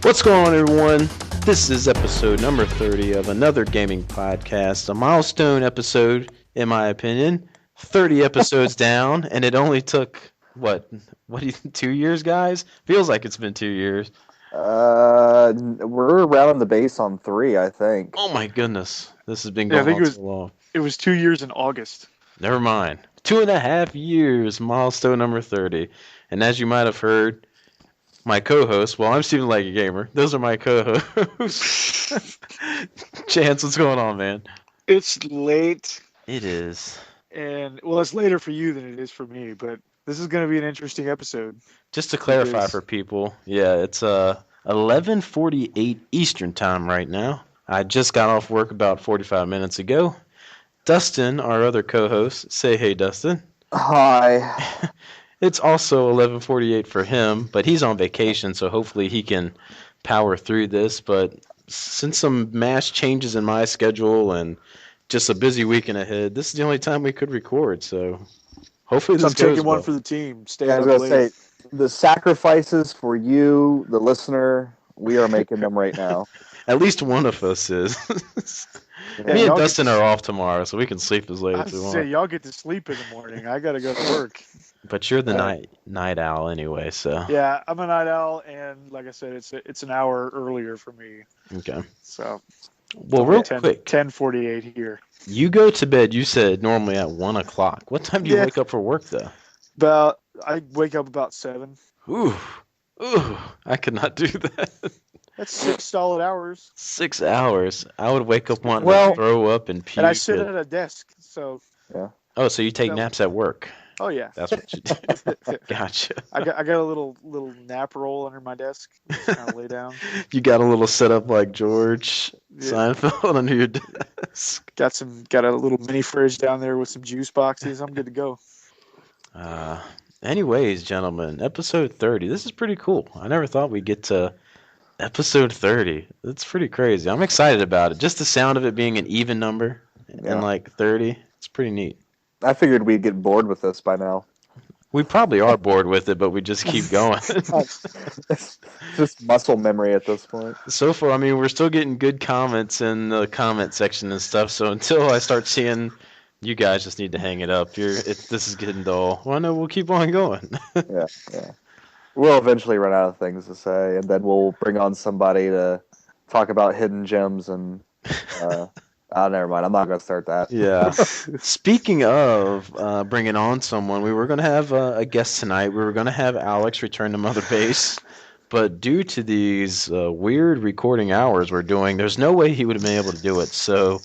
What's going on, everyone? This is episode number 30 of another gaming podcast, a milestone episode, in my opinion. 30 episodes down, and it only took, what do you think, 2 years, guys? Feels like it's been 2 years. We're around the base on 3, I think. Oh my goodness, this has been Yeah, I going think on so long. it was 2 years in August. Never mind. 2.5 years, milestone number 30. And as you might have heard, my co-host, well, I'm Steven Like a Gamer. Those are my co-hosts. Chance, what's going on, man? It's late, It is. and well, it's later for you than it is for me, but this is going to be an interesting episode. Just to clarify Because- for people, yeah, it's 11:48 Eastern time right now. I just got off work about 45 minutes ago. Dustin, our other co-host, say hey, Dustin. Hi. It's also 11:48 for him, but he's on vacation, so hopefully he can power through this. But since some mass changes in my schedule and just a busy weekend ahead, this is the only time we could record. So hopefully So this I'm goes taking well. one for the team. Stay I was up going late. to say, the sacrifices for you, the listener, we are making them right now. At least one of us is. Yeah. Me and y'all get Dustin to- are off tomorrow, so we can sleep as late I as we say want. y'all get to sleep in the morning. I got to go to work. But you're the Uh, night owl anyway, so Yeah, I'm a night owl, and like I said, it's an hour earlier for me. okay. So Well, real quick, 10:48 here. you go to bed. You said normally at 1 o'clock. What time do you Yeah. wake up for work, though? I wake up about 7. Ooh, I could not do that. That's 6 solid hours, 6 hours. I would wake up wanting Well- to throw up and puke. and I sit and- at a desk. So, Oh, so you take So- naps at work? oh yeah, That's what you do. Gotcha. I got a little nap roll under my desk. Just kind of lay down. You got a little setup like George Yeah. Seinfeld under your desk. Got a little mini fridge down there with some juice boxes. I'm good to go. Anyways, gentlemen, episode 30. This is pretty cool. I never thought we'd get to episode 30. That's pretty crazy. I'm excited about it. Just the sound of it being an even number Yeah. and like 30. It's pretty neat. I figured we'd get bored with this by now. We probably are bored with it, but we just keep going. It's just muscle memory at this point. So far, I mean, we're still getting good comments in the comment section and stuff. So until I start seeing, you guys just need to hang it up. This is getting dull. Well, no, we'll keep on going. Yeah. We'll eventually run out of things to say, and then we'll bring on somebody to talk about hidden gems and... never mind. I'm not going to start that. Yeah. Speaking of bringing on someone, we were going to have a guest tonight. We were going to have Alex return to Mother Base, but due to these weird recording hours we're doing, there's no way he would have been able to do it. So,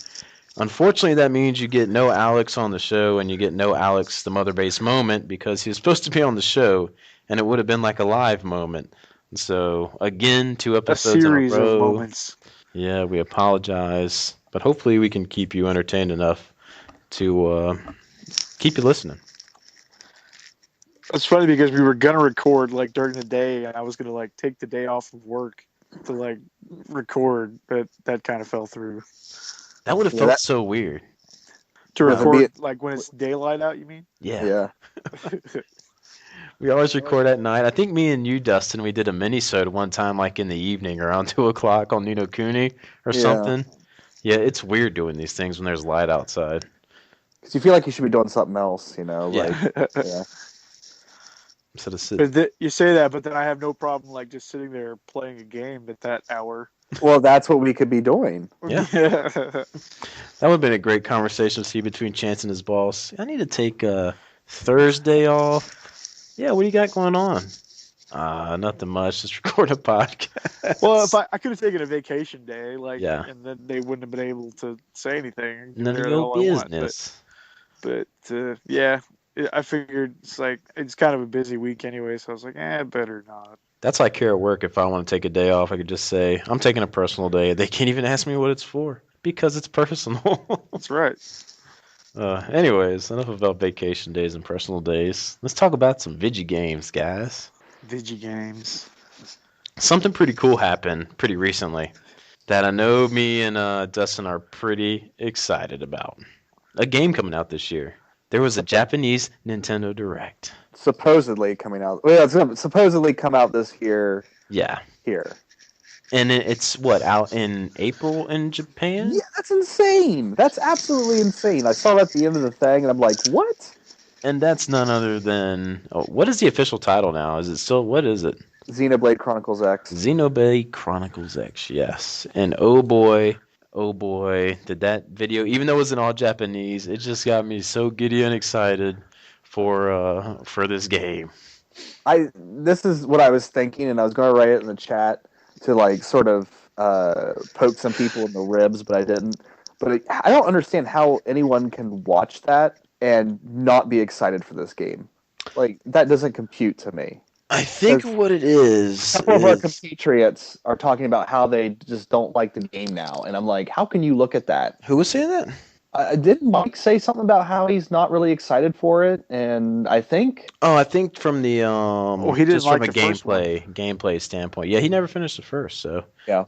unfortunately, that means you get no Alex on the show, and you get no Alex the Mother Base moment because he was supposed to be on the show, and it would have been like a live moment. So, again, 2 A episodes series in a row. of moments. Yeah, we apologize, but hopefully we can keep you entertained enough to keep you listening. It's funny because we were gonna record like during the day, and I was gonna like take the day off of work to like record, but that kind of fell through. That would have Yeah, felt that- so weird. To Yeah, record like when it's daylight out, you mean? Yeah. Yeah. We always record at night. I think me and you, Dustin, we did a mini-sode one time, like in the evening, around 2 o'clock on Nino Cooney or Yeah. something. Yeah, it's weird doing these things when there's light outside. Because you feel like you should be doing something else, you know? Yeah. Like, yeah. Instead of sitting. But you say that, but then I have no problem like just sitting there playing a game at that hour. Well, that's what we could be doing. Yeah. That would have been a great conversation to see between Chance and his boss. I need to take Thursday off. Yeah, what do you got going on? Nothing much. Just record a podcast. Well, if I could have taken a vacation day, like, Yeah. and then they wouldn't have been able to say anything. None of They're your all I want, business. But yeah, I figured it's kind of a busy week anyway, so I was like, better not. That's like here at work. If I want to take a day off, I could just say, I'm taking a personal day. They can't even ask me what it's for because it's personal. That's right. Anyways, enough about vacation days and personal days. Let's talk about some Vigi games, guys. Digi games. Something pretty cool happened pretty recently that I know me and Dustin are pretty excited about. A game coming out this year. There was a Japanese Nintendo Direct. Supposedly coming out. Well, it's going to supposedly come out this year Yeah. here. And it's what, out in April in Japan? Yeah, that's insane. That's absolutely insane. I saw that at the end of the thing, and I'm like, what? And that's none other than what is the official title now? Is it still what is it? Xenoblade Chronicles X. Xenoblade Chronicles X, yes. And oh boy, did that video, even though it was in all Japanese, it just got me so giddy and excited for this game. This is what I was thinking, and I was going to write it in the chat to like sort of poke some people in the ribs, but I didn't. But I don't understand how anyone can watch that and not be excited for this game. Like that doesn't compute to me. I think what it is A couple of our compatriots are talking about how they just don't like the game now, and I'm like, how can you look at that? Who was saying that? Didn't Mike say something about how he's not really excited for it? And I think I think from the he didn't just like from a the first one. gameplay standpoint. Yeah, he never finished the first, so yeah.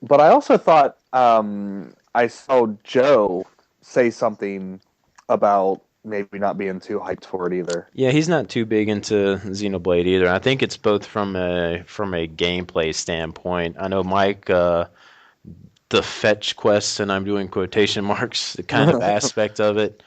But I also thought I saw Joe say something about maybe not being too hyped for it either. yeah, he's not too big into Xenoblade either. I think it's both from a gameplay standpoint. I know Mike, the fetch quests, and I'm doing quotation marks, the kind of aspect of it.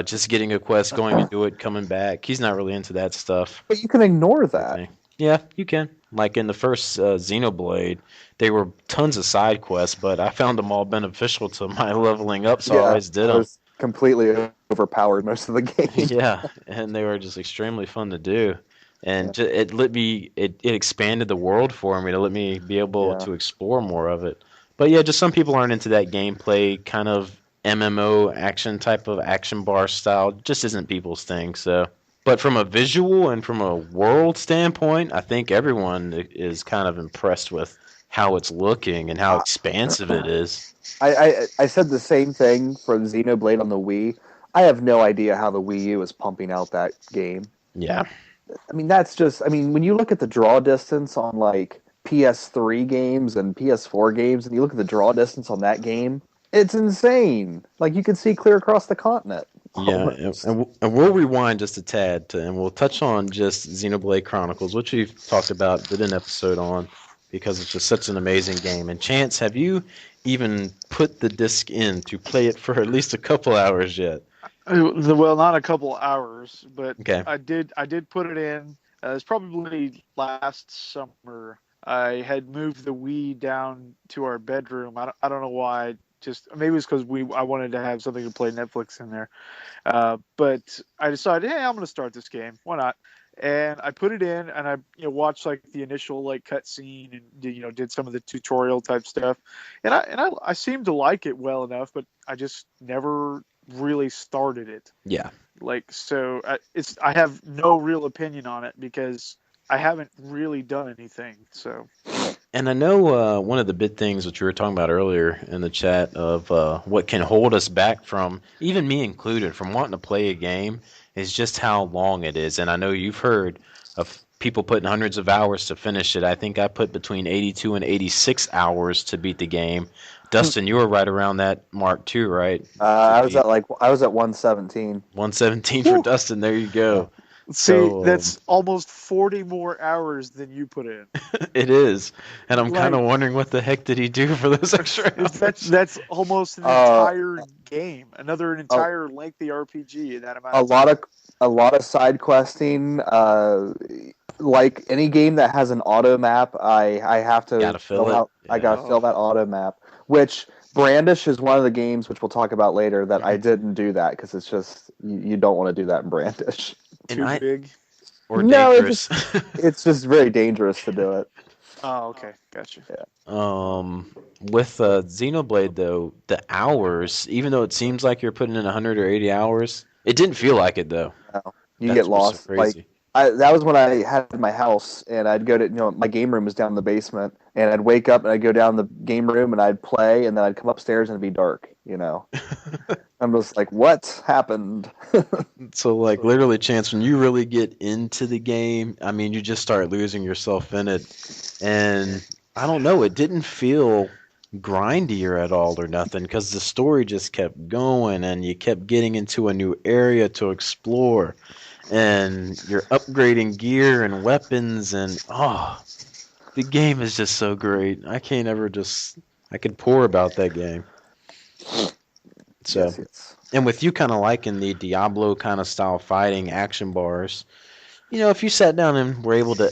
Just getting a quest, going to do it, coming back. He's not really into that stuff. But you can ignore that. Yeah, you can. Like in the first Xenoblade, there were tons of side quests, but I found them all beneficial to my leveling up, so I always did it them. was completely overpowered most of the game. Yeah, and they were just extremely fun to do. And it let me, it expanded the world for me to let me be able to explore more of it. But yeah, just some people aren't into that gameplay kind of MMO action type of action bar style. Just isn't people's thing. So, but from a visual and from a world standpoint, I think everyone is kind of impressed with how it's looking and how expansive it is. I said the same thing for Xenoblade on the Wii. I have no idea how the Wii U is pumping out that game. Yeah. I mean, that's just, I mean, when you look at the draw distance on like PS3 games and PS4 games, and you look at the draw distance on that game, it's insane. Like, you can see clear across the continent. Yeah, and we'll rewind just a tad, and we'll touch on just Xenoblade Chronicles, which we've talked about, did an episode on, because it's just such an amazing game. And Chance, have you even put the disc in to play it for at least a couple hours yet? Well, not a couple hours, but okay. I did put it in. It's probably last summer. I had moved the Wii down to our bedroom. I don't know why. Just maybe it's because I wanted to have something to play Netflix in there. But I decided, hey, I'm going to start this game. Why not? And I put it in, and I watched like the initial like cutscene, and did some of the tutorial type stuff, and I seemed to like it well enough, but I just never really started it. Yeah. Like, so I have no real opinion on it because I haven't really done anything. So. And I know one of the big things which we were talking about earlier in the chat of what can hold us back from, even me included, from wanting to play a game is just how long it is. And I know you've heard of people putting hundreds of hours to finish it. I think I put between 82 and 86 hours to beat the game. Dustin, you were right around that mark too, right? I was at 117. 117 for Dustin. There you go. See, that's almost 40 more hours than you put in. It is, and I'm kind of wondering what the heck did he do for those extra hours? That's almost an entire game, an entire lengthy RPG in that amount. A lot of side questing. Like any game that has an auto map, I have to fill out. Yeah. I gotta fill that auto map. Which Brandish is one of the games, which we'll talk about later, that I didn't do that because it's just you don't want to do that in Brandish. Too big or dangerous. It's just very dangerous to do it. Oh, okay, gotcha. Yeah. With Xenoblade though, the hours, even though it seems like you're putting in 100 or 80 hours, it didn't feel like it though. No, you get lost. So that was when I had my house, and I'd go to my game room was down in the basement, and I'd wake up and I'd go down the game room and I'd play, and then I'd come upstairs and it'd be dark. I'm just like, what happened? So like literally, Chance, when you really get into the game, I mean, you just start losing yourself in it, and I don't know, it didn't feel grindier at all or nothing because the story just kept going, and you kept getting into a new area to explore. And you're upgrading gear and weapons, and The game is just so great. I can't ever just. I could pour about that game. So, yes. And with you kind of liking the Diablo kind of style fighting action bars, if you sat down and were able to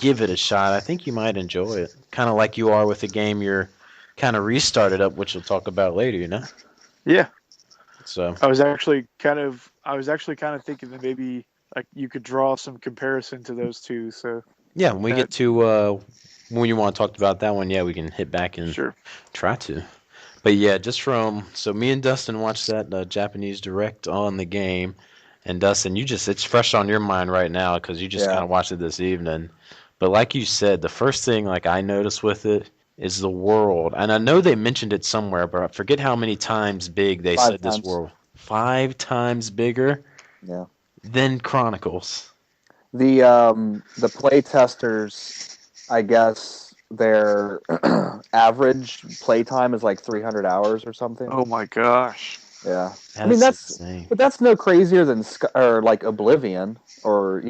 give it a shot, I think you might enjoy it. Kind of like you are with the game you're kind of restarted up, which we'll talk about later. Yeah. So I was actually kind of thinking that maybe like you could draw some comparison to those two. So yeah, when we get to when you want to talk about that one, yeah, we can hit back and try to. But yeah, so me and Dustin watched that Japanese direct on the game, and Dustin, it's fresh on your mind right now because you just kind of watched it this evening. But like you said, the first thing like I noticed with it is the world, and I know they mentioned it somewhere, but I forget how many times big they said this world. 5 times bigger. Yeah. Than Chronicles. The play testers, I guess their average play time is like 300 hours or something. Oh my gosh. Yeah. That's insane. But that's no crazier than like Oblivion or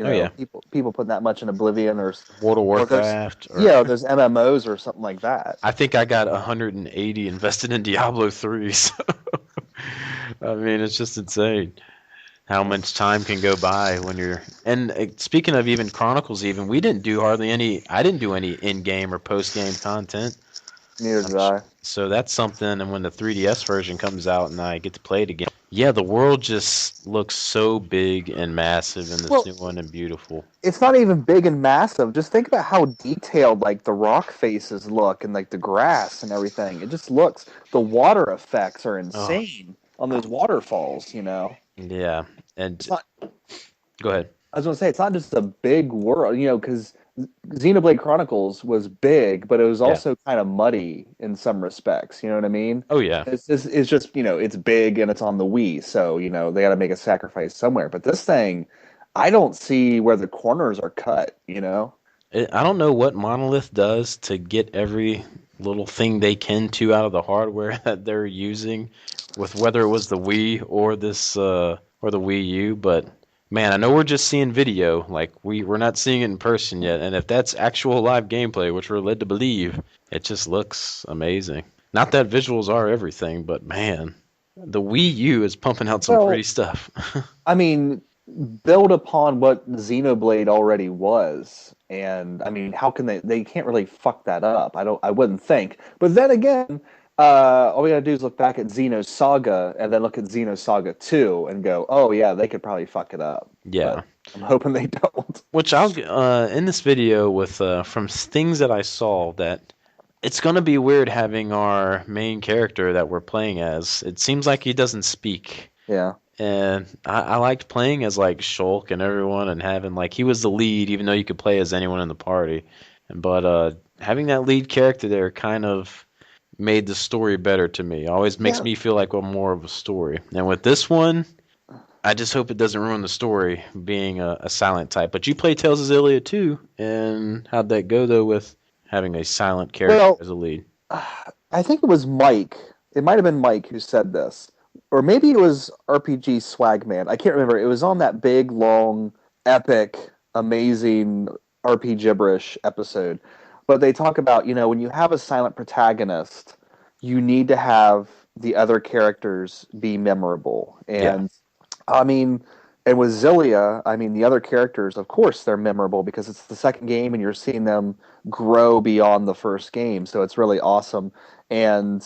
people putting that much in Oblivion or World of Warcraft. There's MMOs or something like that. I think I got 180 invested in Diablo 3. So it's just insane how much time can go by when you're. And speaking of even Chronicles, we didn't do hardly any. I didn't do any in-game or post-game content. Neither did I. So that's something. And when the 3DS version comes out and I get to play it again, yeah, the world just looks so big and massive in this new one and beautiful. It's not even big and massive. Just think about how detailed like the rock faces look and like the grass and everything. It just looks. The water effects are insane on those waterfalls. Yeah, and go ahead. I was going to say it's not just a big world, because Xenoblade Chronicles was big, but it was also kind of muddy in some respects. You know what I mean? Oh yeah. It's just it's big and it's on the Wii, so they got to make a sacrifice somewhere. But this thing, I don't see where the corners are cut. I don't know what Monolith does to get every little thing they can out of the hardware that they're using, with whether it was the Wii or this or the Wii U, but. Man, I know we're just seeing video, like we're not seeing it in person yet, and if that's actual live gameplay, which we're led to believe, it just looks amazing. Not that visuals are everything, but man, the Wii U is pumping out some pretty stuff. Build upon what Xenoblade already was, and how can they can't really fuck that up. I wouldn't think. But then again, all we gotta do is look back at Xenosaga and then look at Xenosaga 2 and go, oh yeah, they could probably fuck it up. Yeah. But I'm hoping they don't. Which I'll in this video with from things that I saw that it's gonna be weird having our main character that we're playing as. It seems like he doesn't speak. Yeah. And I liked playing as like Shulk and everyone and having like he was the lead even though you could play as anyone in the party. But having that lead character there kind of made the story better to me. Always makes me feel like more of a story. And with this one, I just hope it doesn't ruin the story being a silent type. But you play Tales of Xillia too, and how'd that go though with having a silent character as a lead? I think it was Mike. It might have been Mike who said this. Or maybe it was RPG Swagman. I can't remember. It was on that big, long, epic, amazing RP Gibberish episode. But they talk about, when you have a silent protagonist, you need to have the other characters be memorable. And, and with Xillia, the other characters, of course, they're memorable because it's the second game and you're seeing them grow beyond the first game. So it's really awesome. And,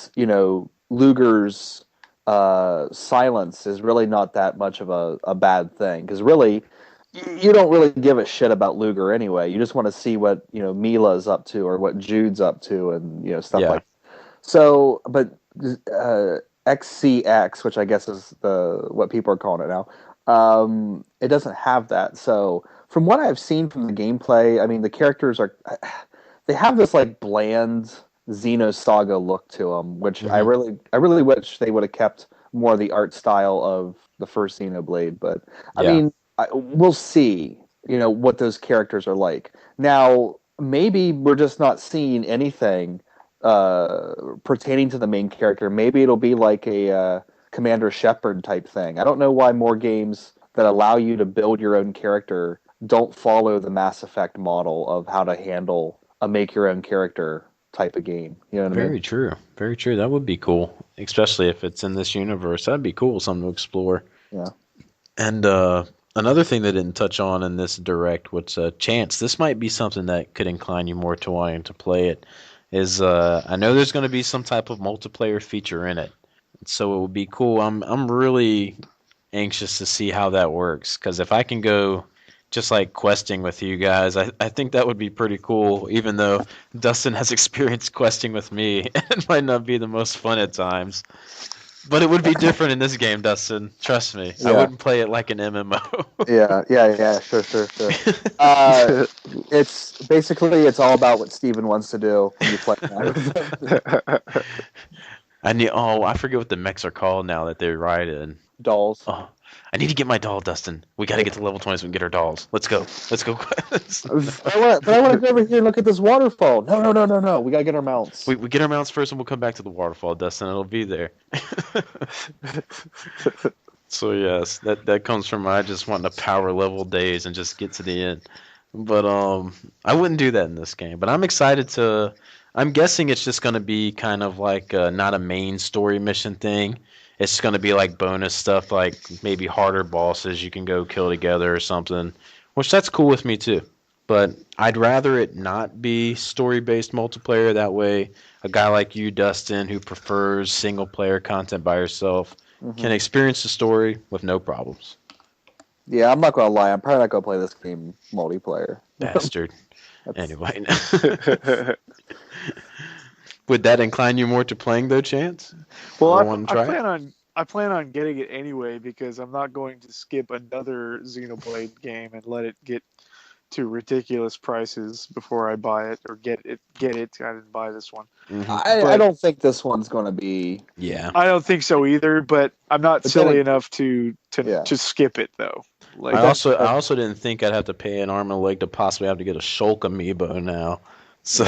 Luger's silence is really not that much of a bad thing. Because really, you don't really give a shit about Luger anyway. You just want to see what Mila's up to or what Jude's up to, and stuff like that. So, but XCX, which I guess is what people are calling it now, it doesn't have that. So, from what I've seen from the gameplay, the characters they have this like bland Xenosaga look to them, which I really wish they would have kept more of the art style of the first Xenoblade. But we'll see, what those characters are like. Now, maybe we're just not seeing anything pertaining to the main character. Maybe it'll be like a Commander Shepard type thing. I don't know why more games that allow you to build your own character don't follow the Mass Effect model of how to handle a make your own character type of game. You know what I mean? Very true. Very true. That would be cool, especially if it's in this universe. That'd be cool, something to explore. Yeah. And another thing they didn't touch on in this direct was Chance. This might be something that could incline you more to wanting to play it. I know there's going to be some type of multiplayer feature in it, so it would be cool. I'm really anxious to see how that works, because if I can go just like questing with you guys, I think that would be pretty cool. Even though Dustin has experienced questing with me, it might not be the most fun at times. But it would be different in this game, Dustin. Trust me. Yeah. I wouldn't play it like an MMO. Yeah. Sure. It's all about what Steven wants to do when you play that. I forget what the mechs are called now that they ride in. Dolls. Oh, I need to get my doll, Dustin. We got to get to level 20 so we can get our dolls. Let's go. But I want to go over here and look at this waterfall. No. We got to get our mounts. We get our mounts first and we'll come back to the waterfall, Dustin. It'll be there. So, yes, that comes from I just wanting to power level days and just get to the end. But I wouldn't do that in this game. But I'm excited to... I'm guessing it's just going to be kind of like not a main story mission thing. It's going to be like bonus stuff, like maybe harder bosses you can go kill together or something, which that's cool with me too. But I'd rather it not be story-based multiplayer. That way, a guy like you, Dustin, who prefers single-player content by yourself, can experience the story with no problems. Yeah, I'm not going to lie. I'm probably not going to play this game multiplayer. Bastard. Anyway. Would that incline you more to playing, though, Chance? Well, I plan on getting it anyway, because I'm not going to skip another Xenoblade game and let it get to ridiculous prices before I buy it or get it. I didn't buy this one. I don't think this one's going to be. Yeah. I don't think so either, but I'm not silly enough to skip it though. Like I also didn't think I'd have to pay an arm and a leg to possibly have to get a Shulk amiibo now. So.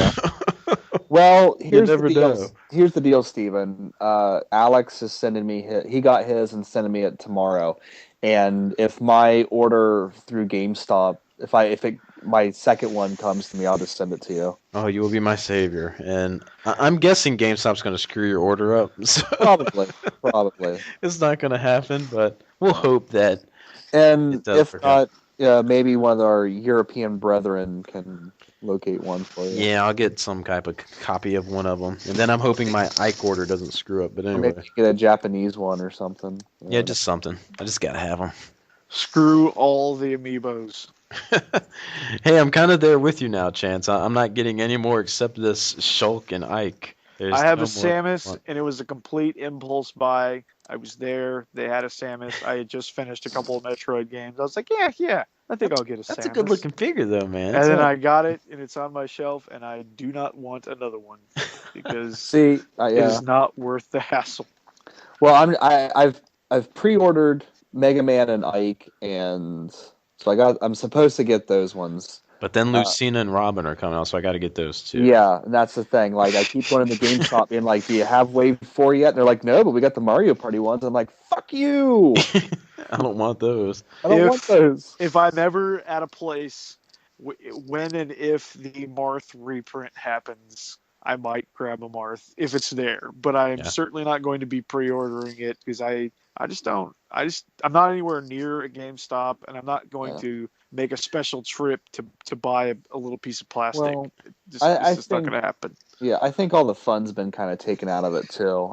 Well, here's the deal, Steven. Alex is sending me he got his and sending me it tomorrow. And if my order through GameStop, if my second one comes to me, I'll just send it to you. Oh, you will be my savior. And I'm guessing GameStop's going to screw your order up. So Probably. It's not going to happen, but we'll hope that. And if not, maybe one of our European brethren can locate one for you. Yeah, I'll get some type of copy of one of them, and then I'm hoping my Ike order doesn't screw up. But anyway, maybe get a Japanese one or something. Yeah, just something. I just gotta have them. Screw all the amiibos. Hey, I'm kind of there with you now, Chance. I'm not getting any more except this Shulk and Ike. I have a Samus, and it was a complete impulse buy. I was there. They had a Samus. I had just finished a couple of Metroid games. I was like, yeah, I think I'll get a Samus. That's a good looking figure, though, man. And then I got it, and it's on my shelf, and I do not want another one because it is not worth the hassle. Well, I've pre-ordered Mega Man and Ike, and so I'm supposed to get those ones. But then Lucina and Robin are coming out, so I got to get those too. Yeah, and that's the thing. Like, I keep going to the GameStop being like, "Do you have Wave 4 yet?" And they're like, "No, but we got the Mario Party ones." I'm like, "Fuck you!" I don't want those. If I'm ever at a place when and if the Marth reprint happens, I might grab a Marth if it's there. But I am certainly not going to be pre-ordering it because I'm not anywhere near a GameStop, and I'm not going to make a special trip to buy a little piece of plastic. Well, it's just not going to happen. Yeah, I think all the fun's been kind of taken out of it too.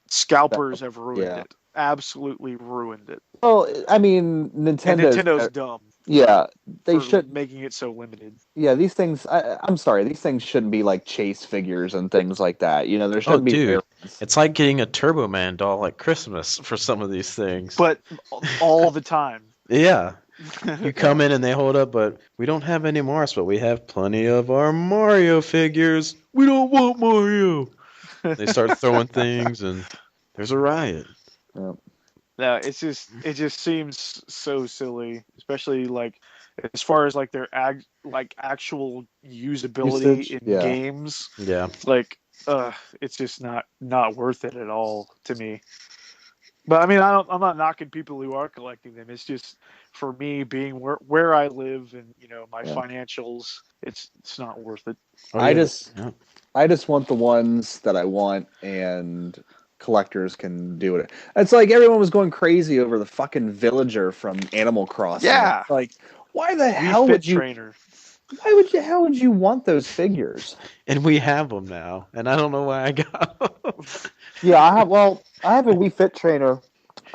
Scalpers have ruined it. Absolutely ruined it. Well, I mean, Nintendo's dumb. Yeah, they should making it so limited. Yeah, these things. I'm sorry, these things shouldn't be like chase figures and things like that. You know, there shouldn't be. Dude, it's like getting a Turbo Man doll at Christmas for some of these things. But all the time. Yeah. You come in and they hold up, but we don't have any Mars, but we have plenty of our Mario figures. We don't want Mario. They start throwing things, and there's a riot. Yeah. No, it just seems so silly, especially like as far as like their actual usability in games. Yeah. Like, it's just not worth it at all to me. But I mean, I'm not knocking people who are collecting them. It's just for me being where I live and my financials, it's not worth it. Oh, I just want the ones that I want, and collectors can do it. It's like everyone was going crazy over the fucking villager from Animal Crossing. Yeah, like why the hell would you? Trainer. How would you want those figures? And we have them now, and I don't know why I got them. Yeah, I have a Wii Fit Trainer.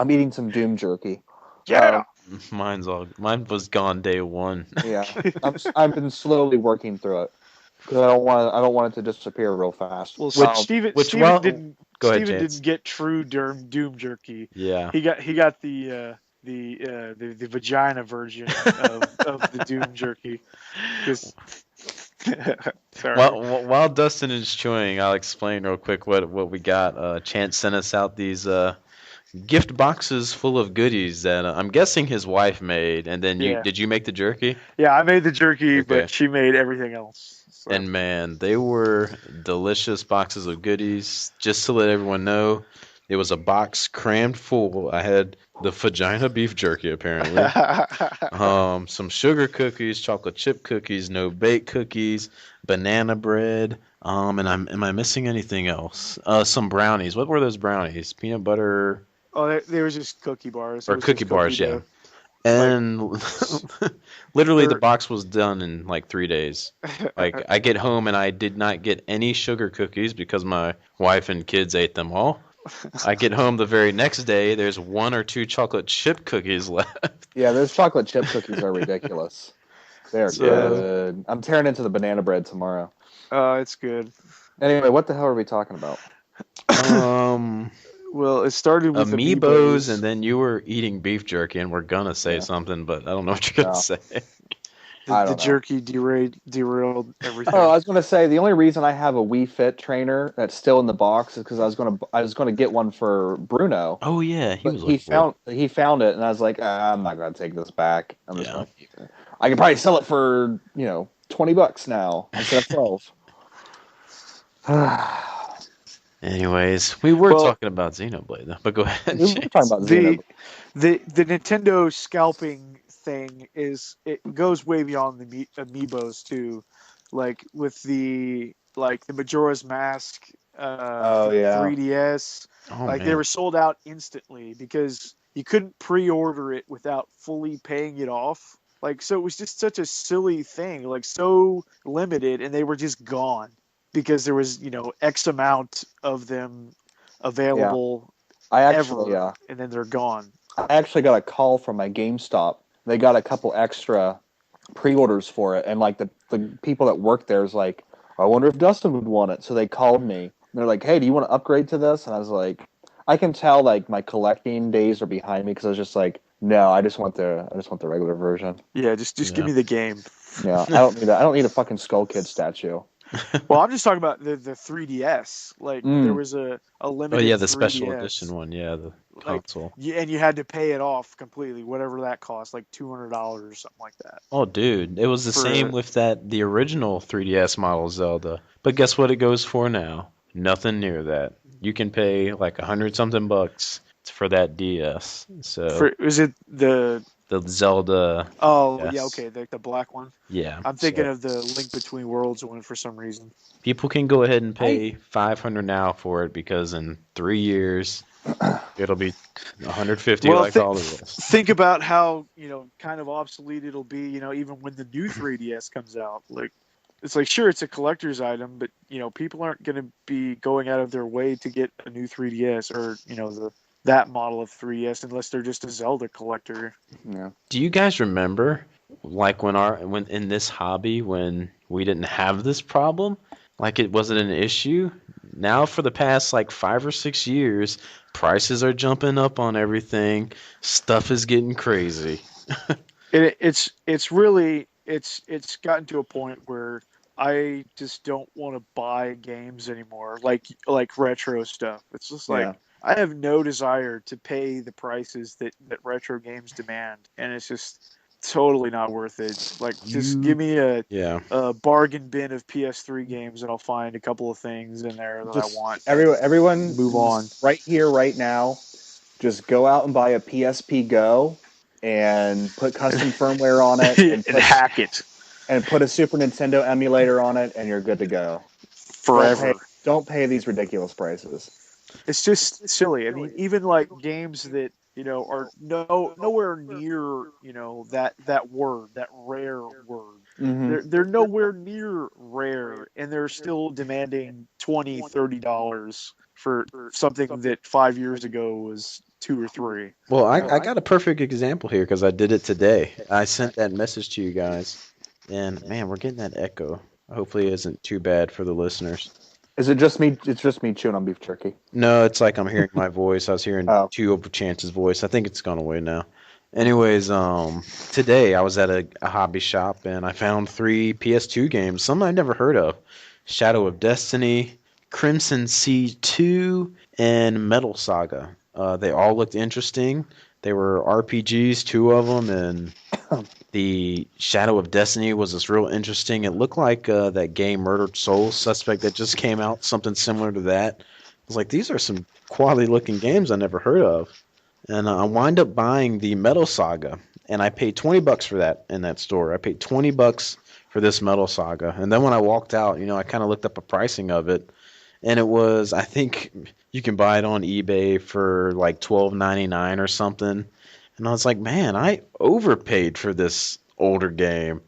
I'm eating some Doom jerky. Yeah. Mine was gone day one. Yeah, I've been slowly working through it because I don't want it to disappear real fast. Well, Steven didn't get true Doom jerky. Yeah, he got the vagina version of the Doom jerky. Sorry. While Dustin is chewing, I'll explain real quick what we got. Chance sent us out these gift boxes full of goodies that I'm guessing his wife made, and then did you make the jerky? Yeah, I made the jerky, but she made everything else. So. And man, they were delicious boxes of goodies. Just to let everyone know, it was a box crammed full. I had the vagina beef jerky, apparently. Some sugar cookies, chocolate chip cookies, no bake cookies, banana bread. And am I missing anything else? Some brownies. What were those brownies? Peanut butter. Oh, they were just cookie bars. Or cookie bars, yeah. And literally the box was done in like 3 days. Like I get home and I did not get any sugar cookies because my wife and kids ate them all. I get home the very next day, there's 1 or 2 chocolate chip cookies left. Yeah, those chocolate chip cookies are ridiculous. They're good. I'm tearing into the banana bread tomorrow. It's good. Anyway, what the hell are we talking about? Well, it started with amiibos, and then you were eating beef jerky, and we're gonna say something, but I don't know what you're gonna say. The jerky derailed everything. Oh, I was gonna say the only reason I have a Wii Fit trainer that's still in the box is because I was gonna get one for Bruno. Oh yeah, he found it, and I was like, I'm not gonna take this back. I'm just gonna keep it. I can probably sell it for $20 now instead of 12. Anyways, we were talking about Xenoblade, though. But go ahead. We were talking about Xenoblade. The Nintendo scalping thing goes way beyond the amiibos too, like with the Majora's Mask 3DS. They were sold out instantly because you couldn't pre-order it without fully paying it off. So it was just such a silly thing, so limited, and they were just gone. Because there was, X amount of them available and then they're gone. I actually got a call from my GameStop. They got a couple extra pre-orders for it, and the people that work there is like, I wonder if Dustin would want it. So they called me. They're like, hey, do you want to upgrade to this? And I was like, I can tell my collecting days are behind me because I was just like, no, I just want the regular version. Yeah, just give me the game. Yeah, I don't need a fucking Skull Kid statue. Well, I'm just talking about the 3DS. There was a limited. Oh yeah, the 3DS. Special Edition one. Yeah, the console. And you had to pay it off completely, whatever that cost, $200 or something like that. Oh, dude, it was the same with the original 3DS model Zelda. But guess what? It goes for now. Nothing near that. You can pay $100-something for that DS. So is it the Zelda? Oh, yes. Yeah, okay, the black one. Yeah, I'm thinking of the Link Between Worlds one for some reason. People can go ahead and pay $500 now for it because in 3 years it'll be $150 all the rest. Think about how kind of obsolete it'll be. Even when the new 3DS comes out, it's sure it's a collector's item, but people aren't going to be going out of their way to get a new 3DS or that model of 3DS unless they're just a Zelda collector. Yeah. Do you guys remember when in this hobby when we didn't have this problem? It wasn't an issue? Now for the past 5 or 6 years, prices are jumping up on everything. Stuff is getting crazy. It's gotten to a point where I just don't want to buy games anymore, like retro stuff. It's just I have no desire to pay the prices that retro games demand, and it's just totally not worth it. Just give me a bargain bin of PS3 games, and I'll find a couple of things in there that I want. Everyone, move on. Right here, right now, just go out and buy a PSP Go and put custom firmware on it and hack it. And put a Super Nintendo emulator on it, and you're good to go. Forever. Don't pay these ridiculous prices. It's just silly. I mean, even like games that are nowhere near that word, that rare word. Mm-hmm. They're nowhere near rare, and they're still demanding $20-$30 for something that 5 years ago was $2 or $3. Well, I got a perfect example here because I did it today. I sent that message to you guys, and man, we're getting that echo. Hopefully, it isn't too bad for the listeners. Is it just me? It's just me chewing on beef jerky. No, it's like I'm hearing my voice. I was hearing Tio Chance's voice. I think it's gone away now. Anyways, today I was at a hobby shop and I found 3 PS2 games, some I'd never heard of: Shadow of Destiny, Crimson Sea 2, and Metal Saga. They all looked interesting. They were RPGs, 2 of them, and the Shadow of Destiny was this real interesting. It looked like that game Murdered Soul Suspect that just came out, something similar to that. I was like, these are some quality-looking games I never heard of. And I wind up buying the Metal Saga, and I paid $20 for that in that store. I paid $20 for this Metal Saga. And then when I walked out, I kind of looked up the pricing of it, and it was, I think you can buy it on eBay for like $12.99 or something. And I was like, man, I overpaid for this older game.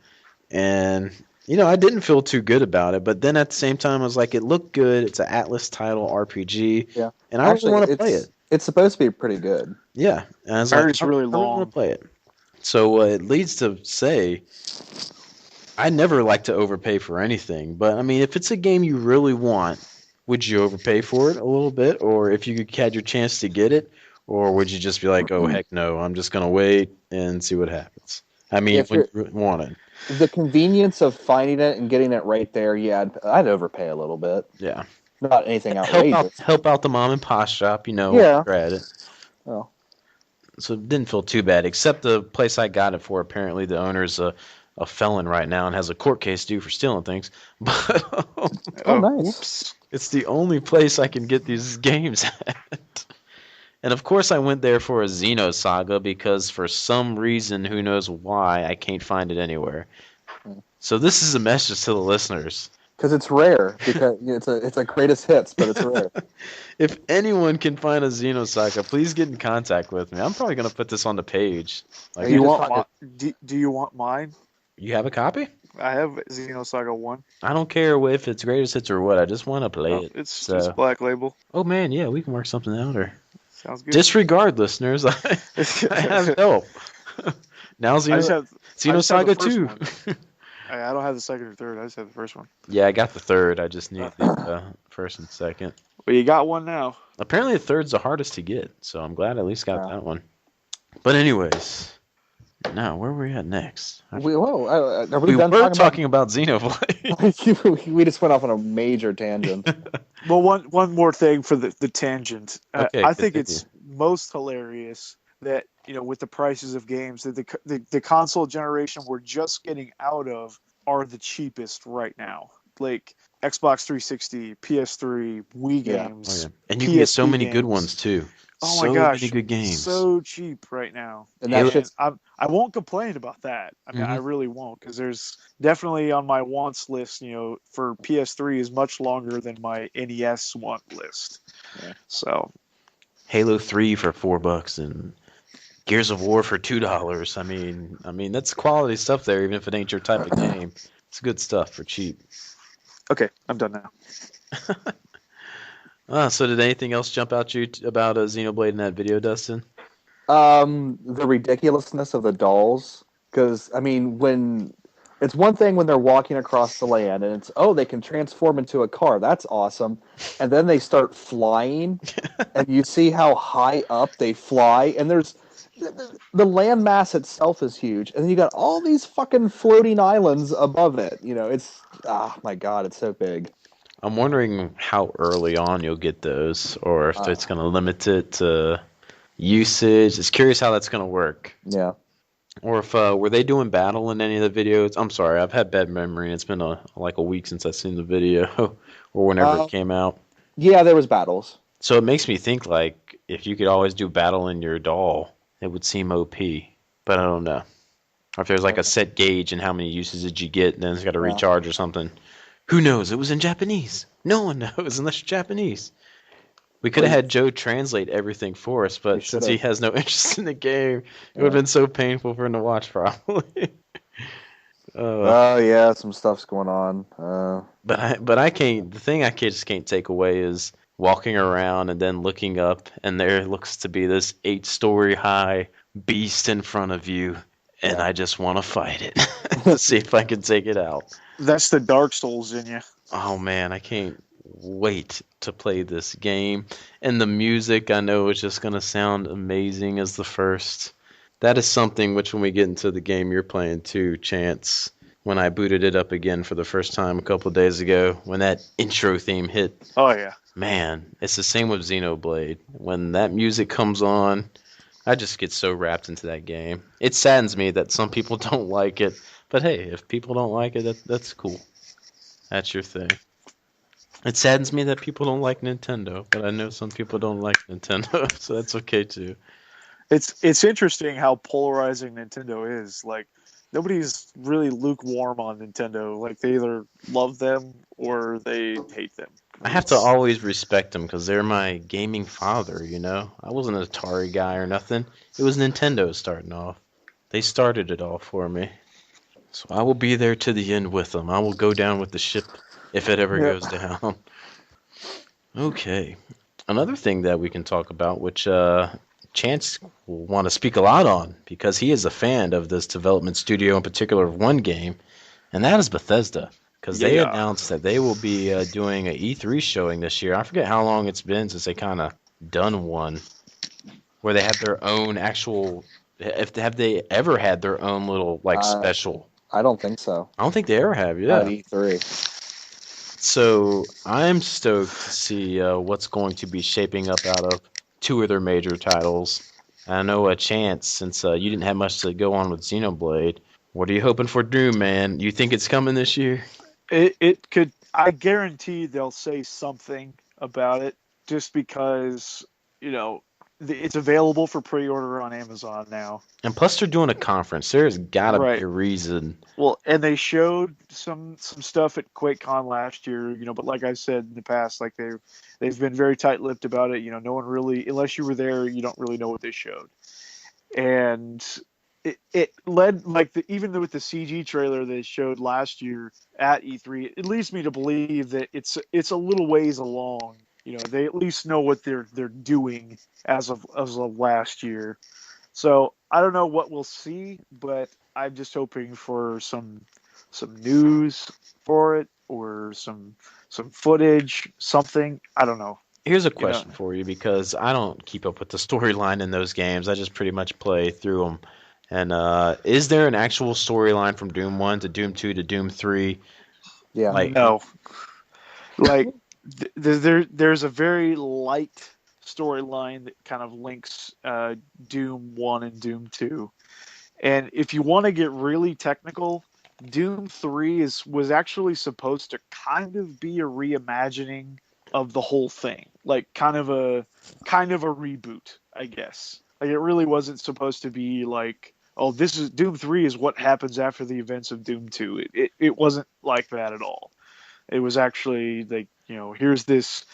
And, I didn't feel too good about it. But then at the same time, I was like, it looked good. It's an Atlas title RPG. Yeah. And I actually want to play it. It's supposed to be pretty good. Yeah. And I was like, it's really long. I want to play it. So it leads to say, I never like to overpay for anything. But, I mean, if it's a game you really want, would you overpay for it a little bit? Or if you had your chance to get it? Or would you just be like, oh, heck no, I'm just going to wait and see what happens? I mean, if you want it. The convenience of finding it and getting it right there, yeah, I'd overpay a little bit. Yeah. Not anything outrageous. Help out the mom and pop shop, Yeah. At it. Oh. So it didn't feel too bad, except the place I got it for. Apparently the owner's a felon right now and has a court case due for stealing things. But nice. Oops. It's the only place I can get these games at. And of course I went there for a Xenosaga because for some reason, who knows why, I can't find it anywhere. So this is a message to the listeners. Because it's rare. Because it's a greatest hits, but it's rare. If anyone can find a Xenosaga, please get in contact with me. I'm probably going to put this on the page. Like, do you want mine? You have a copy? I have Xenosaga 1. I don't care if it's greatest hits or what. I just want to play it. It's Black Label. Oh man, yeah, we can work something out. Or sounds good. Disregard, listeners. I have help. Now Xenosaga 2. I don't have the second or third. I just have the first one. Yeah, I got the third. I just need the first and second. Well, you got one now. Apparently the third's the hardest to get, so I'm glad I at least got that one. But anyways, now where were we at next? We were talking about Xenoblade. We just went off on a major tangent. Well, one more thing for the tangent. Okay, I think it's most hilarious that with the prices of games that the console generation we're just getting out of are the cheapest right now. Like Xbox 360, PS3, Wii games. Oh, yeah. And you can get so many good ones too. Oh my gosh, many good games. So cheap right now. And I won't complain about that. I mean, I really won't, because there's definitely on my wants list, for PS3 is much longer than my NES want list. Yeah. So Halo 3 for $4 and Gears of War for $2. I mean that's quality stuff there, even if it ain't your type of game. It's good stuff for cheap. Okay, I'm done now. So did anything else jump out you about Xenoblade in that video, Dustin? The ridiculousness of the dolls. Because, I mean, it's one thing when they're walking across the land and it's, they can transform into a car. That's awesome. And then they start flying and you see how high up they fly. And the land mass itself is huge. And then you got all these fucking floating islands above it. It's, my God, it's so big. I'm wondering how early on you'll get those, or if it's going to limit it to usage. It's curious how that's going to work. Yeah. Or if were they doing battle in any of the videos? I'm sorry, I've had bad memory. It's been like a week since I've seen the video, or whenever it came out. Yeah, there was battles. So it makes me think, like, if you could always do battle in your doll, it would seem OP. But I don't know. Or if there's like a set gauge and how many uses did you get, and then it's got to recharge or something. Who knows? It was in Japanese. No one knows unless you're Japanese. We could have had Joe translate everything for us, but since he has no interest in the game, it would have been so painful for him to watch, probably. Oh yeah, some stuff's going on. But I can't. The thing I just can't take away is walking around and then looking up, and there looks to be this 8-story high beast in front of you, and I just want to fight it to see if I can take it out. That's the Dark Souls in you. Oh man, I can't wait to play this game. And the music, I know, is just gonna sound amazing as the first. That is something which, when we get into the game you're playing too, Chance, when I booted it up again for the first time a couple of days ago, when that intro theme hit. Oh, yeah. Man, it's the same with Xenoblade. When that music comes on, I just get so wrapped into that game. It saddens me that some people don't like it, but hey, if people don't like it, that's cool. That's your thing. It saddens me that people don't like Nintendo, but I know some people don't like Nintendo, so that's okay too. It's interesting how polarizing Nintendo is. Like, nobody's really lukewarm on Nintendo. Like, they either love them or they hate them. I have to always respect them because they're my gaming father, you know? I wasn't an Atari guy or nothing. It was Nintendo starting off. They started it all for me. So I will be there to the end with them. I will go down with the ship if it ever goes down. Okay. Another thing that we can talk about, which Chance will want to speak a lot on because he is a fan of this development studio, in particular of one game, and that is Bethesda. Because they announced that they will be doing an E3 showing this year. I forget how long it's been since they kind of done one, where they have their own actual. Have they ever had their own little special? I don't think so. I don't think they ever have. Yeah, at E3. So I'm stoked to see what's going to be shaping up out of 2 of their major titles. I know a Chance, since you didn't have much to go on with Xenoblade. What are you hoping for Doom, man? You think it's coming this year? It could. I guarantee they'll say something about it, just because it's available for pre-order on Amazon now. And plus, they're doing a conference. There's gotta be a reason. Well, and they showed some stuff at QuakeCon last year, but like I said in the past, like they've been very tight-lipped about it. No one really, unless you were there, you don't really know what they showed. And it led, even with the CG trailer they showed last year at E3, it leads me to believe that it's a little ways along. They at least know what they're doing as of last year. So I don't know what we'll see, but I'm just hoping for some news for it or some footage, something. I don't know. Here's a question for you, because I don't keep up with the storyline in those games. I just pretty much play through them. And is there an actual storyline from Doom 1 to Doom 2 to Doom 3? Yeah. No. There's a very light storyline that kind of links Doom 1 and Doom 2. And if you want to get really technical, Doom 3 was actually supposed to kind of be a reimagining of the whole thing. Like kind of a reboot, I guess. Like, it really wasn't supposed to be like, oh, this is Doom 3 is what happens after the events of Doom 2. It wasn't like that at all. It was actually like, here's this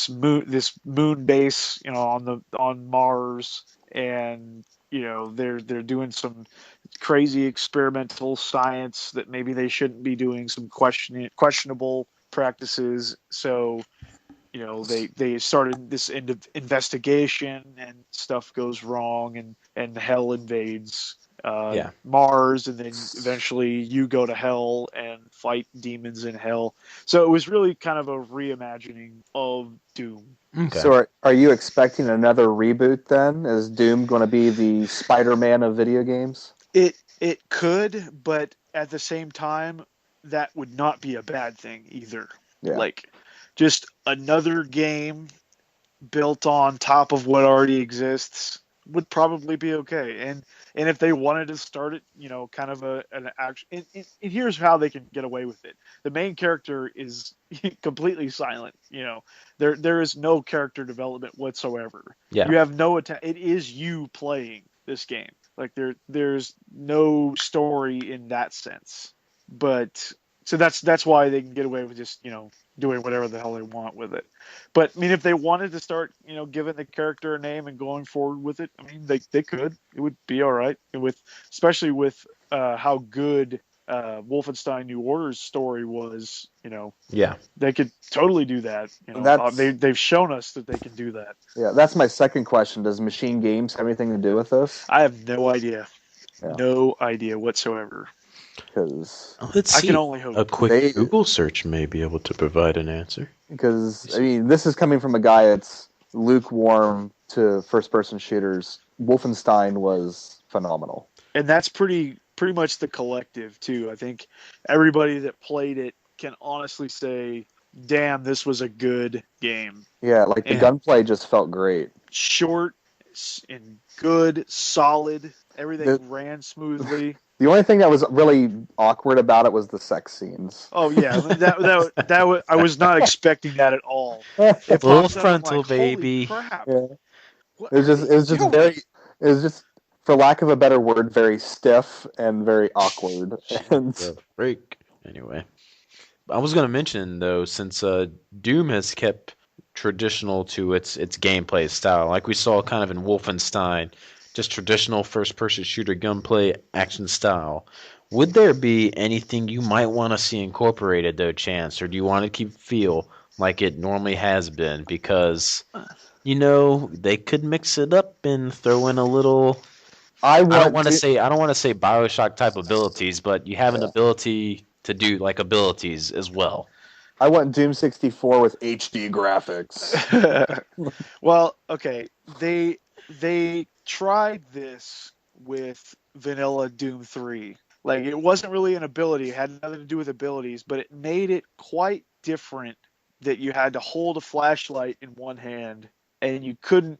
moon base, on Mars, and they're doing some crazy experimental science that maybe they shouldn't be doing, some questionable practices. So they started this investigation, and stuff goes wrong, and hell invades Mars, and then eventually you go to hell and fight demons in hell. So it was really kind of a reimagining of Doom. Okay. So are you expecting another reboot then? Is Doom going to be the Spider-Man of video games? It could, but at the same time, that would not be a bad thing either. Yeah. Like, just another game built on top of what already exists would probably be okay. And if they wanted to start it, kind of an action. And here's how they can get away with it. The main character is completely silent. There is no character development whatsoever. Yeah. You have no it is you playing this game. Like there's no story in that sense. But so that's why they can get away with just doing whatever the hell they want with it. But I mean, if they wanted to start giving the character a name and going forward with it, I mean they could. It would be all right especially with how good Wolfenstein New Order's story was. Yeah, they could totally do that. They've shown us that they can do that. Yeah, that's my second question. Does Machine Games have anything to do with this? I have no idea. Yeah. No idea whatsoever. Because let's see. I can only hope. A quick Google search may be able to provide an answer. Because I mean, this is coming from a guy that's lukewarm to first-person shooters. Wolfenstein was phenomenal, and that's pretty much the collective too. I think everybody that played it can honestly say, "Damn, this was a good game." Yeah, like the gunplay just felt great. Short and good, solid. Everything ran smoothly. The only thing that was really awkward about it was the sex scenes. Oh yeah, that I was not expecting that at all. Full frontal, baby. Yeah. It was just, for lack of a better word, very stiff and very awkward. Break. Anyway, I was going to mention though, since Doom has kept traditional to its gameplay style, like we saw kind of in Wolfenstein. Just traditional first-person shooter gunplay action style. Would there be anything you might want to see incorporated, though, Chance, or do you want to keep feel like it normally has been? Because they could mix it up and throw in a little. I don't want to say BioShock type abilities, but you have an ability to do like abilities as well. I want Doom 64 with HD graphics. Well, okay, they tried this with vanilla Doom 3. Like, it wasn't really an ability. It had nothing to do with abilities, but it made it quite different that you had to hold a flashlight in one hand and you couldn't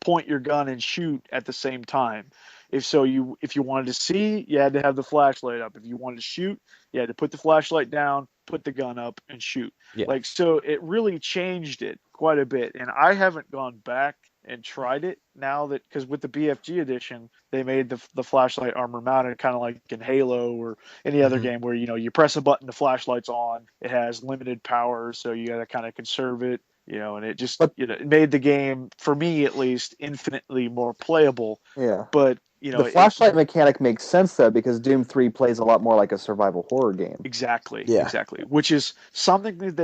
point your gun and shoot at the same time. If you wanted to see, you had to have the flashlight up. If you wanted to shoot, you had to put the flashlight down, put the gun up, and shoot. Yeah. So it really changed it quite a bit. And I haven't gone back and tried it now because with the BFG edition, they made the flashlight armor mounted kind of like in Halo or any other game where, you press a button, the flashlight's on. It has limited power, so you got to kind of conserve it. And it just it made the game, for me at least, infinitely more playable. Yeah. But the flashlight mechanic makes sense though, because Doom 3 plays a lot more like a survival horror game. Exactly. Yeah. Exactly. Which is something that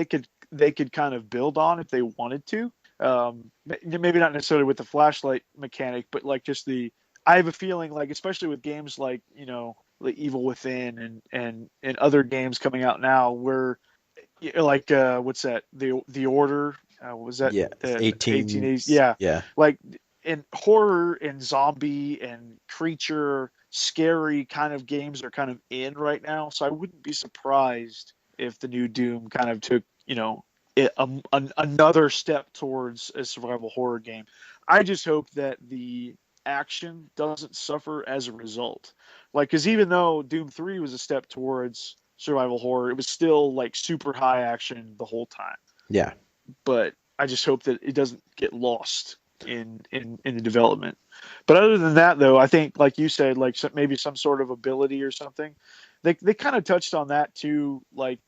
they could kind of build on if they wanted to. Maybe not necessarily with the flashlight mechanic, but like just I have a feeling like, especially with games like like Evil Within and other games coming out now, where like what's that, the Order, what was that? Yeah, 1880s. Yeah. Like in horror and zombie and creature scary kind of games are kind of in right now, so I wouldn't be surprised if the new Doom kind of took another step towards a survival horror game. I just hope that the action doesn't suffer as a result. Like, because even though Doom 3 was a step towards survival horror, it was still like super high action the whole time. Yeah. But I just hope that it doesn't get lost in the development. But other than that, though, I think, like you said, like maybe some sort of ability or something. They kind of touched on that too, like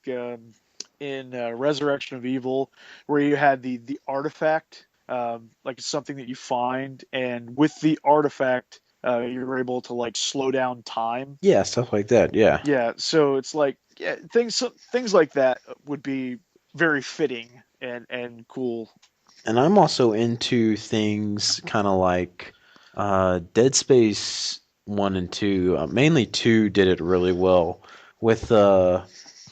in Resurrection of Evil, where you had the artifact, like something that you find, and with the artifact, you're able to like slow down time. Yeah, stuff like that. Yeah. Yeah. So it's like things like that would be very fitting and cool. And I'm also into things kind of like Dead Space 1 and 2. Mainly 2 did it really well with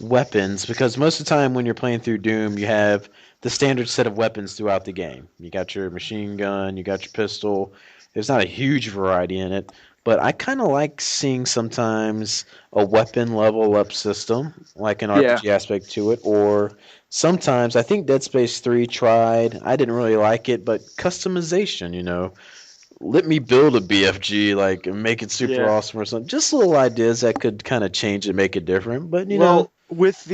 weapons, because most of the time when you're playing through Doom, you have the standard set of weapons throughout the game. You got your machine gun, you got your pistol. There's not a huge variety in it, but I kind of like seeing sometimes a weapon level up system, like an RPG aspect to it, or sometimes, I think Dead Space 3 tried, I didn't really like it, but customization, let me build a BFG, like, and make it super awesome or something. Just little ideas that could kind of change and make it different. But you know, with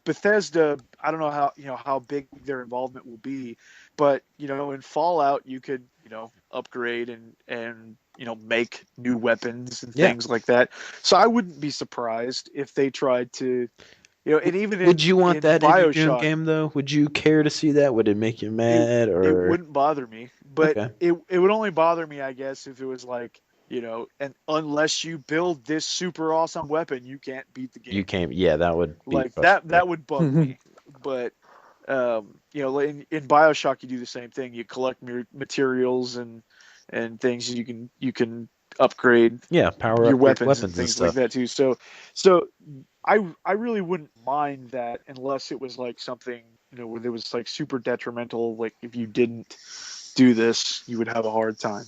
Bethesda, I don't know how big their involvement will be, but in Fallout you could upgrade and make new weapons and things like that. So I wouldn't be surprised if they tried to. And even would you want that in your Doom BioShock game though? Would you care to see that? Would it make you mad? It wouldn't bother me, but it would only bother me, I guess, if it was like, and unless you build this super awesome weapon, you can't beat the game. You can't. Yeah, that would be like that would bug me. But in BioShock, you do the same thing. You collect materials and things, and you can upgrade power your up weapons and things like that too. So I really wouldn't mind that unless it was like something where there was like super detrimental. Like if you didn't do this, you would have a hard time.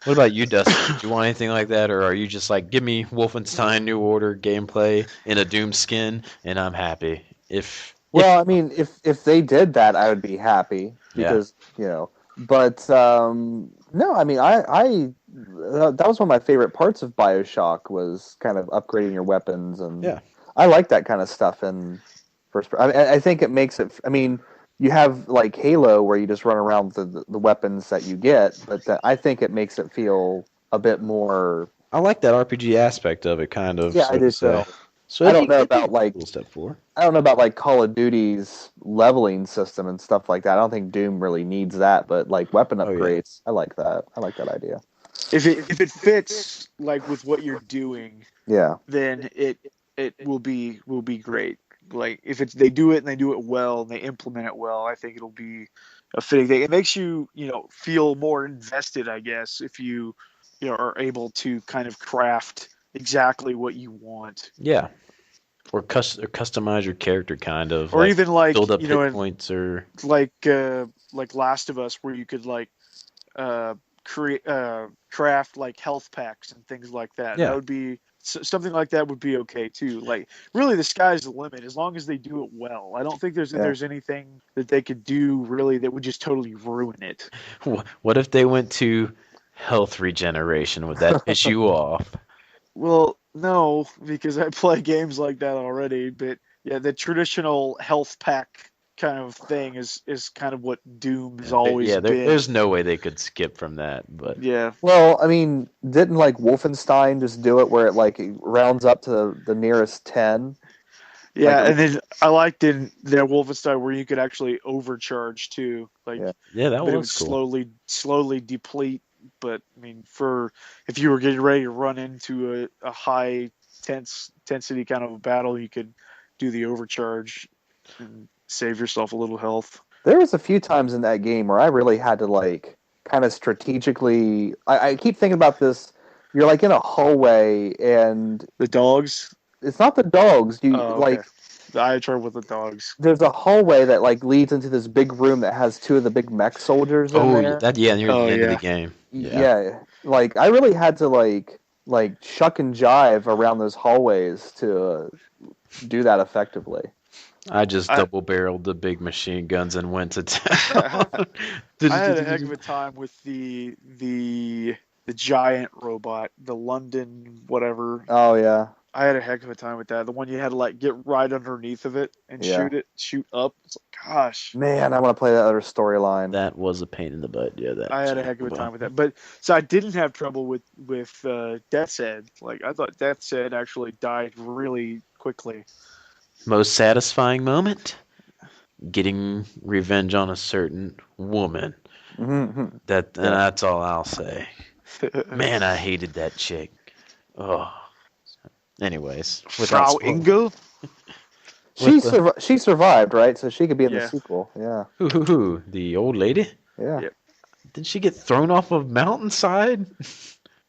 What about you, Dustin? Do you want anything like that, or are you just like, give me Wolfenstein New Order gameplay in a Doom skin, and I'm happy? I mean, if they did that, I would be happy because But no, I mean, I that was one of my favorite parts of BioShock was kind of upgrading your weapons, and I like that kind of stuff in first. I think it makes it. I mean, you have like Halo where you just run around with the weapons that you get, but I think it makes it feel a bit more. I like that RPG aspect of it, kind of. Yeah, I do too. So I don't know about like cool step 4. I don't know about like Call of Duty's leveling system and stuff like that. I don't think Doom really needs that, but like weapon upgrades, I like that. I like that idea. If it fits like with what you're doing, then it will be great. Like if they do it and they do it well and they implement it well, I think it'll be a fitting thing. It makes you feel more invested, I guess, if you are able to kind of craft exactly what you want. Yeah. Or customize your character, kind of, or even like build up hit points, or like Last of Us, where you could like craft like health packs and things like that. That would be something like that would be okay too. Like really, the sky's the limit as long as they do it well. I don't think there's anything that they could do really that would just totally ruin it. What if they went to health regeneration? Would that piss you off? Well, no, because I play games like that already. But yeah, the traditional health pack kind of thing is kind of what Doom has always been. There's no way they could skip from that. But well, I mean, didn't like Wolfenstein just do it where it like rounds up to the nearest 10? Yeah, and then I liked in the Wolfenstein where you could actually overcharge too. Like that was cool. slowly deplete. But I mean, if you were getting ready to run into a high intensity kind of a battle, you could do the overcharge and save yourself a little health. There was a few times in that game where I really had to like kind of strategically. I keep thinking about this. You're like in a hallway and the dogs. It's not the dogs. You like. I had trouble with the dogs. There's a hallway that like leads into this big room that has 2 of the big mech soldiers in there. Near the end of the game. Yeah, like I really had to like shuck and jive around those hallways to do that effectively. I just double-barreled the big machine guns and went to town. I had a heck of a time with the giant robot, the London whatever. Oh yeah. I had a heck of a time with that. The one you had to like get right underneath of it and shoot up. It's like, gosh, man, I want to play that other storyline. That was a pain in the butt. Yeah, I had a heck of a time with that. But so I didn't have trouble with Death's Head. Like I thought Death's Head actually died really quickly. Most satisfying moment? Getting revenge on a certain woman. Mm-hmm. That's all I'll say. Man, I hated that chick. Oh. Anyways, Frau Engel. She survived, right? So she could be in the sequel. Yeah. Who? The old lady? Yeah. Yep. Didn't she get thrown off a mountainside?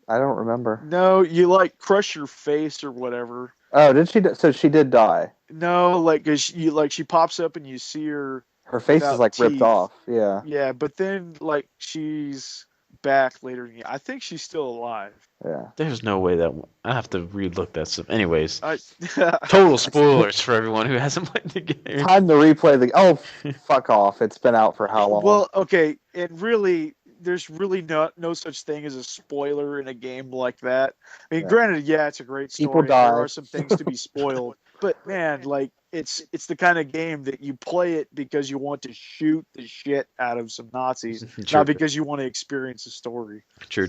I don't remember. No, you like crush your face or whatever. Oh, did she? So she did die. No, like cause she pops up and you see her. Her face is like ripped off. Yeah. Yeah, but then like she's back later in the year. I think she's still alive. Yeah. There's no way that I have to relook that stuff. Anyways, total spoilers for everyone who hasn't played the game. Time to replay the. Oh, fuck off! It's been out for how long? Well, okay, and really, there's really no such thing as a spoiler in a game like that. I mean, granted, it's a great story. People die. There are some things to be spoiled, but man, like it's the kind of game that you play it because you want to shoot the shit out of some Nazis, not because you want to experience the story. True.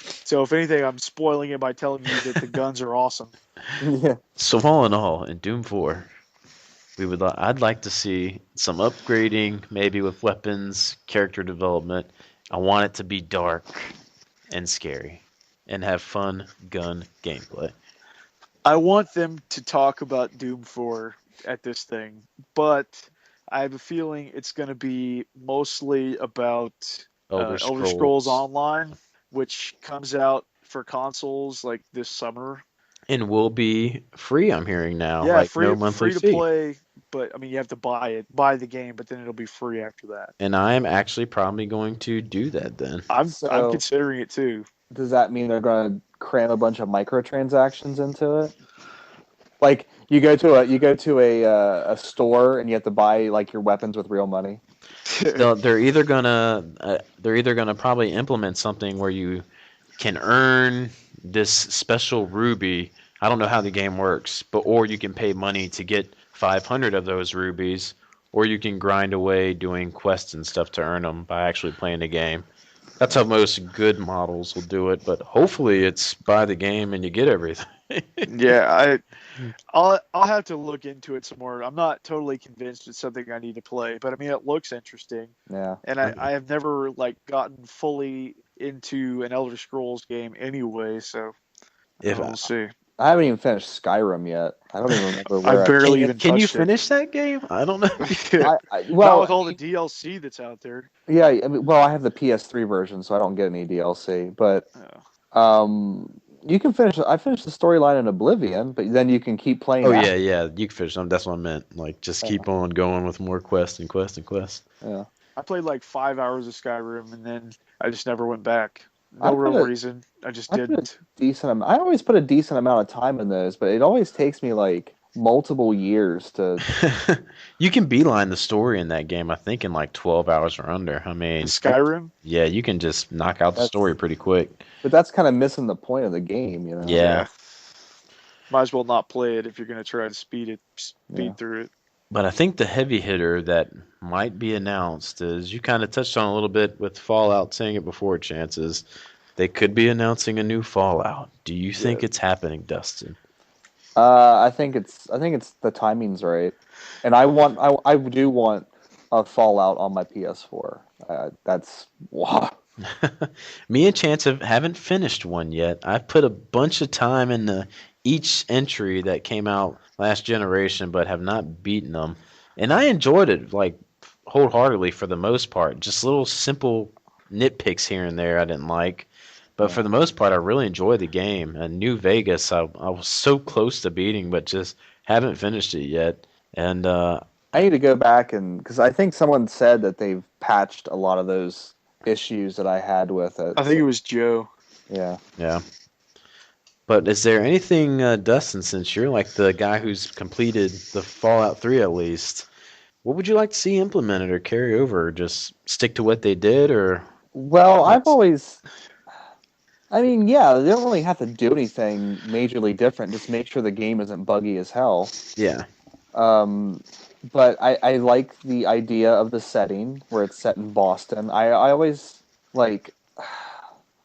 So if anything, I'm spoiling it by telling you that the guns are awesome. Yeah. So all in all, in Doom 4, I'd like to see some upgrading, maybe with weapons, character development. I want it to be dark and scary, and have fun gun gameplay. I want them to talk about Doom 4 at this thing, but I have a feeling it's going to be mostly about Elder Scrolls Online, which comes out for consoles like this summer. And will be free, I'm hearing now. Yeah, like no monthly free to play, but I mean you have to buy the game, but then it'll be free after that. And I'm actually probably going to do that then. I'm considering it too. Does that mean they're going to cram a bunch of microtransactions into it? Like you go to a store and you have to buy like your weapons with real money. They're either gonna probably implement something where you can earn this special ruby. I don't know how the game works, or you can pay money to get 500 of those rubies, or you can grind away doing quests and stuff to earn them by actually playing the game. That's how most good models will do it, but hopefully it's buy the game and you get everything. Yeah, I'll have to look into it some more. I'm not totally convinced it's something I need to play, but I mean it looks interesting. Yeah. And I have never like gotten fully into an Elder Scrolls game anyway, so we'll see. I haven't even finished Skyrim yet. I don't even remember where I barely even Can you touched finish that game? I don't know. Not with all the DLC that's out there. Yeah, I mean, well, I have the PS3 version, so I don't get any DLC. But you can finish. I finished the storyline in Oblivion, but then you can keep playing. Oh yeah, you can finish them. That's what I meant. Like just keep on going with more quests and quests and quests. Yeah. I played like 5 hours of Skyrim, and then I just never went back. No real reason. I just didn't. I always put a decent amount of time in those, but it always takes me like multiple years to. You can beeline the story in that game, I think, in like 12 hours or under. I mean, Skyrim? Yeah, you can just knock out the story pretty quick. But that's kind of missing the point of the game, you know? Yeah. Might as well not play it if you're going to try to speed through it. But I think the heavy hitter that might be announced is, you kind of touched on a little bit with Fallout, saying it before, chances. They could be announcing a new Fallout. Do you think it's happening, Dustin? I think it's the timing's right, and I do want a Fallout on my PS4. That's wow. Me and Chance haven't finished one yet. I've put a bunch of time into each entry that came out last generation, but have not beaten them. And I enjoyed it like wholeheartedly for the most part. Just little simple nitpicks here and there I didn't like. But for the most part, I really enjoyed the game. And New Vegas, I was so close to beating, but just haven't finished it yet. And I need to go back because I think someone said that they've patched a lot of those issues that I had with it. I think it was Joe. Yeah. Yeah. But is there anything, Dustin, since you're like the guy who's completed the Fallout 3 at least, what would you like to see implemented or carry over? Or just stick to what they did, or? Well, I've always. I mean, yeah, they don't really have to do anything majorly different. Just make sure the game isn't buggy as hell. Yeah. But I like the idea of the setting where it's set in Boston. I always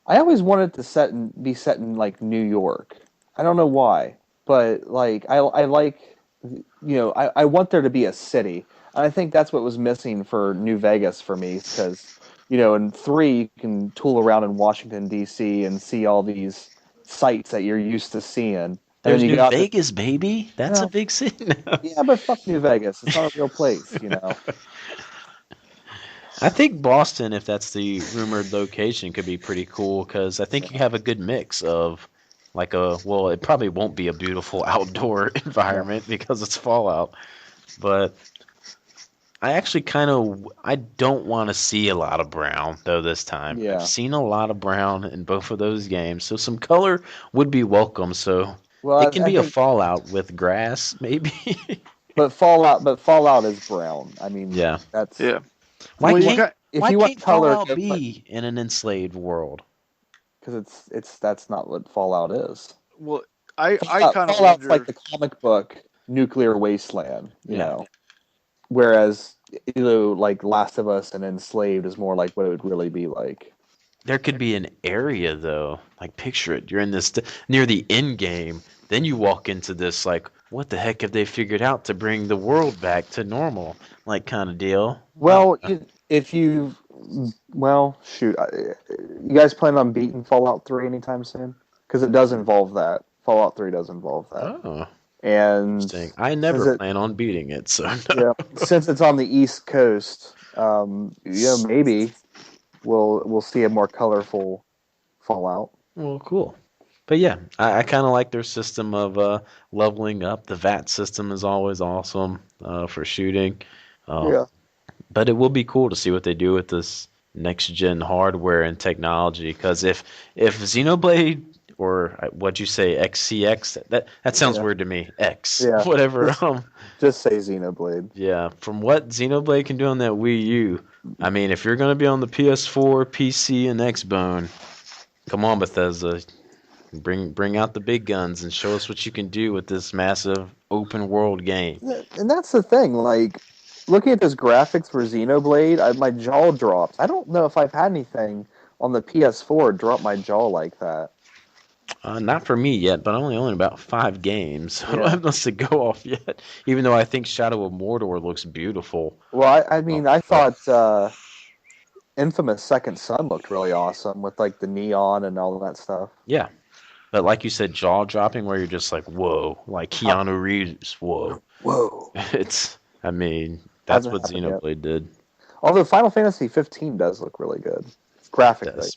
wanted to be set in like New York. I don't know why, but like I like, I want there to be a city. And I think that's what was missing for New Vegas for me, because in 3 you can tool around in Washington D.C. and see all these sites that you're used to seeing. There's New Vegas, baby. That's a big city now. Yeah, but fuck New Vegas. It's not a real place, I think Boston, if that's the rumored location, could be pretty cool, because I think you have a good mix of it probably won't be a beautiful outdoor environment because it's Fallout, but I actually I don't want to see a lot of brown, though, this time. Yeah. I've seen a lot of brown in both of those games, so some color would be welcome, so it can be a Fallout with grass, maybe. But Fallout is brown. I mean, that's... Yeah. Why Why can't Fallout be in an enslaved world? Because that's not what Fallout is. Well, I kind of wonder. Fallout's like the comic book nuclear wasteland, you know. Whereas, like Last of Us and Enslaved is more like what it would really be like. There could be an area though. Like picture it, you're in this near the end game. Then you walk into this like, what the heck have they figured out to bring the world back to normal? Like kind of deal. Well, shoot, you guys plan on beating Fallout 3 anytime soon? Because it does involve that. Fallout 3 does involve that. Oh. And I never plan on beating it, so no. Yeah, since it's on the East Coast, maybe we'll see a more colorful Fallout. Well, cool. But yeah, I kind of like their system of leveling up. The VAT system is always awesome for shooting. But it will be cool to see what they do with this next gen hardware and technology. Because if Xenoblade or what'd you say, XCX? That sounds weird to me. X, whatever. Just say Xenoblade. Yeah, from what Xenoblade can do on that Wii U, I mean, if you're gonna be on the PS4, PC, and Xbone, come on, Bethesda, bring out the big guns and show us what you can do with this massive open world game. And that's the thing, like looking at this graphics for Xenoblade, my jaw drops. I don't know if I've had anything on the PS4 drop my jaw like that. Not for me yet, but I only own about 5 games. So I don't have much to go off yet, even though I think Shadow of Mordor looks beautiful. Well, I thought Infamous Second Son looked really awesome with like the neon and all that stuff. Yeah, but like you said, jaw-dropping where you're just like, whoa, like Keanu Reeves, whoa. Whoa. That's what Xenoblade did. Although Final Fantasy 15 does look really good, graphically.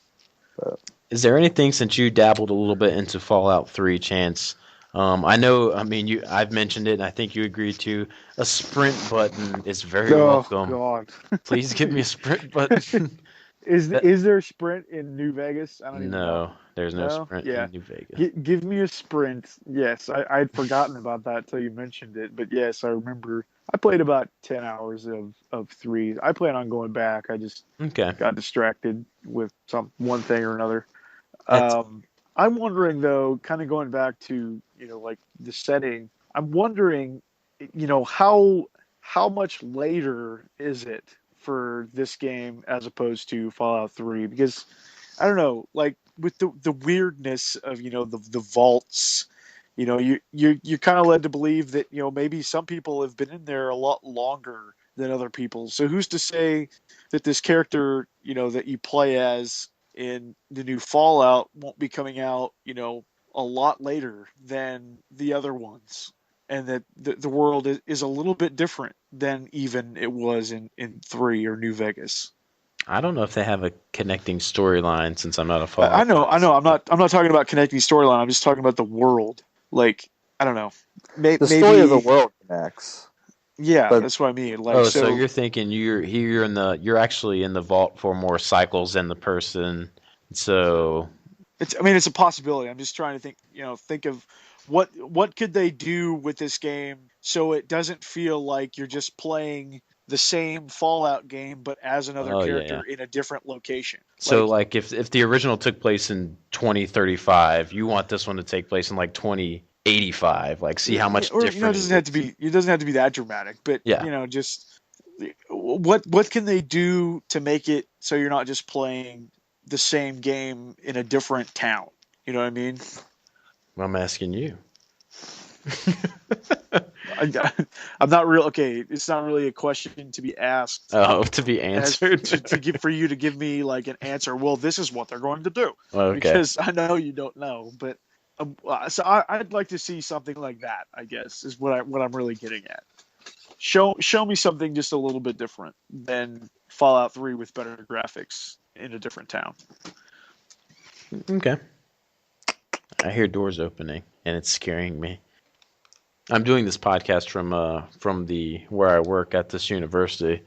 Is there anything, since you dabbled a little bit into Fallout 3, Chance? I've mentioned it, and I think you agree too. A sprint button is very welcome. God. Please give me a sprint button. Is there a sprint in New Vegas? I don't even know. There's no sprint in New Vegas. Give me a sprint. Yes, I'd forgotten about that until you mentioned it. But yes, I remember. I played about 10 hours of 3. I plan on going back. I just got distracted with one thing or another. I'm wondering though, kind of going back to like the setting. I'm wondering, how much later is it for this game as opposed to Fallout 3? Because I don't know, like with the weirdness of the vaults, you're kind of led to believe that maybe some people have been in there a lot longer than other people. So who's to say that this character that you play as in the new Fallout won't be coming out a lot later than the other ones, and that the world is a little bit different than even it was in 3 or New Vegas. I don't know if they have a connecting storyline, since I'm not a Fallout. I know. I'm not talking about connecting storyline. I'm just talking about the world. Like, I don't know. The story of the world connects. Yeah, that's what I mean. Like, so you're thinking you're actually in the vault for more cycles than the person. So it's a possibility. I'm just trying to think of what could they do with this game so it doesn't feel like you're just playing the same Fallout game but as another character in a different location. So like if the original took place in 2035, you want this one to take place in like 2085. Like, see how much different. It doesn't have to be that dramatic, but just what can they do to make it so you're not just playing the same game in a different town? You know what I mean? I'm asking you. I'm not real. Okay, it's not really a question to be asked. Oh, to be answered. For you to give me like an answer. Well, this is what they're going to do. Okay. Because I know you don't know, but so I'd like to see something like that. I guess is what I'm really getting at. Show me something just a little bit different than Fallout 3 with better graphics in a different town. Okay. I hear doors opening, and it's scaring me. I'm doing this podcast from the where I work at this university,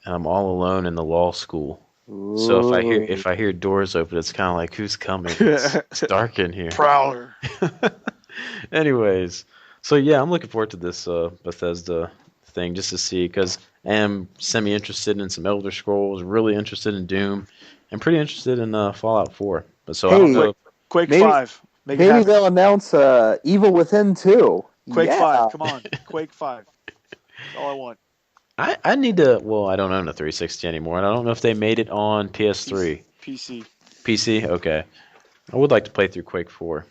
and I'm all alone in the law school. Ooh. So if I hear doors open, it's kind of like, who's coming? It's dark in here. Prowler. Anyways, so yeah, I'm looking forward to this Bethesda thing just to see, because am semi-interested in some Elder Scrolls, really interested in Doom, and pretty interested in Fallout 4. But so I don't know. Quake maybe, 5. Maybe they'll announce Evil Within 2. Quake 5, come on. Quake 5. That's all I want. I need to. Well, I don't own a 360 anymore, and I don't know if they made it on PS3. PC. PC? Okay. I would like to play through Quake 4.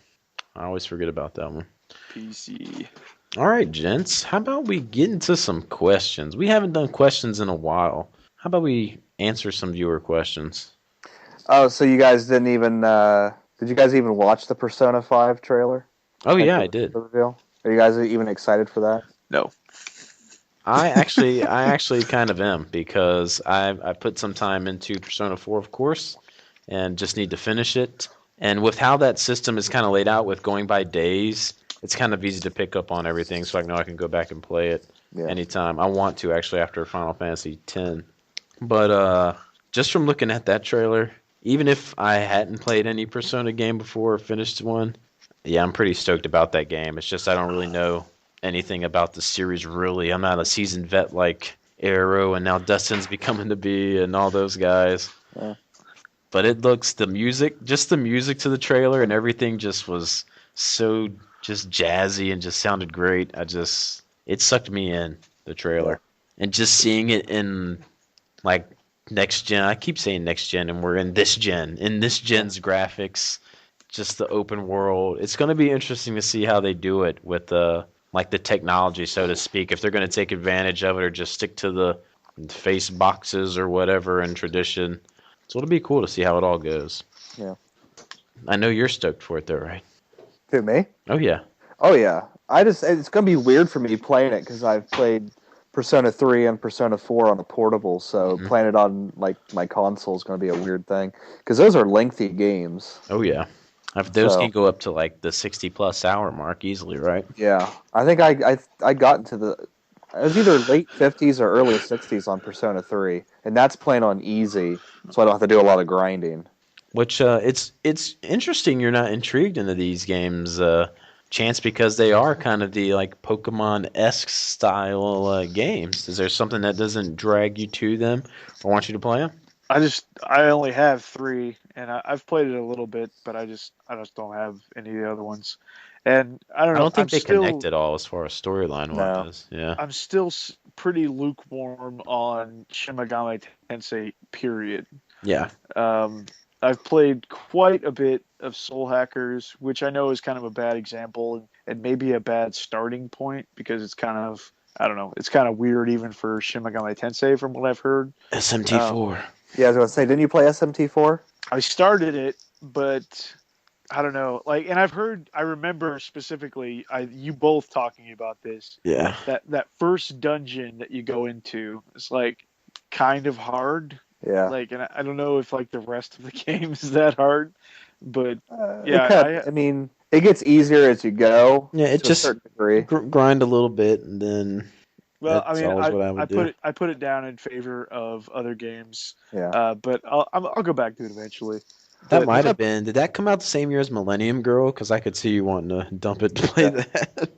I always forget about that one. PC. All right, gents. How about we get into some questions? We haven't done questions in a while. How about we answer some viewer questions? Oh, so you guys didn't even... did you guys even watch the Persona 5 trailer? Oh, yeah, I did. Reveal? Are you guys even excited for that? No. I actually kind of am, because I put some time into Persona 4, of course, and just need to finish it. And with how that system is kind of laid out with going by days, it's kind of easy to pick up on everything, so I know I can go back and play it anytime. I want to, actually, after Final Fantasy X. But just from looking at that trailer, even if I hadn't played any Persona game before or finished one, yeah, I'm pretty stoked about that game. It's just I don't really know anything about the series, really. I'm not a seasoned vet like Arrow, and now Dustin's becoming to be, and all those guys. Yeah. But it looks, the music to the trailer and everything just was so just jazzy and just sounded great. It sucked me in, the trailer. Yeah. And just seeing it in, like, next gen. I keep saying next gen, and we're in this gen's graphics, just the open world. It's going to be interesting to see how they do it with the technology, so to speak, if they're going to take advantage of it or just stick to the face boxes or whatever in tradition. So it'll be cool to see how it all goes. Yeah. I know you're stoked for it, though, right? Who, me? Oh, yeah. Oh, yeah. It's going to be weird for me playing it, because I've played Persona 3 and Persona 4 on a portable, so playing it on my console is going to be a weird thing, because those are lengthy games. Oh, yeah. Those can go up to like the 60-plus hour mark easily, right? Yeah. I think I got into it was either late 50s or early 60s on Persona 3, and that's playing on easy, so I don't have to do a lot of grinding. Which, it's interesting you're not intrigued into these games, Chance, because they are kind of the like Pokemon-esque style games. Is there something that doesn't drag you to them or want you to play them? I only have 3, and I've played it a little bit, but I just don't have any of the other ones. And I don't know. I don't think they connect at all as far as storyline wise. Yeah. I'm still pretty lukewarm on Shin Megami Tensei, period. Yeah. I've played quite a bit of Soul Hackers, which I know is kind of a bad example and maybe a bad starting point, because it's kind of, I don't know, it's kind of weird even for Shin Megami Tensei from what I've heard. SMT4. Yeah, I was going to say, didn't you play SMT4? I started it, but I don't know. Like, and I remember specifically, you both talking about this. Yeah. That first dungeon that you go into is like kind of hard. Yeah. Like, and I don't know if like the rest of the game is that hard, but I mean, it gets easier as you go. Yeah, it just grind a little bit, and then. Well, I mean, I put it down in favor of other games. Yeah. But I'll go back to it eventually. That might have been. Did that come out the same year as Millennium Girl? Because I could see you wanting to dump it to play that,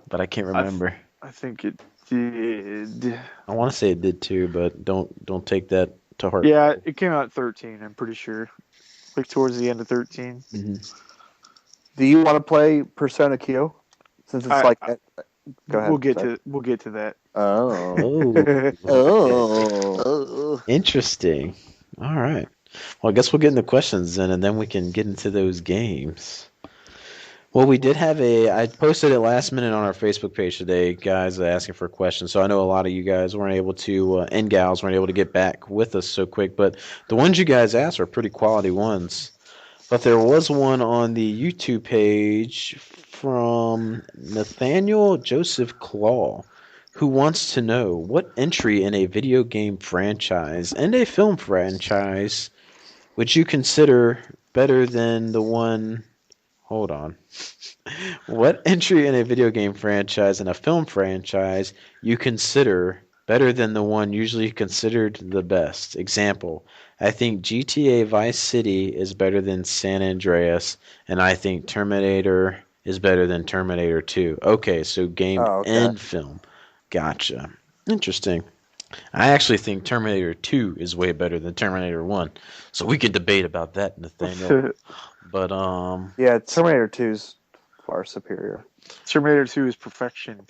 but I can't remember. I think it did. I want to say it did too, but don't take that to heart. Yeah, it came out 13. I'm pretty sure, like towards the end of 13. Mm-hmm. Do you want to play Persona Q? Since it's go ahead. We'll get to that. Oh. Oh. Interesting. All right. Well, I guess we'll get into questions then, and then we can get into those games. Well, we did have I posted it last minute on our Facebook page today, guys, asking for questions. So I know a lot of you guys weren't able to, and gals weren't able to get back with us so quick, but the ones you guys asked are pretty quality ones. But there was one on the YouTube page from Nathaniel Joseph Claw, who wants to know what entry in a video game franchise and a film franchise would you consider better than the one... Hold on. What entry in a video game franchise and a film franchise you consider better than the one usually considered the best? Example, I think GTA Vice City is better than San Andreas, and I think Terminator is better than Terminator 2. Okay, so game and film. Gotcha. Interesting. I actually think Terminator 2 is way better than Terminator 1. So we could debate about that, Nathaniel. But yeah, Terminator 2 is far superior. Terminator 2 is perfection.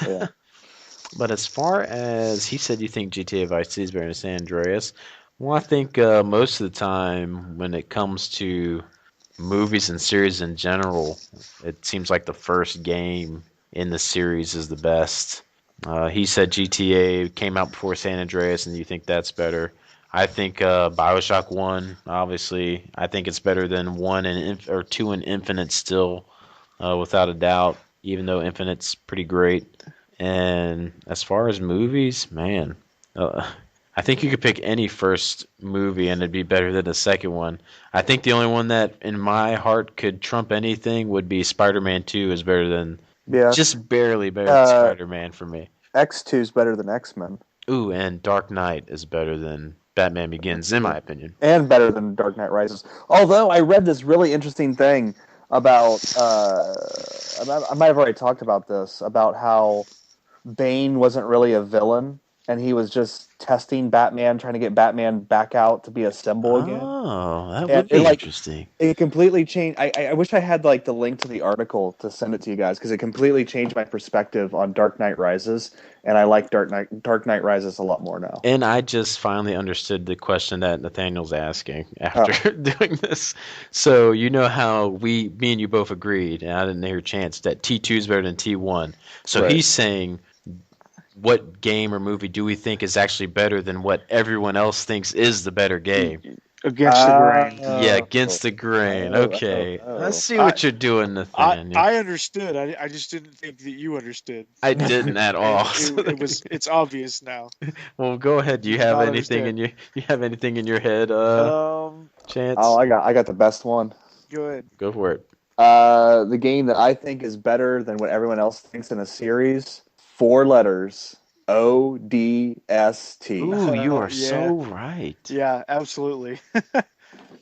Yeah. But as far as he said, you think GTA Vice City is better than San Andreas. Well, I think most of the time when it comes to movies and series in general, it seems like the first game in the series is the best. He said GTA came out before San Andreas, and you think that's better. I think Bioshock 1, obviously, I think it's better than 1 and or 2 and Infinite still, without a doubt, even though Infinite's pretty great. And as far as movies, man, I think you could pick any first movie and it'd be better than the second one. I think the only one that in my heart could trump anything would be Spider-Man 2 is better than, just barely better than Spider-Man for me. X2 is better than X-Men. Ooh, and Dark Knight is better than Batman Begins, in my opinion. And better than Dark Knight Rises. Although I read this really interesting thing about, I might have already talked about this, about how Bane wasn't really a villain, and he was just testing Batman, trying to get Batman back out to be a symbol again. Oh, that would be interesting. It completely changed. I wish I had the link to the article to send it to you guys, because it completely changed my perspective on Dark Knight Rises, and I like Dark Knight Rises a lot more now. And I just finally understood the question that Nathaniel's asking after doing this. So you know how me and you both agreed, and I didn't hear Chance, that T2 is better than T1. So he's saying, what game or movie do we think is actually better than what everyone else thinks is the better game? Against the grain. Yeah, against the grain. Okay. I see what you're doing, Nathaniel. I understood. I just didn't think that you understood. I didn't at all. It's obvious now. Well, go ahead. Do you have anything in your head, Chance? Oh, I got the best one. Go ahead. Go for it. The game that I think is better than what everyone else thinks in a series, 4 letters, ODST. Ooh, you are so right. Yeah, absolutely.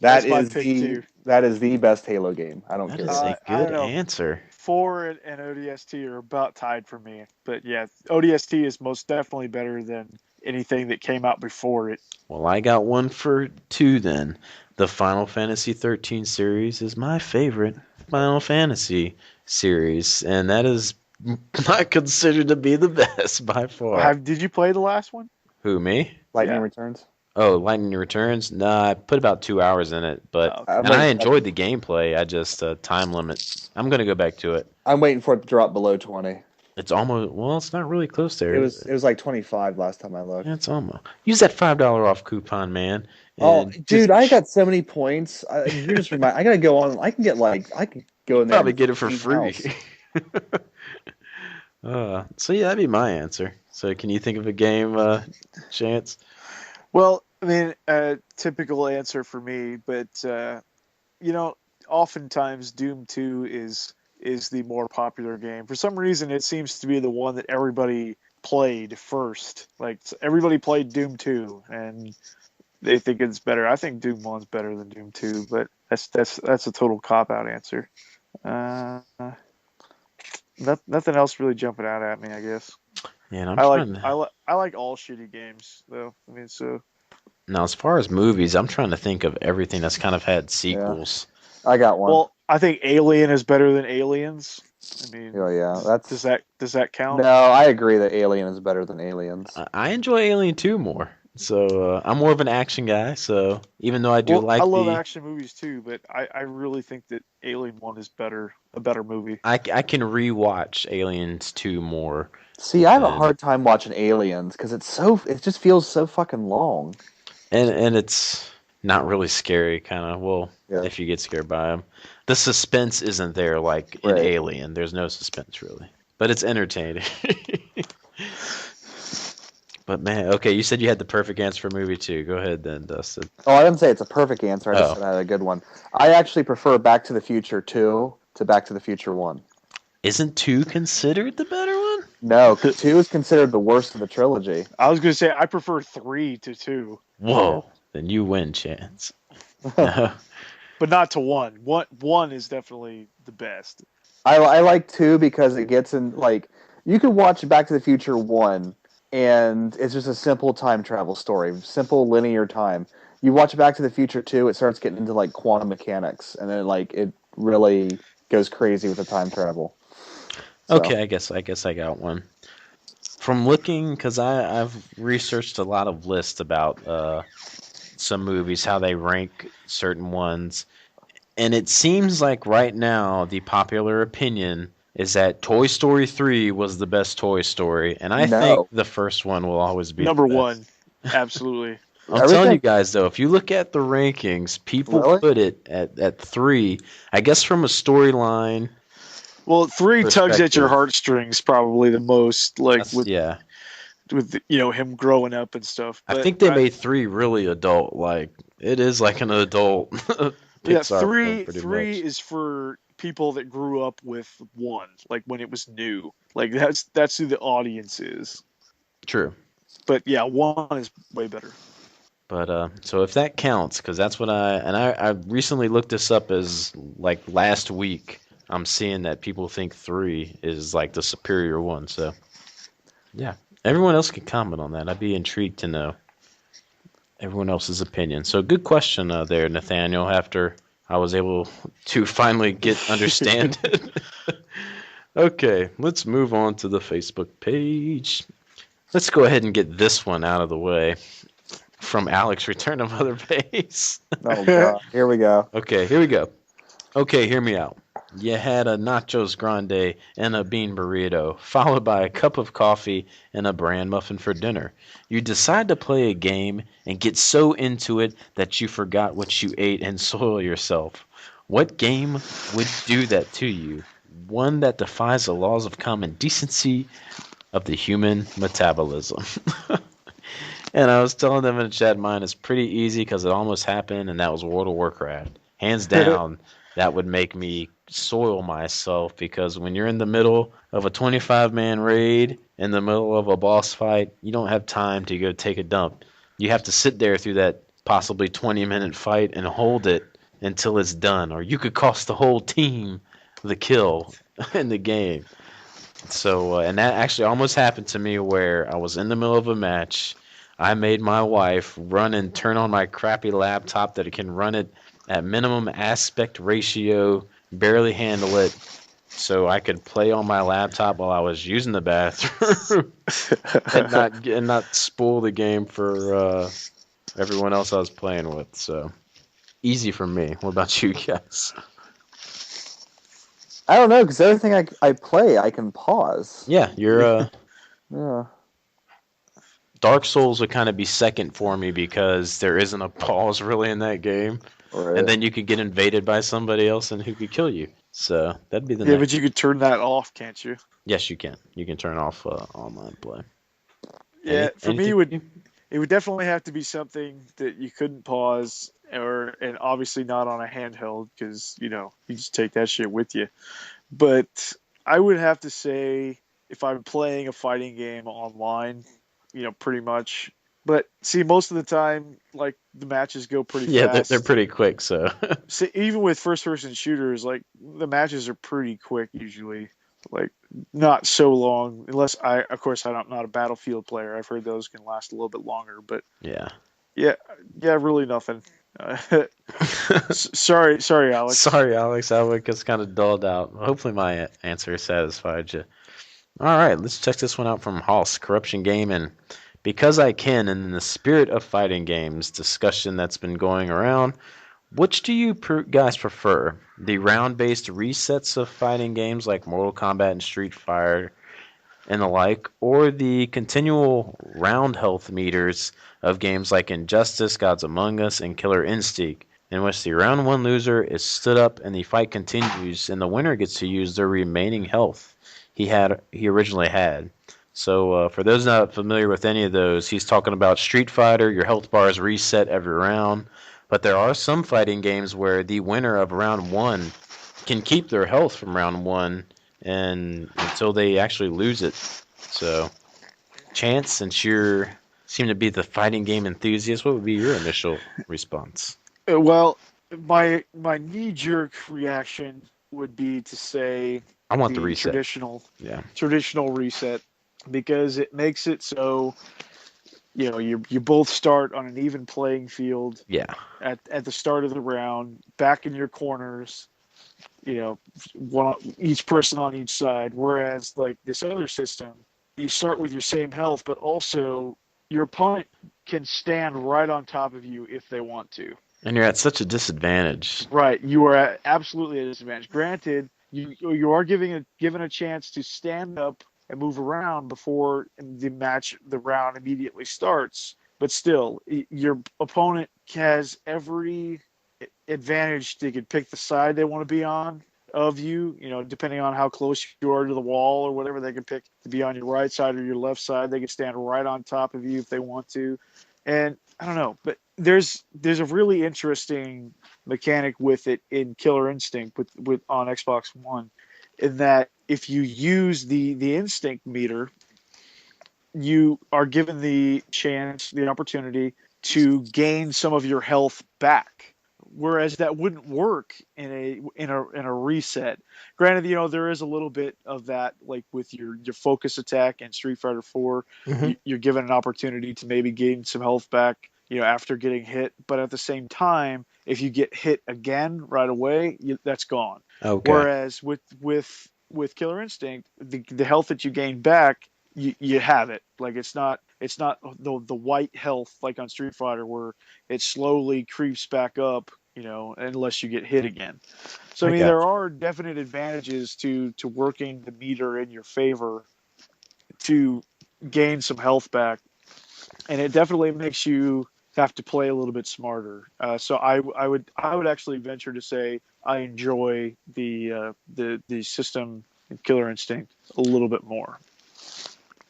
That is the best Halo game. I don't care. That is a good answer. 4 and ODST are about tied for me. But yeah, ODST is most definitely better than anything that came out before it. Well, I got one for 2 then. The Final Fantasy 13 series is my favorite Final Fantasy series, and that is not considered to be the best by far. Did you play the last one? Who, me? Lightning Returns? Oh, Lightning Returns? Nah, I put about 2 hours in it, but and I enjoyed the gameplay. I just time limit. I'm gonna go back to it. I'm waiting for it to drop below 20. It's almost, well, it's not really close there. It was like 25 last time I looked. Yeah, it's almost. Use that $5 off coupon, man. Oh, dude, I got so many points. I gotta go on. I can go in there. Probably get it for free. So yeah, that'd be my answer. So can you think of a game, Chance? Well, I mean, typical answer for me, but oftentimes Doom 2 is the more popular game. For some reason, it seems to be the one that everybody played first. Like, everybody played Doom 2, and they think it's better. I think Doom 1's better than Doom 2, but that's a total cop-out answer. Nothing else really jumping out at me, I guess. Yeah, I like all shitty games, though. I mean, so. Now, as far as movies, I'm trying to think of everything that's kind of had sequels. Yeah. I got one. Well, I think Alien is better than Aliens. I mean, does that count? No, I agree that Alien is better than Aliens. I enjoy Alien 2 more. So I'm more of an action guy. So even though I love action movies too, but I really think that Alien 1 is a better movie. I can rewatch Aliens 2 more. See, I have a hard time watching Aliens because it just feels so fucking long. And it's not really scary, kind of. Well, if you get scared by them, the suspense isn't there like in Alien. There's no suspense really, but it's entertaining. But man, okay, you said you had the perfect answer for movie 2. Go ahead then, Dustin. Oh, I didn't say it's a perfect answer. I just said I had a good one. I actually prefer Back to the Future 2 to Back to the Future 1. Isn't 2 considered the better one? No, 2 is considered the worst of the trilogy. I was going to say I prefer 3 to 2. Whoa, then you win, Chance. But not to 1. 1 is definitely the best. I like 2 because it gets in, like, you could watch Back to the Future 1 and it's just a simple time travel story, simple linear time. You watch Back to the Future 2, it starts getting into like quantum mechanics, and then like it really goes crazy with the time travel. So. Okay, I guess I got one. From looking, because I've researched a lot of lists about some movies, how they rank certain ones, and it seems like right now the popular opinion is that Toy Story 3 was the best Toy Story, and I think the first one will always be number one. Absolutely. I'm telling you guys, though, if you look at the rankings, people put it at 3. I guess from a storyline. Well, 3 tugs at your heartstrings probably the most, like with him growing up and stuff. But I think they made 3 really adult. Like it is like an adult. Pixar 3 is for people that grew up with 1, like when it was new. Like that's who the audience is. True. But yeah, 1 is way better. But so if that counts, because that's what I recently looked this up as like last week. I'm seeing that people think 3 is like the superior one. So yeah, everyone else can comment on that. I'd be intrigued to know everyone else's opinion. So good question there, Nathaniel. After I was able to finally understand it. Okay, let's move on to the Facebook page. Let's go ahead and get this one out of the way. From Alex, Return to Mother Base. Oh, God. Here we go. Okay, here we go. Okay, hear me out. You had a nachos grande and a bean burrito, followed by a cup of coffee and a bran muffin for dinner. You decide to play a game and get so into it that you forgot what you ate and soil yourself. What game would do that to you? One that defies the laws of common decency of the human metabolism. And I was telling them in the chat, mine is pretty easy because it almost happened, and that was World of Warcraft. Hands down, that would make me soil myself, because when you're in the middle of a 25-man raid, in the middle of a boss fight, you don't have time to go take a dump. You have to sit there through that possibly 20-minute fight and hold it until it's done, or you could cost the whole team the kill in the game. So, and that actually almost happened to me, where I was in the middle of a match. I made my wife run and turn on my crappy laptop that it can run it at minimum aspect ratio, barely handle it, so I could play on my laptop while I was using the bathroom and not spoil the game for everyone else I was playing with. So easy for me. What about you guys? I don't know, because everything I play, I can pause. Yeah, you're yeah. Dark Souls would kind of be second for me, because there isn't a pause really in that game. Right. And then you could get invaded by somebody else and who could kill you. So that'd be the next. But you could turn that off, can't you? Yes, you can. You can turn off online play. Yeah, for me, it would definitely have to be something that you couldn't pause, and obviously not on a handheld, because you just take that shit with you. But I would have to say, if I'm playing a fighting game online, pretty much. But see, most of the time, like, the matches go pretty fast. Yeah, they're pretty quick. So even with first-person shooters, like, the matches are pretty quick usually. Like, not so long, unless I'm not a Battlefield player. I've heard those can last a little bit longer. But yeah, really nothing. Sorry, Alex. Sorry, Alex. I was kind of dulled out. Hopefully, my answer satisfied you. All right, let's check this one out from Hoss, Corruption Gaming. Because I can, and in the spirit of fighting games discussion that's been going around, which do you guys prefer? The round-based resets of fighting games like Mortal Kombat and Street Fighter and the like, or the continual round health meters of games like Injustice, Gods Among Us, and Killer Instinct, in which the round one loser is stood up and the fight continues, and the winner gets to use their remaining health he originally had. So for those not familiar with any of those, he's talking about Street Fighter. Your health bars reset every round, but there are some fighting games where the winner of round one can keep their health from round one and until they actually lose it. So, Chance, since you seem to be the fighting game enthusiast, what would be your initial response? Well, my knee-jerk reaction would be to say I want the reset. Traditional reset. because it makes it so you both start on an even playing field. Yeah. At the start of the round, back in your corners. Each person on each side. Whereas like this other system, you start with your same health, but also your opponent can stand right on top of you if they want to. And you're at such a disadvantage. Right, you are absolutely at a disadvantage. Granted, you are given a chance to stand up and move around before the round immediately starts. But still, your opponent has every advantage. They could pick the side they want to be on of you, depending on how close you are to the wall or whatever. They can pick to be on your right side or your left side. They can stand right on top of you if they want to. And I don't know, but there's a really interesting mechanic with it in Killer Instinct with on Xbox One, in that if you use the instinct meter, you are given the opportunity to gain some of your health back. Whereas that wouldn't work in a reset. Granted, there is a little bit of that, like with your focus attack in Street Fighter 4, you're given an opportunity to maybe gain some health back, after getting hit. But at the same time, if you get hit again right away, that's gone. Okay. Whereas with Killer Instinct, the health that you gain back, you have it. Like it's not the white health like on Street Fighter where it slowly creeps back up, unless you get hit again. So I mean, there are definite advantages to working the meter in your favor to gain some health back, and it definitely makes you have to play a little bit smarter. So I would actually venture to say I enjoy the system in Killer Instinct a little bit more.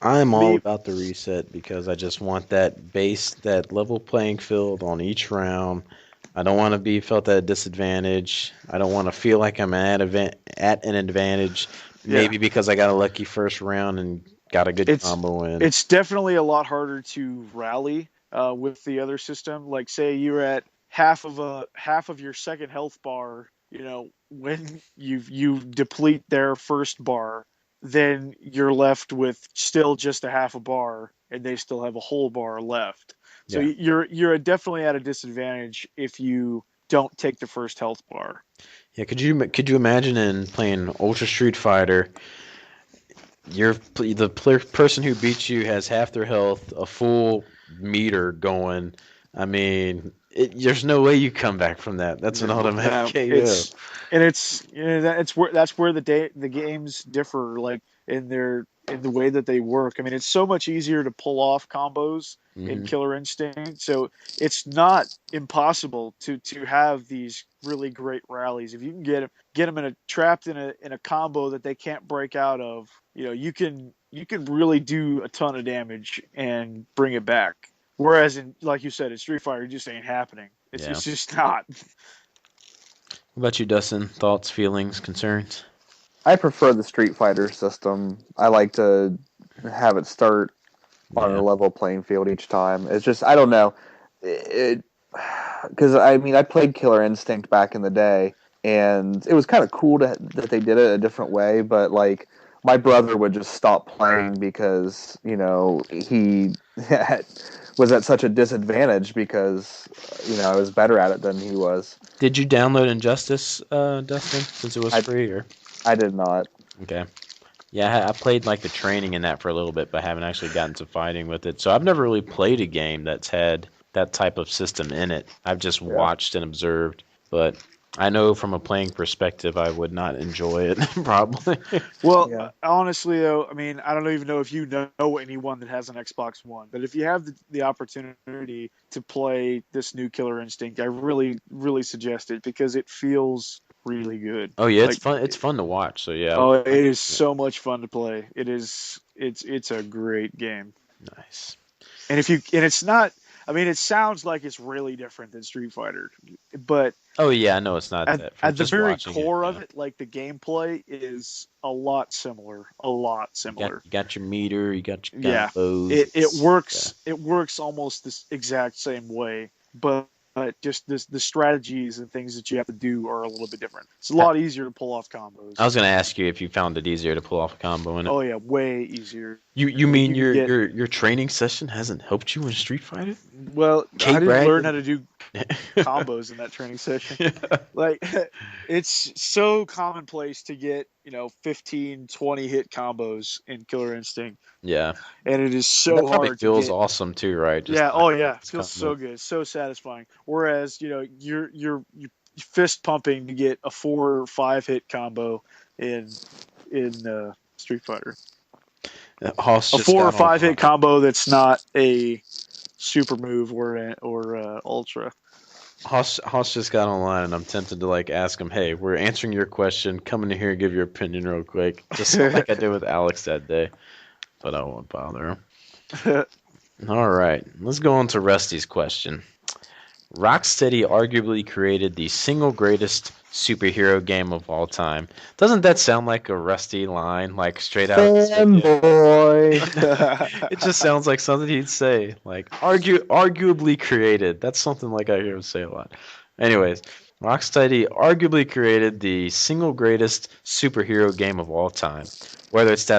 I'm all about the reset because I just want that level playing field on each round. I don't want to be felt at a disadvantage. I don't want to feel like I'm at an advantage, maybe because I got a lucky first round and got a good combo in. It's definitely a lot harder to rally with the other system. Like say you're at half of your second health bar, when you deplete their first bar, then you're left with still just a half a bar, and they still have a whole bar left. So you're definitely at a disadvantage if you don't take the first health bar. Yeah, could you imagine in playing Ultra Street Fighter, the person who beats you has half their health, a full meter going. I mean, there's no way you come back from that. That's an automatic KO. That's where the games differ, like in the way that they work. I mean, it's so much easier to pull off combos in Killer Instinct, so it's not impossible to have these really great rallies. If you can get them trapped in a combo that they can't break out of, you can really do a ton of damage and bring it back. Whereas like you said, in Street Fighter, it just ain't happening. It's just not. What about you, Dustin? Thoughts, feelings, concerns? I prefer the Street Fighter system. I like to have it start on a level playing field each time. It's just, I don't know. Because, I mean, I played Killer Instinct back in the day, and it was kind of cool that they did it a different way, but, like, my brother would just stop playing because, he was at such a disadvantage because, I was better at it than he was. Did you download Injustice, Dustin, since it was free? Or I did not. Okay. Yeah, I played like the training in that for a little bit, but haven't actually gotten to fighting with it. So I've never really played a game that's had that type of system in it. I've just watched and observed, but I know from a playing perspective, I would not enjoy it, probably. Well, honestly, though, I mean, I don't even know if you know anyone that has an Xbox One, but if you have the opportunity to play this new Killer Instinct, I really, really suggest it because it feels really good. Oh yeah, it's fun. It's fun to watch. So yeah. Oh, it is so much fun to play. It is. It's a great game. Nice. And it's not. I mean, it sounds like it's really different than Street Fighter, but oh yeah, I know it's not. At the very core of it, like the gameplay is a lot similar. A lot similar. You got your meter. You got your combos. It works. Yeah. It works almost the exact same way, but just the strategies and things that you have to do are a little bit different. It's a lot easier to pull off combos. I was going to ask you if you found it easier to pull off a combo in it. Oh yeah, way easier. You mean your training session hasn't helped you in Street Fighter? Well, I didn't learn how to do combos in that training session. Yeah. Like, it's so commonplace to get 15, 20 hit combos in Killer Instinct. Yeah, and it is so hard. Feels awesome too, right? Just it feels so good, so satisfying. Whereas you're fist pumping to get a 4 or 5 hit combo in Street Fighter. A 4 or 5 hit combo that's not a super move or ultra. Hoss just got online, and I'm tempted to ask him, "Hey, we're answering your question. Come in here and give your opinion real quick," just like I did with Alex that day. But I won't bother him. All right, let's go on to Rusty's question. Rocksteady arguably created the single greatest superhero game of all time. Doesn't that sound like a Rusty line, straight out of Fanboy? It just sounds like something he'd say. Arguably created. That's something I hear him say a lot. Anyways, Rocksteady arguably created the single greatest superhero game of all time. Whether it's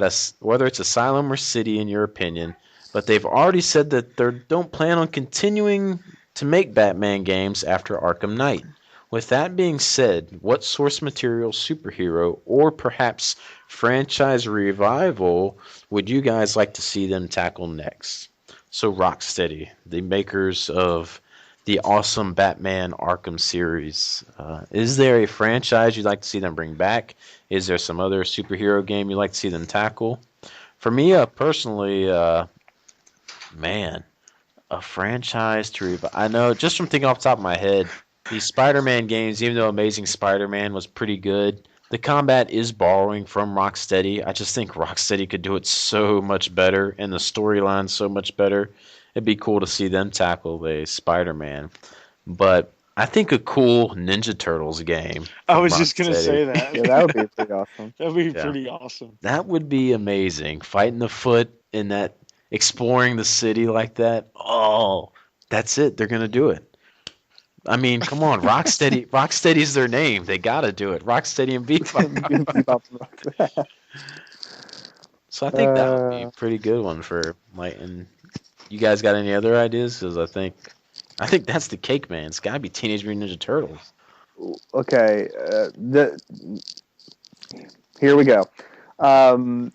Asylum or City, in your opinion, but they've already said that they don't plan on continuing to make Batman games after Arkham Knight. With that being said, what source material superhero or perhaps franchise revival would you guys like to see them tackle next? So Rocksteady, the makers of the awesome Batman Arkham series, is there a franchise you'd like to see them bring back? Is there some other superhero game you'd like to see them tackle? For me, personally, a franchise to revive. I know, just from thinking off the top of my head, the Spider-Man games, even though Amazing Spider-Man was pretty good, the combat is borrowing from Rocksteady. I just think Rocksteady could do it so much better, and the storyline so much better. It'd be cool to see them tackle the Spider-Man. But I think a cool Ninja Turtles game. I was just going to say that. Yeah, that would be pretty awesome. That would be pretty awesome. That would be amazing. Fighting the Foot in that, exploring the city like that. Oh, that's it. They're going to do it. I mean, come on, Rocksteady. Rocksteady's their name. They got to do it. Rocksteady and Bebop. So I think that would be a pretty good one for and you guys got any other ideas? Because I think that's the cake, man. It's got to be Teenage Mutant Ninja Turtles. Okay, here we go.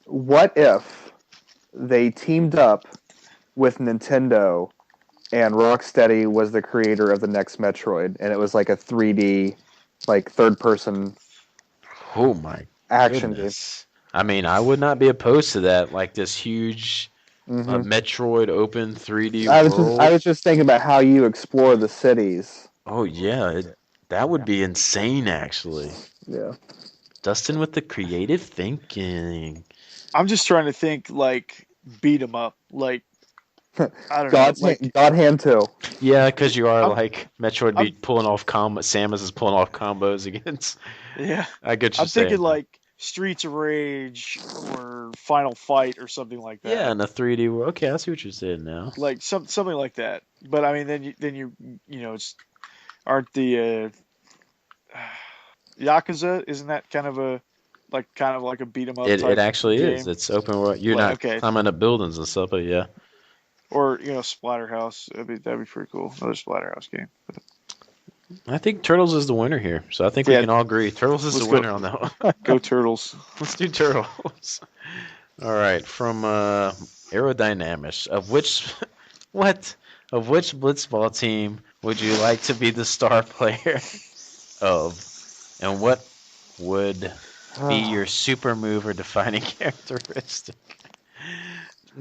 What if they teamed up with Nintendo and Rocksteady was the creator of the next Metroid, and it was like a 3D, third-person action game? I mean, I would not be opposed to that. This huge Metroid open 3D world. I was just thinking about how you explore the cities. Oh, yeah. That would be insane, actually. Yeah. Dustin with the creative thinking. I'm just trying to think, beat 'em up. I don't know. God Hand 2. Yeah, because you are Metroid be pulling off Samus is pulling off combos against. Yeah. I get you. I'm thinking Streets of Rage or Final Fight or something like that. Yeah, in a 3D world. Okay, I see what you're saying now. Something like that. But I mean, then you aren't the Yakuza? Isn't that kind of a like a beat 'em up? It actually game? Is. It's open world. You're not climbing up buildings and stuff, but yeah. Or Splatterhouse. That'd be pretty cool. Another Splatterhouse game. I think Turtles is the winner here, so I think we can all agree. Turtles is the winner on that one. Go Turtles. Let's do Turtles. All right, from Aerodynamics, of which Blitzball team would you like to be the star player of, and what would be your super move or defining characteristic?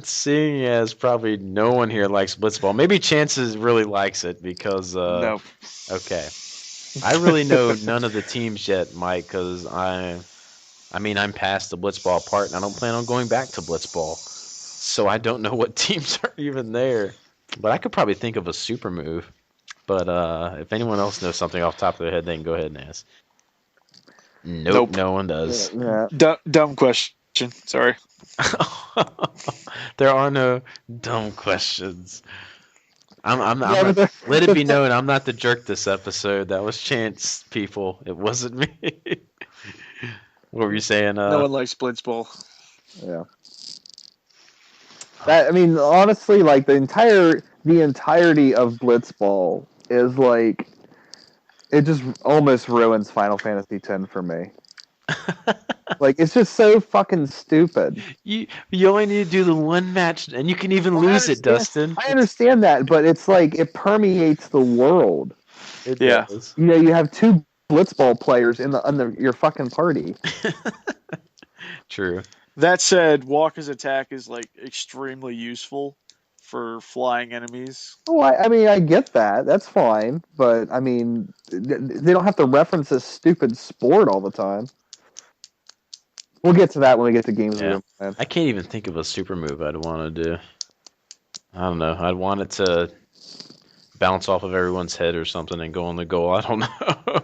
Seeing as probably no one here likes Blitzball, maybe Chances really likes it because no. Okay, I really know none of the teams yet, Mike, because I'm past the Blitzball part, and I don't plan on going back to Blitzball, so I don't know what teams are even there. But I could probably think of a super move. But if anyone else knows something off the top of their head, they can go ahead and ask. Nope. No one does. Yeah. Dumb question. Sorry. There are no dumb questions. Let it be known, I'm not the jerk this episode. That was Chance, people. It wasn't me. What were you saying? No one likes Blitzball. Yeah. That, I mean, honestly, like the entirety of Blitzball is like, it just almost ruins Final Fantasy X for me. Like, it's just so fucking stupid. You only need to do the one match, and you can even lose it, Dustin. I understand that, but it's like it permeates the world. It does. You know, you have two Blitzball players in your fucking party. True. That said, Walker's attack is like extremely useful for flying enemies. Oh, I mean, I get that. That's fine, but I mean, they don't have to reference this stupid sport all the time. We'll get to that when we get to Games Room. Man. I can't even think of a super move I'd want to do. I don't know. I'd want it to bounce off of everyone's head or something and go on the goal. I don't know.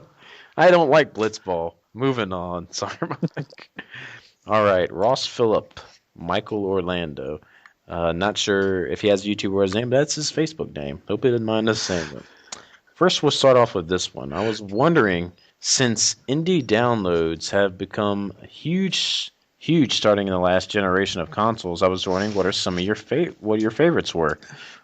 I don't like Blitzball. Moving on. Sorry, Mike. All right. Ross Phillip, Michael Orlando. Not sure if he has YouTube or his name, but that's his Facebook name. Hope he didn't mind us saying it. First, we'll start off with this one. I was wondering, since indie downloads have become huge starting in the last generation of consoles, I was wondering what are some of what your favorites were.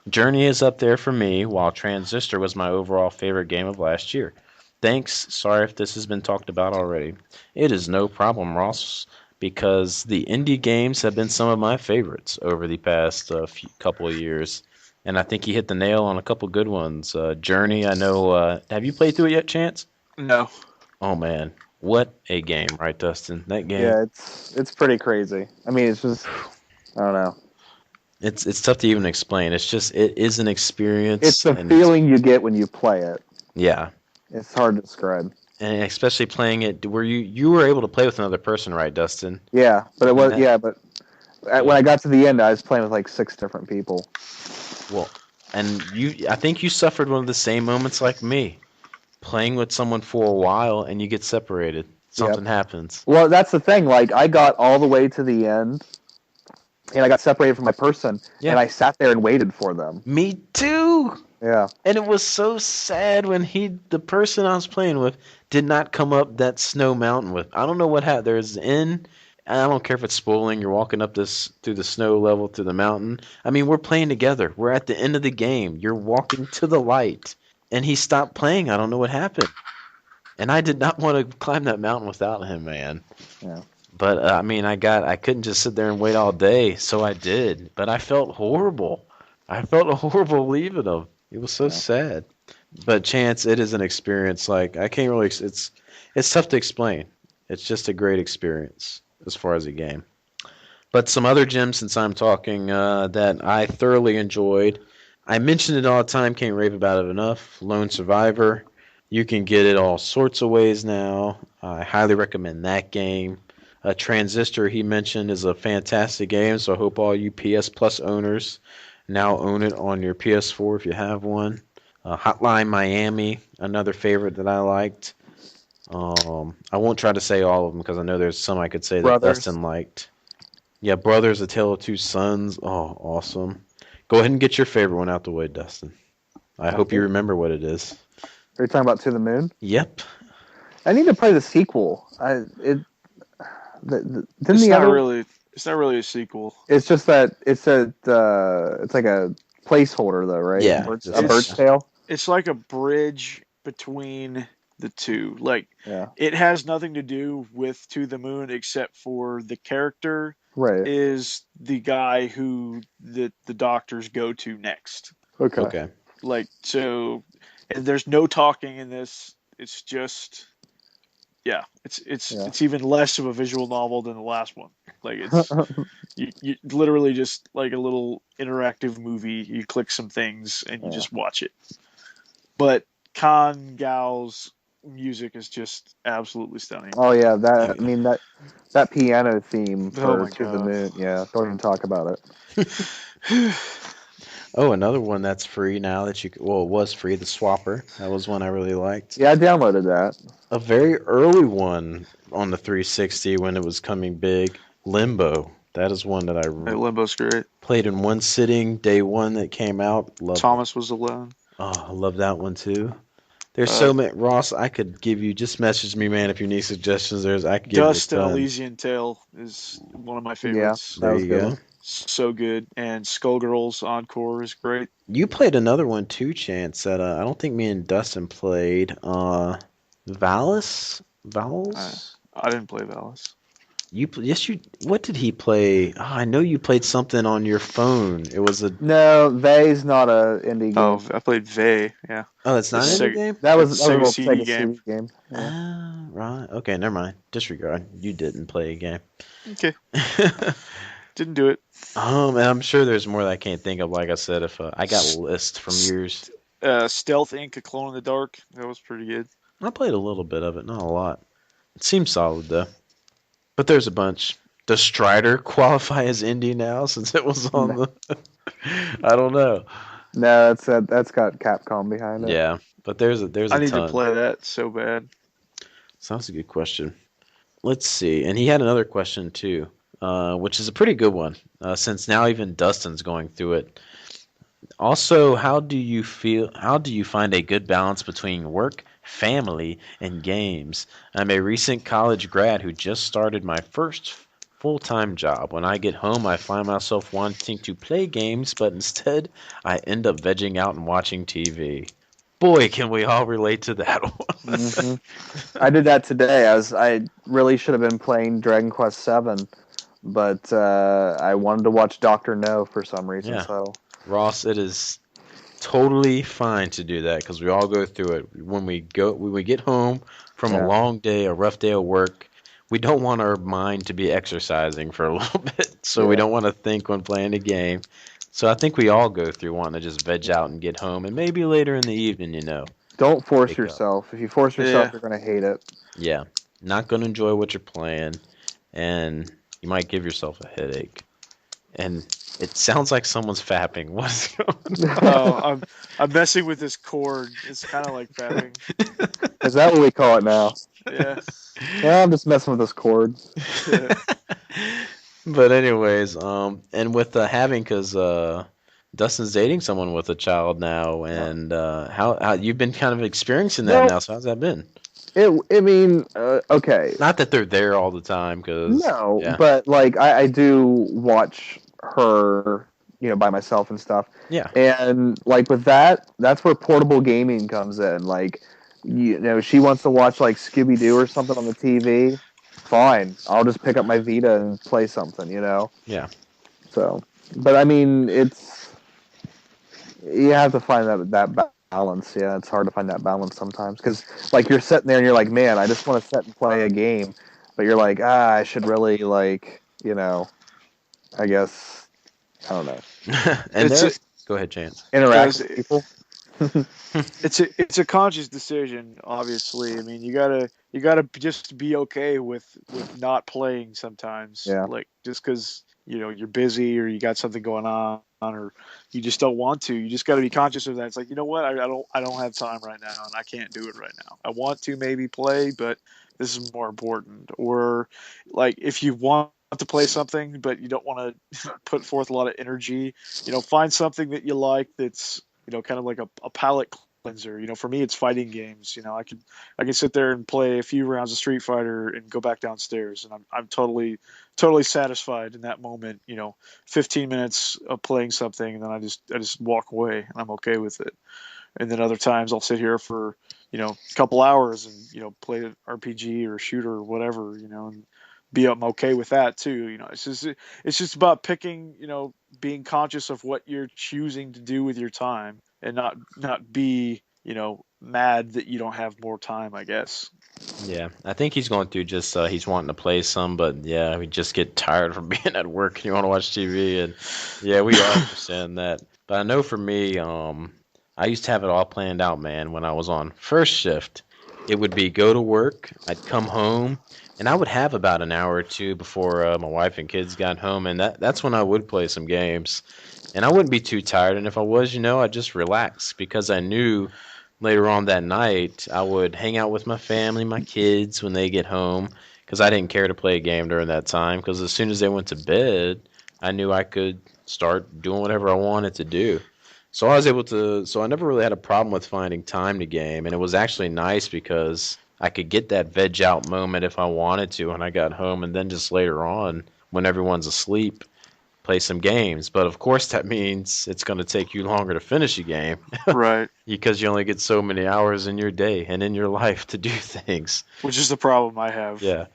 Journey is up there for me, while Transistor was my overall favorite game of last year. Thanks. Sorry if this has been talked about already. It is no problem, Ross, because the indie games have been some of my favorites over the past couple of years. And I think he hit the nail on a couple good ones. Journey, I know. Have you played through it yet, Chance? No. Oh, man. What a game, right, Dustin? That game. Yeah, it's pretty crazy. I mean, it's just, I don't know. It's tough to even explain. It's just, it is an experience. It's the feeling you get when you play it. Yeah. It's hard to describe. And especially playing it where you were able to play with another person, right, Dustin? Yeah, but when I got to the end, I was playing with like 6 different people. Well, and I think you suffered one of the same moments like me. Playing with someone for a while and you get separated. Something happens. Well, that's the thing. Like, I got all the way to the end, and I got separated from my person, and I sat there and waited for them. Me too. Yeah. And it was so sad when the person I was playing with did not come up that snow mountain with. I don't know what happened. There's and I don't care if it's spoiling. You're walking up through the snow level through the mountain. I mean, we're playing together. We're at the end of the game. You're walking to the light. And he stopped playing. I don't know what happened. And I did not want to climb that mountain without him, man. Yeah. But, I mean, I couldn't just sit there and wait all day, so I did. But I felt horrible. I felt horrible leaving him. It was so sad. But, Chance, it is an experience. Like, I can't really... It's tough to explain. It's just a great experience as far as a game. But some other gems, since I'm talking, that I thoroughly enjoyed... I mention it all the time, can't rave about it enough. Lone Survivor. You can get it all sorts of ways now. I highly recommend that game. Transistor, he mentioned, is a fantastic game, so I hope all you PS Plus owners now own it on your PS4 if you have one. Hotline Miami, another favorite that I liked. I won't try to say all of them because I know there's some I could say that Dustin liked. Yeah, Brothers, A Tale of Two Sons. Oh, awesome. Go ahead and get your favorite one out the way, Dustin. I hope you remember what it is. Are you talking about To the Moon? Yep. I need to play the sequel. It's not really a sequel. It's just that it's like a placeholder though, right? Yeah. A Bird's Tale. It's like a bridge between the two. Like, it has nothing to do with To the Moon except for the character is the guy who the doctors go to next. Okay. Like, so, and there's no talking in this. It's just, it's even less of a visual novel than the last one. Like, it's you literally just like a little interactive movie. You click some things and you just watch it. But Kan Gao's music is just absolutely stunning. Oh yeah, that piano theme for To the Moon. Yeah, don't even talk about it. Oh, another one that's free now that it was free, the Swapper. That was one I really liked. Yeah, I downloaded that. A very early one on the 360 when it was coming big, Limbo. That is one that I Limbo's great. Played in one sitting, day one that came out. Thomas Was Alone. Oh, I love that one too. There's so many, Ross. I could give you. Just message me, man, if you need suggestions. I could give Dust you a and ton. Elysian Tale is one of my favorites. Yeah, that was good. So good. And Skullgirls Encore is great. You played another one too, Chance. That I don't think me and Dustin played. Valis. I didn't play Valis. Yes, you. What did he play? Oh, I know you played something on your phone. It was a. No, Vay's not a indie game. Oh, I played Vay. Yeah. Oh, it's not an indie game. That was a Sega CD game. Yeah. Right. Okay, never mind. Disregard. You didn't play a game. Okay. Didn't do it. And I'm sure there's more that I can't think of. Like I said, if I got a list from years. Stealth Inc. A Clone in the Dark. That was pretty good. I played a little bit of it, not a lot. It seems solid though. But there's a bunch. Does Strider qualify as indie now since it was on the? I don't know. No, that's got Capcom behind it. Yeah, but there's a ton. I need to play that so bad. Sounds a good question. Let's see. And he had another question too, which is a pretty good one. Since now even Dustin's going through it. Also, how do you find a good balance between work, family, and games? I'm a recent college grad who just started my first full-time job. When I get home, I find myself wanting to play games, but instead, I end up vegging out and watching TV. Boy, can we all relate to that one. Mm-hmm. I did that today. I really should have been playing Dragon Quest VII, but I wanted to watch Dr. No for some reason. Yeah. So. Ross, it is totally fine to do that because we all go through it. When we get home from a long day, a rough day of work, we don't want our mind to be exercising for a little bit, so we don't want to think when playing a game. So I think we all go through wanting to just veg out and get home, and maybe later in the evening, Don't force yourself. If you force yourself, you're going to hate it. Yeah, not going to enjoy what you're playing, and you might give yourself a headache. And it sounds like someone's fapping. What is going on? Oh, I'm messing with this cord. It's kind of like fapping. Is that what we call it now? Yeah. Yeah, I'm just messing with this cord. Yeah. But anyways, and with because Dustin's dating someone with a child now, and how you've been kind of experiencing that now. So how's that been? Okay. Not that they're there all the time, because but like I do watch her, by myself and stuff. Yeah. And like with that's where portable gaming comes in. Like, she wants to watch like Scooby Doo or something on the TV. Fine, I'll just pick up my Vita and play something. Yeah. So, but I mean, you have to find that balance. Yeah, it's hard to find that balance sometimes because, like, you're sitting there and you're like, man, I just want to sit and play a game, but you're like, I should really I guess I don't know. And go ahead, Chance. Interact with people. It's a conscious decision, obviously. I mean, you gotta just be okay with not playing sometimes. Yeah. Like just because you're busy or you got something going on or you just don't want to. You just got to be conscious of that. It's like, you know what? I don't have time right now and I can't do it right now. I want to maybe play, but this is more important. Or like if you want to play something but you don't want to put forth a lot of energy, find something that you like that's kind of like a palate cleanser. For me, it's fighting games. I can sit there and play a few rounds of Street Fighter and go back downstairs, and I'm totally satisfied in that moment. 15 minutes of playing something, and then I just walk away, and I'm okay with it. And then other times I'll sit here for a couple hours and play an RPG or shooter or whatever, and I'm okay with that too. It's just about picking, being conscious of what you're choosing to do with your time and not be, mad that you don't have more time, I guess. Yeah, I think he's going through just he's wanting to play some, but yeah, we just get tired from being at work and you want to watch TV, and yeah, we all understand that. But I know for me, I used to have it all planned out, man. When I was on first shift, it would be go to work, I'd come home, and I would have about an hour or two before my wife and kids got home, and that's when I would play some games. And I wouldn't be too tired, and if I was, I'd just relax because I knew later on that night I would hang out with my family, my kids when they get home, because I didn't care to play a game during that time because as soon as they went to bed, I knew I could start doing whatever I wanted to do. So I was able to. So I never really had a problem with finding time to game, and it was actually nice because I could get that veg out moment if I wanted to when I got home, and then just later on when everyone's asleep, play some games. But of course, that means it's going to take you longer to finish a game. Right. Because you only get so many hours in your day and in your life to do things. Which is the problem I have. Yeah.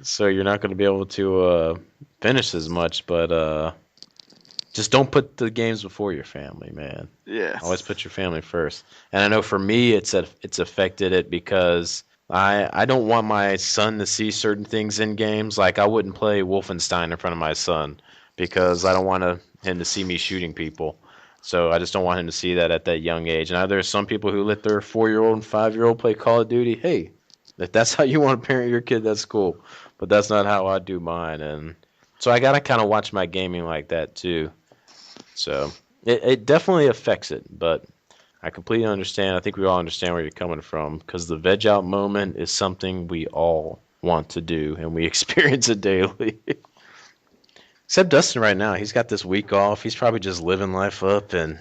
So you're not going to be able to finish as much, but just don't put the games before your family, man. Yeah. Always put your family first. And I know for me, it's affected it because I don't want my son to see certain things in games. Like I wouldn't play Wolfenstein in front of my son because I don't want him to see me shooting people. So I just don't want him to see that at that young age. Now there's some people who let their 4-year-old and 5-year-old play Call of Duty. Hey, if that's how you want to parent your kid, that's cool. But that's not how I do mine. And so I gotta kind of watch my gaming like that too. So it definitely affects it, but I completely understand. I think we all understand where you're coming from because the veg out moment is something we all want to do, and we experience it daily. Except Dustin right now. He's got this week off. He's probably just living life up and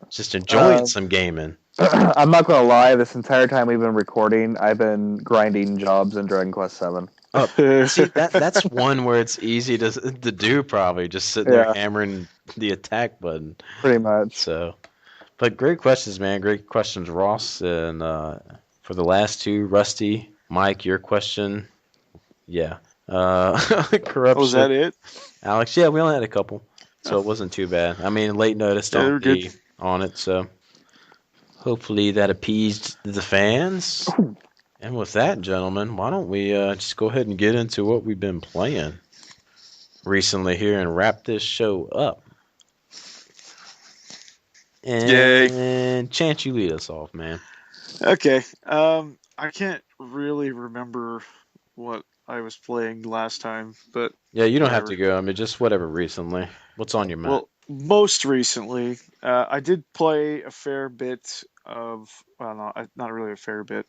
just enjoying some gaming. I'm not going to lie. This entire time we've been recording, I've been grinding jobs in Dragon Quest VII. Oh, see, that's one where it's easy to do probably, just sitting there hammering the attack button. Pretty much. So, but great questions, man. Great questions, Ross. And for the last two, Rusty, Mike, your question. Yeah. Corruption. Was that it? Alex, yeah, we only had a couple, so it wasn't too bad. I mean, late notice don't be on it, so hopefully that appeased the fans. And with that, gentlemen, why don't we just go ahead and get into what we've been playing recently here and wrap this show up. And Chance, you lead us off, man. Okay. I can't really remember what I was playing last time, but yeah, you don't have to go. I mean, just whatever recently. What's on your mind? Well, most recently, I did play a fair bit of, well, no, not really a fair bit,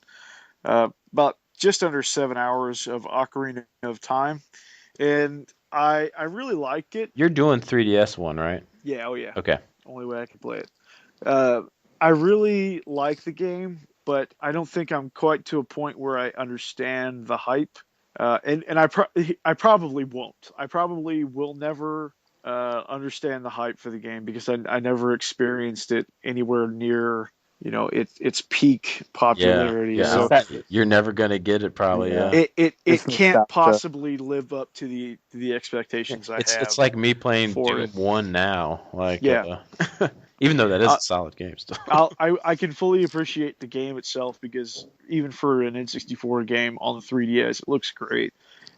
about just under 7 hours of Ocarina of Time, and I really like it. You're doing 3DS one, right? Yeah, oh yeah. Okay. Only way I can play it. I really like the game, but I don't think I'm quite to a point where I understand the hype. And I probably won't. I probably will never understand the hype for the game because I never experienced it anywhere near its peak popularity. Yeah. So you're never gonna get it, probably. Yeah. It can't possibly live up to the expectations I have. It's like me playing Doom 1 now. Like even though that is a solid game still. I can fully appreciate the game itself because even for an N64 game on the 3DS, it looks great,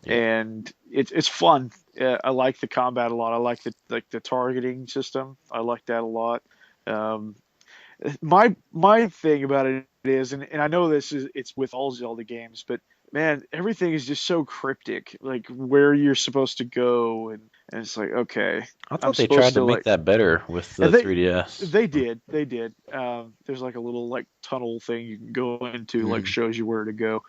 and it's fun. I like the combat a lot. I like the targeting system. I like that a lot. My thing about it is, and I know it's with all Zelda games, but man, everything is just so cryptic, like where you're supposed to go, and it's like, okay. I thought they tried to make that better with the 3DS. They did. There's like a little like tunnel thing you can go into, like shows you where to go.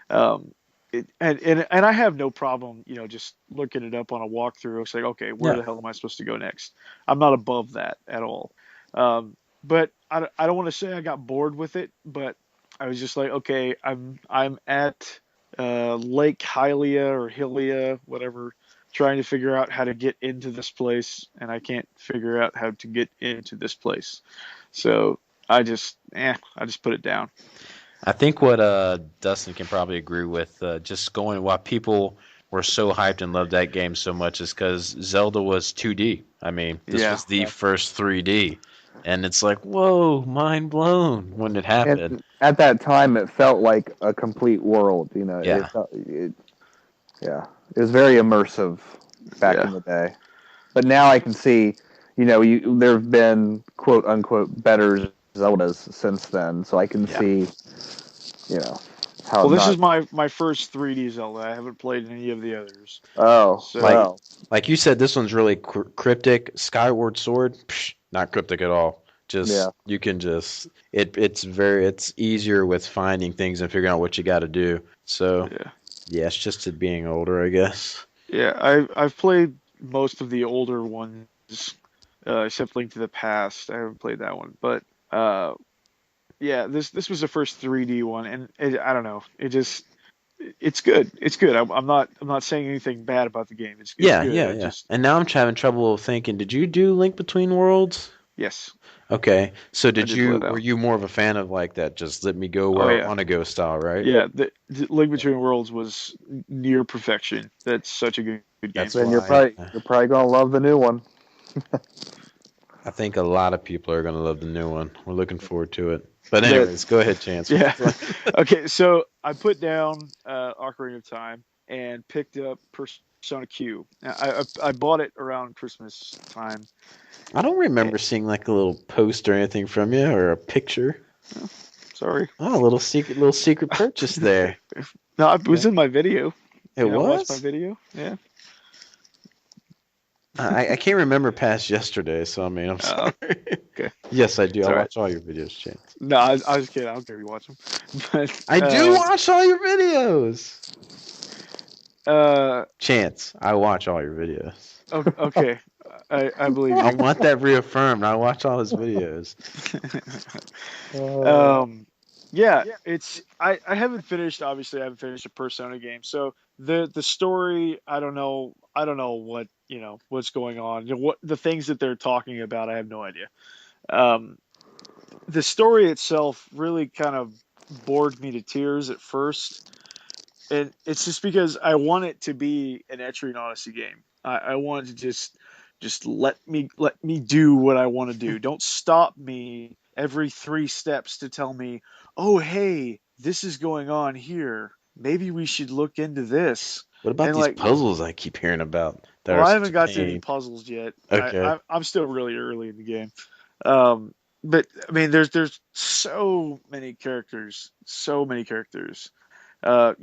And I have no problem, just looking it up on a walkthrough. It's like, okay, where the hell am I supposed to go next? I'm not above that at all. But I don't want to say I got bored with it, but I was just like, okay, I'm at Lake Hylia or Hylia, whatever, trying to figure out how to get into this place, and I can't figure out how to get into this place. So I just put it down. I think what Dustin can probably agree with, just going why people were so hyped and loved that game so much is because Zelda was 2D. I mean, this was the first 3D. And it's like, whoa, mind blown when it happened. And at that time, it felt like a complete world, Yeah. It was very immersive back in the day. But now I can see, there have been, quote unquote, better Zeldas since then. So I can see, how. Well, this is my first 3D Zelda. I haven't played any of the others. Oh, so, like you said, this one's really cryptic. Skyward Sword, not cryptic at all. You can it's easier with finding things and figuring out what you got to do. So it's just it being older, I guess. Yeah, I've played most of the older ones. except Link to the Past. I haven't played that one, but yeah, this was the first 3D one, and I don't know, it's good. It's good. I'm not saying anything bad about the game. It's Yeah, good. yeah, yeah. And now I'm having trouble thinking. Did you do Link Between Worlds? Yes, Okay. So I did play that were one. you more of a fan of like that just let me go Oh where I yeah, want to go style, right? yeah. The Link Between Worlds was near perfection. That's such a good game. That's Then you're why probably gonna love the new one. I think a lot of people are going to love the new one. We're looking forward to it. But That anyways, go ahead, Chance. Yeah. Okay, so I put down Ocarina of Time and picked up Persona Q. Now, I bought it around Christmas time. I don't remember seeing like a little post or anything from you or a picture. Oh, sorry. Oh, a little secret purchase there. No, it was in my video. It You know, watch my was? video. Yeah. I can't remember past yesterday, so I mean, I'm sorry. Okay. Yes, I do. It's I all right. watch all your videos, Chance. No, I was kidding. I don't care if you watch them. But I do watch all your videos. Chance, I watch all your videos. Okay. I believe I you. want that reaffirmed. I watch all his videos. Yeah, I haven't finished, obviously I haven't finished a Persona game. So the story, I don't know what, what's going on. What the things that they're talking about, I have no idea. Um the story itself really kind of bored me to tears at first. And it's just because I want it to be an Etrian Odyssey game. I want it to just let me do what I want to do. Don't stop me every 3 steps to tell me, oh hey, this is going on here. Maybe we should look into this. What about And these like, puzzles I keep hearing about that well, are I such haven't a got to any pain? puzzles yet. Okay. I'm still really early in the game. Um, but I mean, there's so many characters, so many characters. When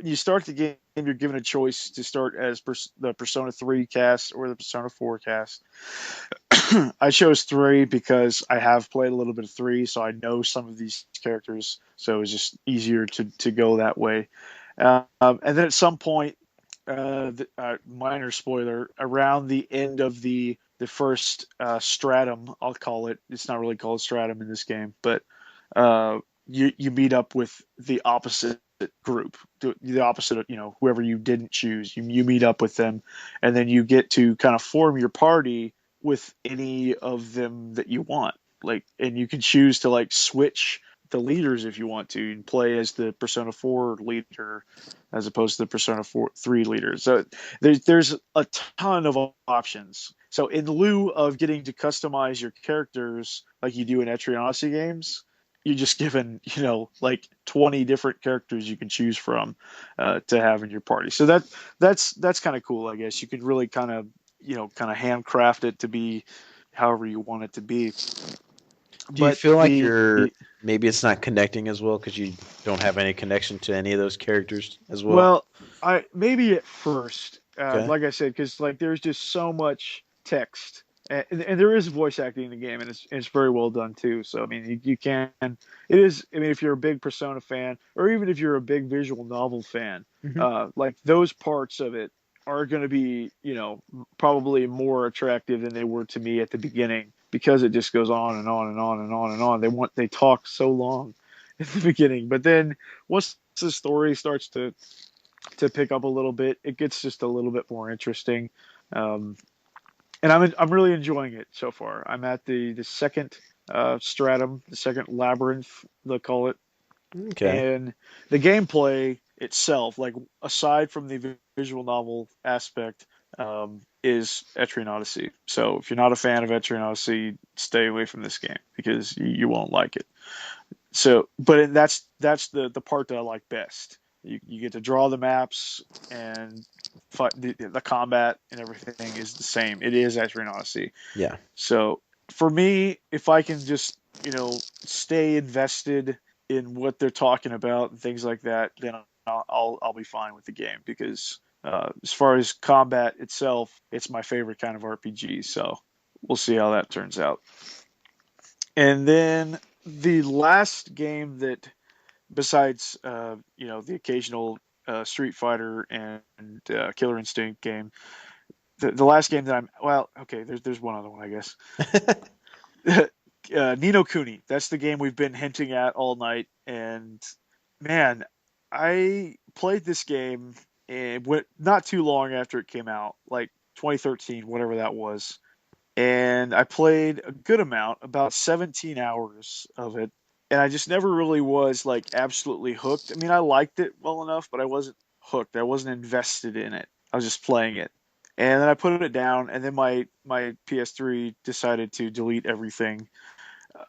you start the game, you're given a choice to start as the Persona 3 cast or the Persona 4 cast. I chose 3 because I have played a little bit of 3, so I know some of these characters, so it's just easier to go that way. And then at some point, minor spoiler, around the end of the first stratum, I'll call it. It's not really called stratum in this game, but you meet up with the opposite group, the opposite of whoever you didn't choose. You meet up with them, and then you get to kind of form your party with any of them that you want. Like, and you can choose to like switch the leaders if you want to, and play as the Persona 4 leader as opposed to the Persona 4 3 leader. So there's a ton of options. So in lieu of getting to customize your characters like you do in Etrian Odyssey games, you're just given like 20 different characters you can choose from to have in your party. So that's kind of cool, I guess. You can really kind of handcraft it to be however you want it to be. Do you But feel like maybe it's not connecting as well because you don't have any connection to any of those characters as well? well, I maybe at first, Okay. like I said, because like there's just so much text, and there is voice acting in the game, and it's very well done too. So I mean, you can, it is. I mean, if you're a big Persona fan, or even if you're a big visual novel fan, Hmm. like those parts of it are going to be, probably more attractive than they were to me at the beginning, because it just goes on and on and on and on and on. They talk so long at the beginning, but then once the story starts to pick up a little bit, it gets just a little bit more interesting. Um, and I'm really enjoying it so far. I'm at the second stratum, the second labyrinth, they call it. Okay. And the gameplay itself, like aside from the visual novel aspect, is Etrian Odyssey. So if you're not a fan of Etrian Odyssey, stay away from this game because you won't like it. So, but that's the part that I like best. You get to draw the maps, and the combat and everything is the same. It is Etrian Odyssey. Yeah. So for me, if I can just stay invested in what they're talking about and things like that, then I'll be fine with the game, because as far as combat itself, it's my favorite kind of RPG. So we'll see how that turns out. And then the last game that, besides the occasional Street Fighter and Killer Instinct game, the last game that there's one other one, I guess. Ni no Kuni. That's the game we've been hinting at all night. And man, I played this game and not too long after it came out, like 2013, whatever that was. And I played a good amount, about 17 hours of it. And I just never really was like absolutely hooked. I mean, I liked it well enough, but I wasn't hooked. I wasn't invested in it. I was just playing it. And then I put it down, and then my PS3 decided to delete everything.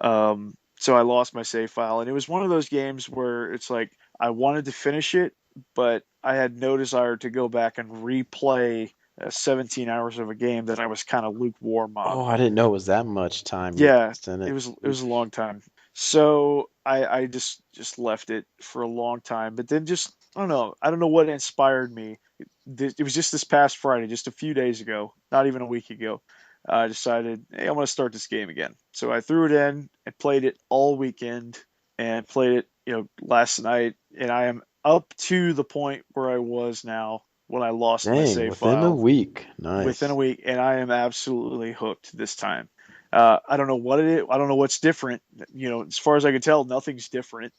So I lost my save file, and it was one of those games where it's like I wanted to finish it, but I had no desire to go back and replay 17 hours of a game that I was kind of lukewarm on. Oh, I didn't know it was that much time. Yeah, it was a long time. So I just left it for a long time, but then just I don't know what inspired me. It was just this past Friday, just a few days ago, not even a week ago. I decided, hey, I'm going to start this game again. So I threw it in and played it all weekend and played it, last night. And I am up to the point where I was now when I lost my save file. Within a week. Nice. Within a week. And I am absolutely hooked this time. I don't know what it is. I don't know what's different. As far as I can tell, nothing's different.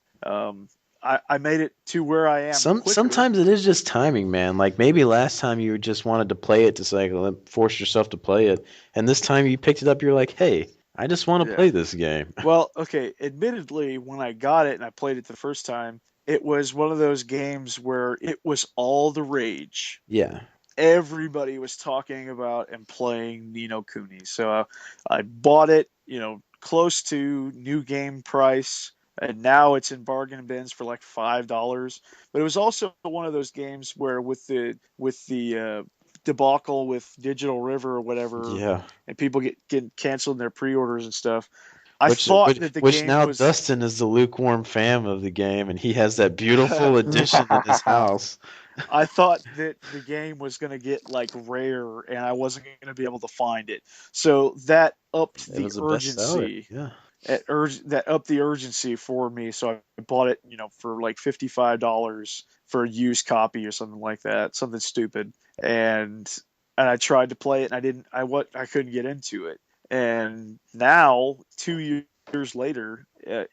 I made it to where I am. Sometimes it is just timing, man. Like maybe last time you just wanted to play it to say, force yourself to play it, and this time you picked it up. You're like, hey, I just want to play this game. Well, okay. Admittedly, when I got it and I played it the first time, it was one of those games where it was all the rage. Yeah. Everybody was talking about and playing Ni no Kuni, so I bought it. Close to new game price. And now it's in bargain bins for like $5. But it was also one of those games where with the debacle with Digital River or whatever, and people getting canceled in their pre-orders and stuff. Which now Dustin is the lukewarm fan of the game, and he has that beautiful edition in his house. I thought that the game was going to get like rare, and I wasn't going to be able to find it. So that upped the urgency. Yeah. That upped the urgency for me, so I bought it, for like $55 for a used copy or something like that, something stupid. And I tried to play it, and I couldn't get into it. And now, 2 years later,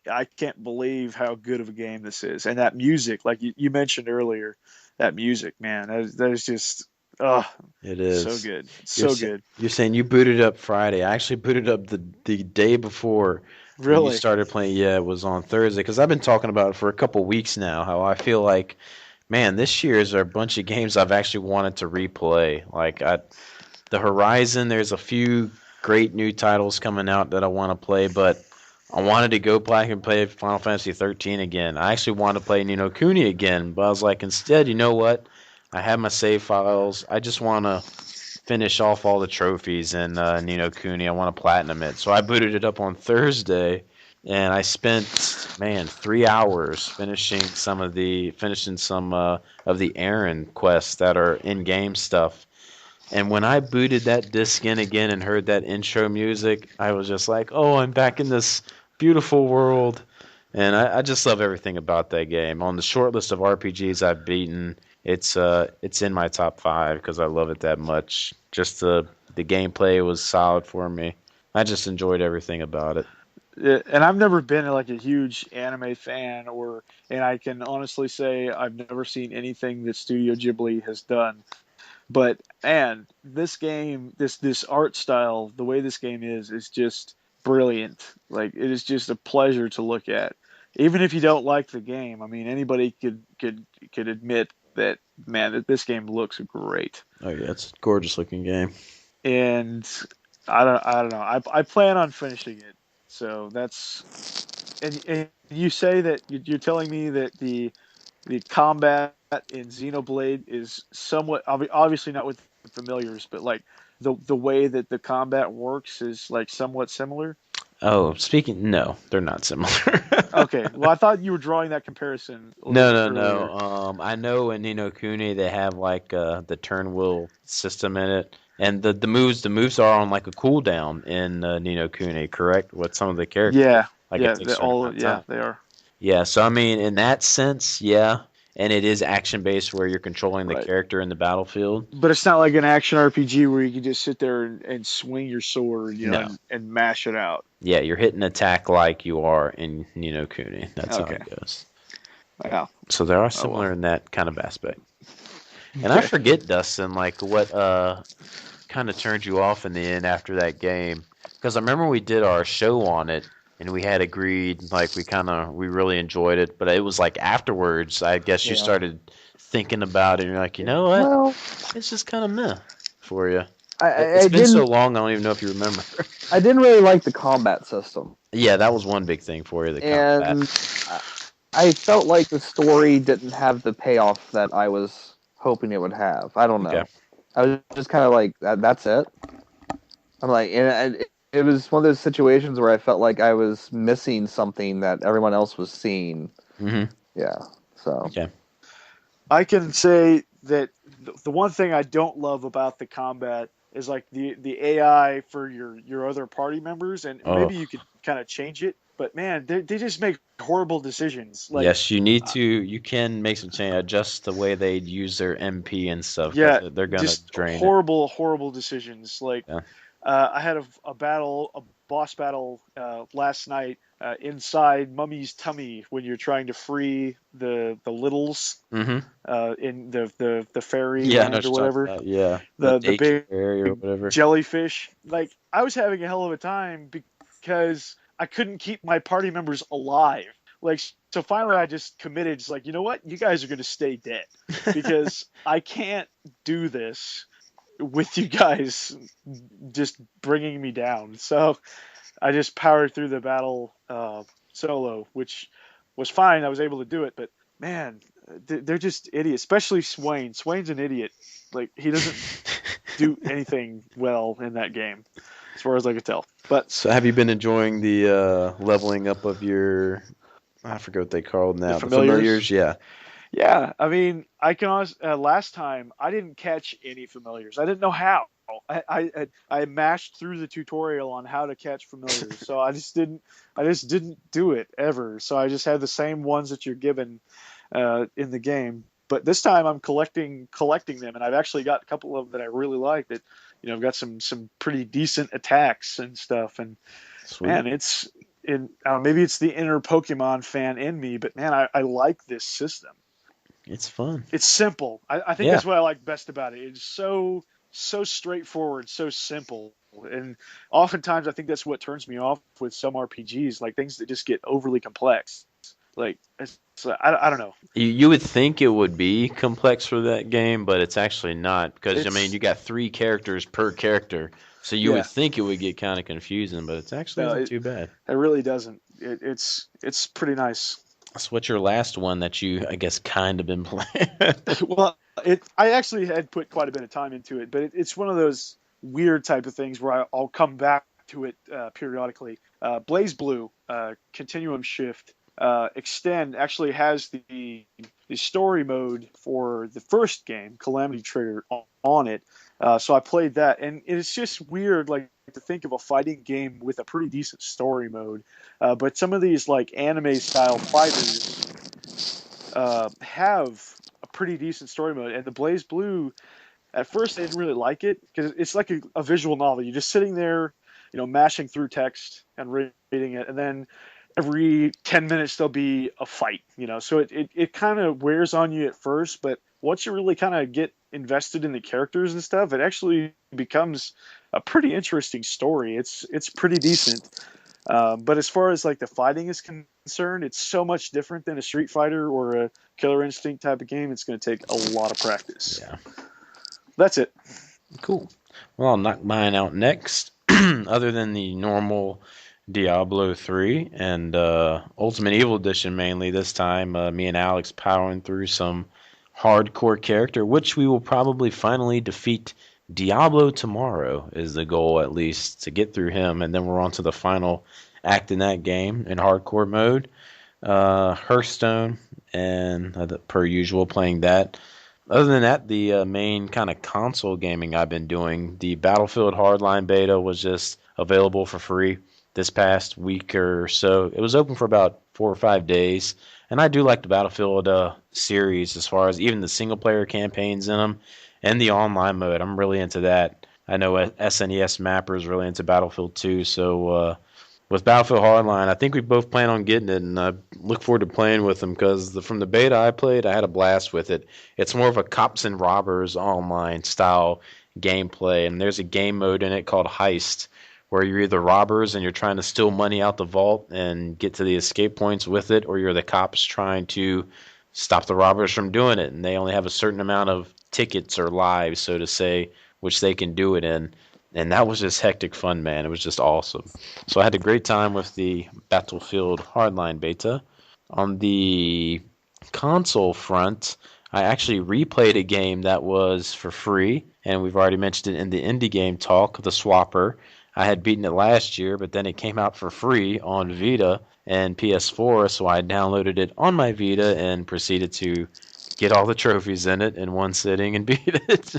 I can't believe how good of a game this is. And that music, like you mentioned earlier, that music, man, that is just. It is so good, good. You're saying you booted up Friday. I actually booted up the day before. Really? You started playing. Yeah, it was on Thursday because I've been talking about it for a couple weeks now. How I feel like, man, this year is a bunch of games I've actually wanted to replay. Like the Horizon, there's a few great new titles coming out that I want to play, but I wanted to go back and play Final Fantasy 13 again. I actually wanted to play Ni no Kuni again, but I was like, instead, you know what? I have my save files. I just want to finish off all the trophies in Ni no Kuni. I want to platinum it. So I booted it up on Thursday, and I spent 3 hours finishing some of the errand quests that are in-game stuff. And when I booted that disc in again and heard that intro music, I was just like, oh, I'm back in this beautiful world. And I just love everything about that game. On the short list of RPGs I've beaten, it's in my top 5 because I love it that much. Just the gameplay was solid for me. I just enjoyed everything about it. Yeah, and I've never been like a huge anime fan, and I can honestly say I've never seen anything that Studio Ghibli has done. But man, this game, this art style, the way this game is just brilliant. Like it is just a pleasure to look at. Even if you don't like the game, I mean, anybody could admit that, man, that this game looks great. Oh yeah, it's a gorgeous looking game. And I don't know. I plan on finishing it. So that's and you say that you're telling me that the combat in Xenoblade is somewhat obviously not with the familiars, but like the way that the combat works is like somewhat similar. Oh, no, they're not similar. Okay, well, I thought you were drawing that comparison. No. I know in Ni no Kuni they have like the turn wheel system in it, and the moves are on like a cooldown in Ni no Kuni, correct? With some of the characters. Yeah, like they are. Yeah, so I mean, in that sense, yeah. and it is action-based where you're controlling the character in the battlefield. But it's not like an action RPG where you can just sit there and swing your sword, and mash it out. Yeah, you're hitting attack like you are in Ni no Kuni. That's how it goes. Wow. So they are similar in that kind of aspect. And I forget, Dustin, like what kind of turned you off in the end after that game. Because I remember we did our show on it, and we had agreed, like we really enjoyed it. But it was like afterwards, I guess you started thinking about it, and you're like, you know what? Well, it's just kind of meh for you. It's been so long, I don't even know if you remember. I didn't really like the combat system. Yeah, that was one big thing for you, the combat. I felt like the story didn't have the payoff that I was hoping it would have. I don't know. Okay. I was just kind of like, that's it? I'm like, and it was one of those situations where I felt like I was missing something that everyone else was seeing. Mm-hmm. Yeah, so. Okay. I can say that the one thing I don't love about the combat is like the AI for your other party members, and maybe you could kind of change it, but man, they just make horrible decisions. Like, yes, you need to. You can make some change, adjust the way they use their MP and stuff. Yeah, they're gonna drain horrible decisions. Like, I had a boss battle last night inside Mummy's tummy when you're trying to free the littles in the fairy land or whatever. The big area or whatever. Jellyfish. Like, I was having a hell of a time because I couldn't keep my party members alive. Like, so finally I just committed. It's like, you know what? You guys are going to stay dead because I can't do this with you guys just bringing me down. So I just powered through the battle solo, which was fine. I was able to do it, but man, they're just idiots, especially Swain. Swain's an idiot. Like, he doesn't do anything well in that game, as far as I could tell. But so have you been enjoying the leveling up of your, I forget what they called now, the familiars? Yeah. Yeah, I mean, I can honestly, last time I didn't catch any familiars. I didn't know how. I mashed through the tutorial on how to catch familiars, so I just didn't do it ever. So I just had the same ones that you're given in the game. But this time I'm collecting them, and I've actually got a couple of them that I really like. That, I've got some pretty decent attacks and stuff. And sweet. Man, maybe it's the inner Pokemon fan in me, but man, I like this system. It's fun. It's simple. I think that's what I like best about it. It's so straightforward, so simple. And oftentimes I think that's what turns me off with some RPGs, like things that just get overly complex. Like, I don't know. You would think it would be complex for that game, but it's actually not, because you got 3 characters per character, so you would think it would get kind of confusing, but it's actually not too bad. It really doesn't. It's pretty nice. So what's your last one that you, I guess, kind of been playing? Well, I actually had put quite a bit of time into it, but it's one of those weird type of things where I'll come back to it periodically. Blaze Blue, Continuum Shift, Extend actually has the story mode for the first game, Calamity Trigger, on it. So I played that, and it's just weird, like, to think of a fighting game with a pretty decent story mode. But some of these, like, anime-style fighters have a pretty decent story mode. And the Blaze Blue, at first I didn't really like it, because it's like a visual novel. You're just sitting there, mashing through text and reading it, and then every 10 minutes there'll be a fight, so it kind of wears on you at first, but once you really kind of get invested in the characters and stuff, it actually becomes a pretty interesting story. It's pretty decent. But as far as like the fighting is concerned, it's so much different than a Street Fighter or a Killer Instinct type of game. It's going to take a lot of practice. Yeah. That's it. Cool. Well, I'll knock mine out next. Other than the normal Diablo 3 and Ultimate Evil Edition mainly this time, me and Alex powering through some hardcore character, which we will probably finally defeat Diablo tomorrow is the goal, at least, to get through him, and then we're on to the final act in that game in hardcore mode. Hearthstone, and per usual, playing that. Other than that, the main kind of console gaming I've been doing, the Battlefield Hardline beta was just available for free this past week or so. It was open for about 4 or 5 days. And I do like the Battlefield series as far as even the single player campaigns in them and the online mode. I'm really into that. I know SNES Mapper is really into Battlefield 2, so with Battlefield Hardline, I think we both plan on getting it, and I look forward to playing with them because from the beta I played, I had a blast with it. It's more of a cops and robbers online style gameplay, and there's a game mode in it called Heist, where you're either robbers and you're trying to steal money out the vault and get to the escape points with it, or you're the cops trying to stop the robbers from doing it, and they only have a certain amount of tickets or lives, so to say, which they can do it in. And that was just hectic fun, man. It was just awesome. So I had a great time with the Battlefield Hardline beta. On the console front, I actually replayed a game that was for free, and we've already mentioned it in the indie game talk, The Swapper. I had beaten it last year, but then it came out for free on Vita and PS4, so I downloaded it on my Vita and proceeded to get all the trophies in it in one sitting and beat it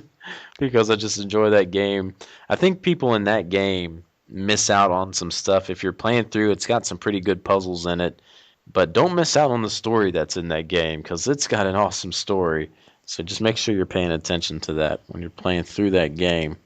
because I just enjoy that game. I think people in that game miss out on some stuff. If you're playing through, it's got some pretty good puzzles in it, but don't miss out on the story that's in that game because it's got an awesome story. So just make sure you're paying attention to that when you're playing through that game.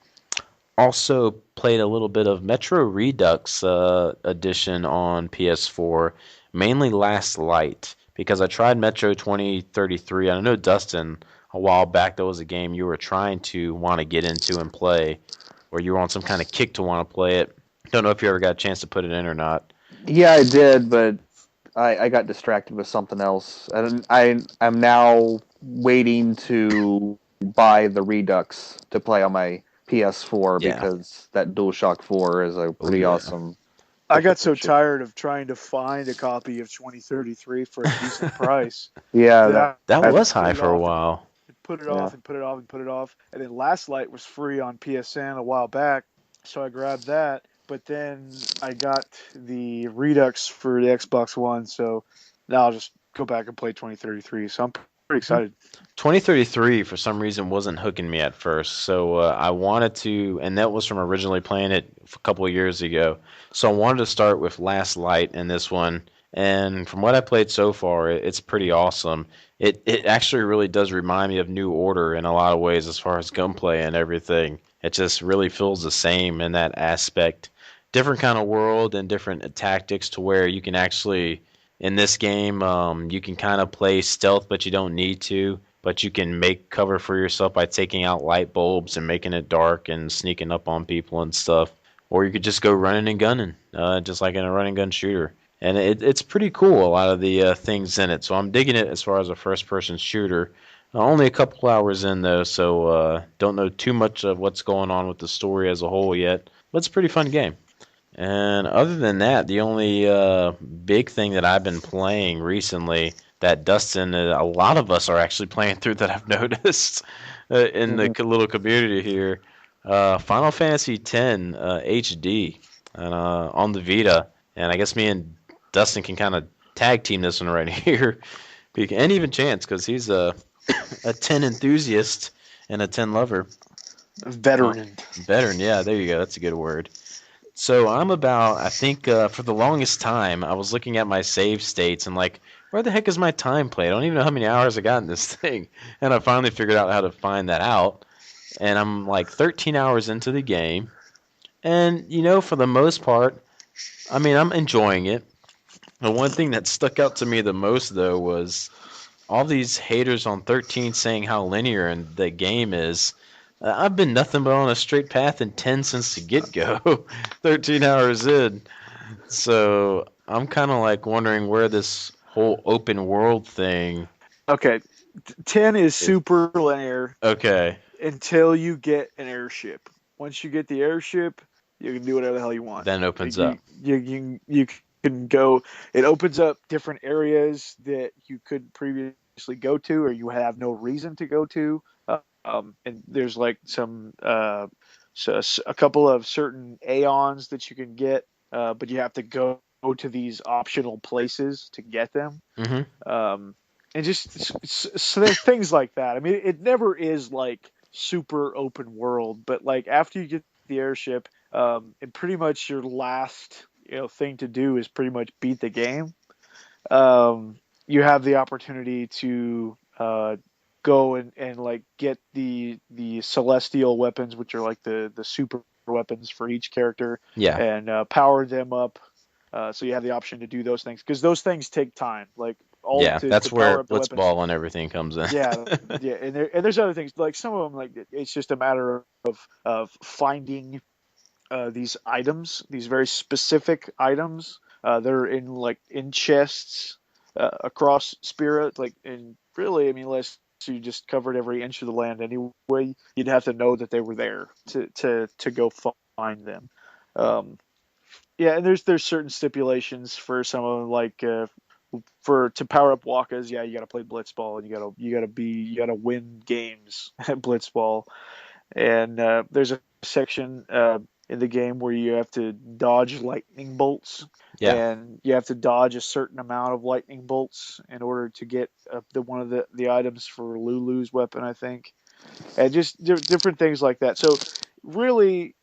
Also played a little bit of Metro Redux edition on PS4, mainly Last Light, because I tried Metro 2033. I know, Dustin, a while back, that was a game you were trying to want to get into and play, or you were on some kind of kick to want to play it. Don't know if you ever got a chance to put it in or not. Yeah, I did, but I got distracted with something else. And I'm now waiting to buy the Redux to play on my PS4 because that DualShock 4 is a pretty awesome. I got so tired of trying to find a copy of 2033 for a decent price. Yeah, that was high for a while. Put it off and put it off and put it off. And then Last Light was free on PSN a while back, so I grabbed that. But then I got the Redux for the Xbox One, so now I'll just go back and play 2033. So I'm pretty excited. 2033 for some reason wasn't hooking me at first, so I wanted to, and that was from originally playing it a couple of years ago. So I wanted to start with Last Light in this one, and from what I played so far, it's pretty awesome. It actually really does remind me of New Order in a lot of ways as far as gunplay and everything. It just really feels the same in that aspect. Different kind of world and different tactics to where you can actually, in this game, you can kind of play stealth, but you don't need to. But you can make cover for yourself by taking out light bulbs and making it dark and sneaking up on people and stuff. Or you could just go running and gunning, just like in a run and gun shooter. And it's pretty cool, a lot of the things in it. So I'm digging it as far as a first-person shooter. Only a couple hours in, though, so don't know too much of what's going on with the story as a whole yet. But it's a pretty fun game. And other than that, the only big thing that I've been playing recently that Dustin and a lot of us are actually playing through that I've noticed in the little community here, Final Fantasy X HD and, on the Vita. And I guess me and Dustin can kind of tag team this one right here. And even Chance, because he's a 10 enthusiast and a 10 lover. Veteran, yeah, there you go. That's a good word. So I'm about, I think for the longest time, I was looking at my save states and like, where the heck is my time play? I don't even know how many hours I got in this thing. And I finally figured out how to find that out. And I'm like 13 hours into the game. And, for the most part, I mean, I'm enjoying it. The one thing that stuck out to me the most, though, was all these haters on 13 saying how linear the game is. I've been nothing but on a straight path in 10 since the get-go, 13 hours in. So I'm kind of like wondering where this whole open world thing... Okay, 10 is super linear. Okay. Until you get an airship. Once you get the airship, you can do whatever the hell you want. Then it opens up. You can go... It opens up different areas that you could previously go to or you have no reason to go to. And there's like a couple of certain aeons that you can get, but you have to go to these optional places to get them. Mm-hmm. And just so things like that. I mean, it never is like super open world, but like after you get the airship, and pretty much your last thing to do is pretty much beat the game. you have the opportunity to go and like get the celestial weapons, which are like the super weapons for each character, and power them up. So you have the option to do those things because those things take time. Like that's to where power up the weapons. Blitzball and everything comes in. Yeah, and there's other things like some of them like it's just a matter of finding these items, these very specific items. They're in chests across Spirit, like and really, I mean, unless you just covered every inch of the land anyway, you'd have to know that they were there to go find them. Yeah, and there's certain stipulations for some of them, like to power up Wakas, yeah, you got to play Blitzball, and you got to win games at Blitzball, and there's a section in the game where you have to dodge lightning bolts, and you have to dodge a certain amount of lightning bolts in order to get one of the items for Lulu's weapon, I think, and just different things like that. So really,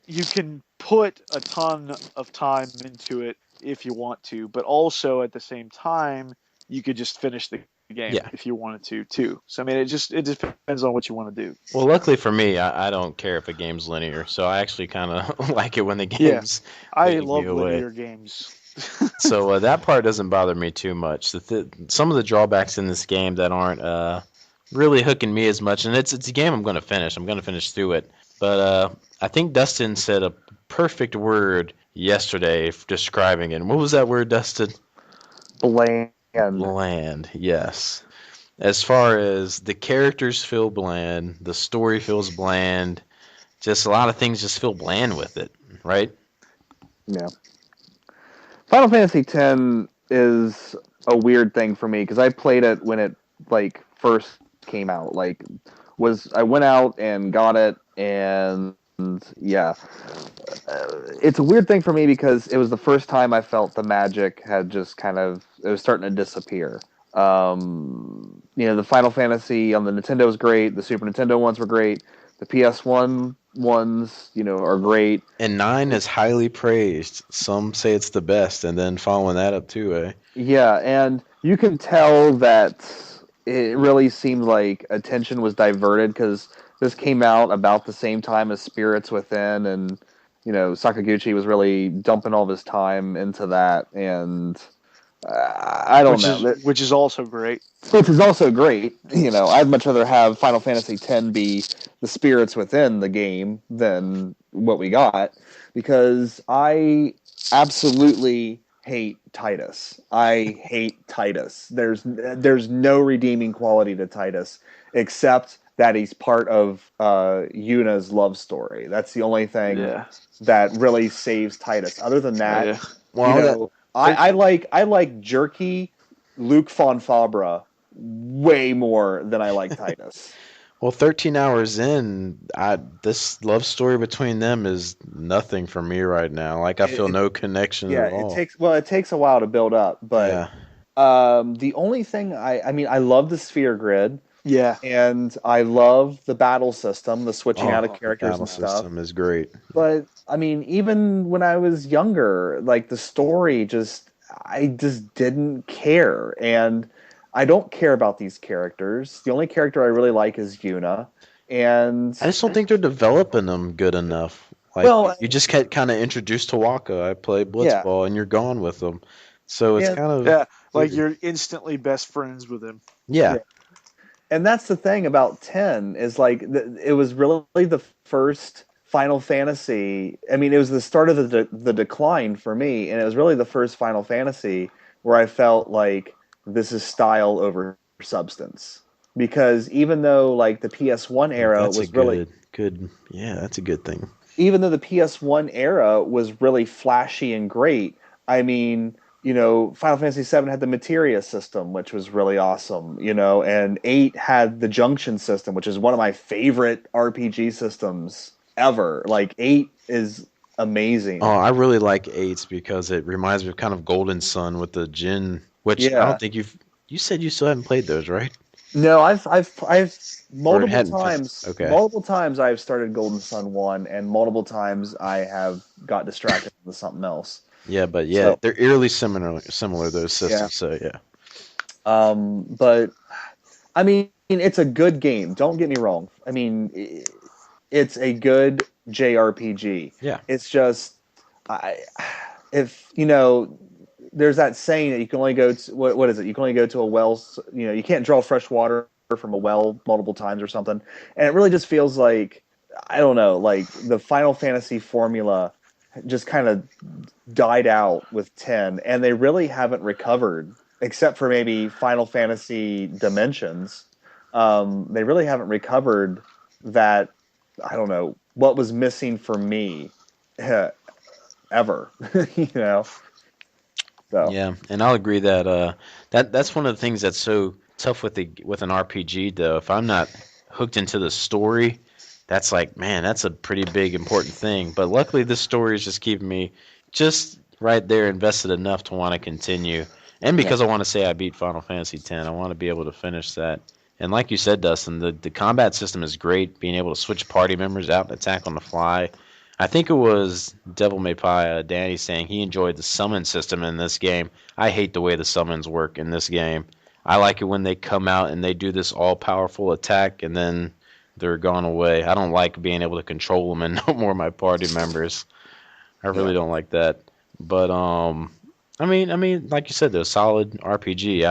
you can put a ton of time into it if you want to, but also at the same time, you could just finish the game if you wanted to too. So I mean, it just depends on what you want to do. Well, luckily for me, I don't care if a game's linear, so I actually kind of like it when the games. Yeah, I love linear games. So that part doesn't bother me too much. Some of the drawbacks in this game that aren't really hooking me as much, and it's a game I'm going to finish. I'm going to finish through it, but I think Dustin said a perfect word yesterday describing it. What was that word, Dustin? Bland. Bland, yes. As far as the characters feel bland, the story feels bland, just a lot of things just feel bland with it, right? Yeah. Final Fantasy X is a weird thing for me because I played it when it like first came out. I went out and got it, and yeah, it's a weird thing for me because it was the first time I felt the magic had just it was starting to disappear. The Final Fantasy on the Nintendo was great. The Super Nintendo ones were great. The PS1 ones, are great. And 9 is highly praised. Some say it's the best, and then following that up too, eh? Yeah, and you can tell that it really seemed like attention was diverted because this came out about the same time as Spirits Within, and Sakaguchi was really dumping all of his time into that, and I don't know. Which is also great. Which is also great. I'd much rather have Final Fantasy X be the Spirits Within the game than what we got, because I absolutely hate Titus. I hate Titus. There's no redeeming quality to Titus except that he's part of Yuna's love story. That's the only thing that really saves Titus. Other than that, I like jerky Luke von Fabra way more than I like Titus. Well, 13 hours in, this love story between them is nothing for me right now. Like, I feel no connection at all. It takes a while to build up, but the only thing I love the sphere grid. Yeah. And I love the battle system, the switching out of characters and stuff. The battle system is great. But, even when I was younger, the story I just didn't care. And I don't care about these characters. The only character I really like is Yuna. And I just don't think they're developing them good enough. You just get kind of introduced to Waka. I play Blitzball, and you're gone with them. So it's kind of... Yeah, like you're instantly best friends with him. Yeah. And that's the thing about 10 is it was really the first Final Fantasy. I mean, it was the start of the decline for me, and it was really the first Final Fantasy where I felt like this is style over substance. Because even though the PS1 era that's was really good, that's a good thing. Even though the PS1 era was really flashy and great, I mean, Final Fantasy VII had the Materia system, which was really awesome, and 8 had the Junction system, which is one of my favorite RPG systems ever. 8 is amazing. Oh, I really like 8 because it reminds me of kind of Golden Sun with the Jin, which I don't think you said you still haven't played those, right? No, I've multiple times. Okay. Multiple times I've started Golden Sun 1, and multiple times I have got distracted with something else. Yeah, but they're eerily similar those systems. So yeah. But I mean, it's a good game. Don't get me wrong. I mean, it's a good JRPG. Yeah. It's just, if there's that saying that you can only go to what is it? You can only go to a well. You can't draw fresh water from a well multiple times or something. And it really just feels like, I don't know, like the Final Fantasy formula just kind of died out with 10, and they really haven't recovered, except for maybe Final Fantasy Dimensions. They really haven't recovered that. I don't know what was missing for me ever. So. Yeah, and I'll agree that that's one of the things that's so tough with an RPG though. If I'm not hooked into the story, that's like, man, that's a pretty big important thing. But luckily, this story is just keeping me just right there, invested enough to want to continue. And because I want to say I beat Final Fantasy X, I want to be able to finish that. And like you said, Dustin, the combat system is great. Being able to switch party members out and attack on the fly. I think it was Devil May Pie, Danny, saying he enjoyed the summon system in this game. I hate the way the summons work in this game. I like it when they come out and they do this all-powerful attack and then they're gone away. I don't like being able to control them and no more of my party members. I really don't like that. But I mean, like you said, though, solid RPG.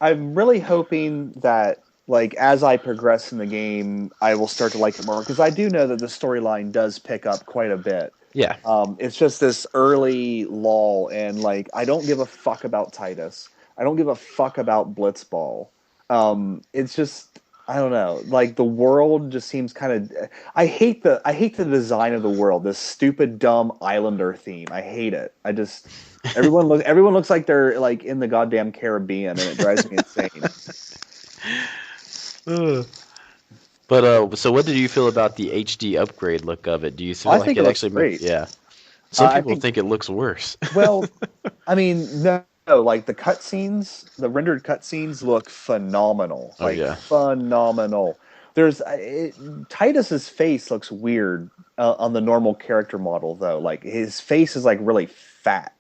I'm really hoping that, like, as I progress in the game, I will start to like it more, because I do know that the storyline does pick up quite a bit. Yeah. It's just this early lull, and like, I don't give a fuck about Titus. I don't give a fuck about Blitzball. It's just, I don't know. Like, the world just seems kind of. I hate the design of the world. This stupid, dumb Islander theme. I hate it. Everyone looks like they're like in the goddamn Caribbean, and it drives me insane. But so what did you feel about the HD upgrade look of it? Do you feel like it actually great? Yeah. Some people think it looks worse. Well, I mean, no, like the cutscenes, the rendered cutscenes look phenomenal. Phenomenal. Titus's face looks weird on the normal character model, though. Like, his face is like really fat.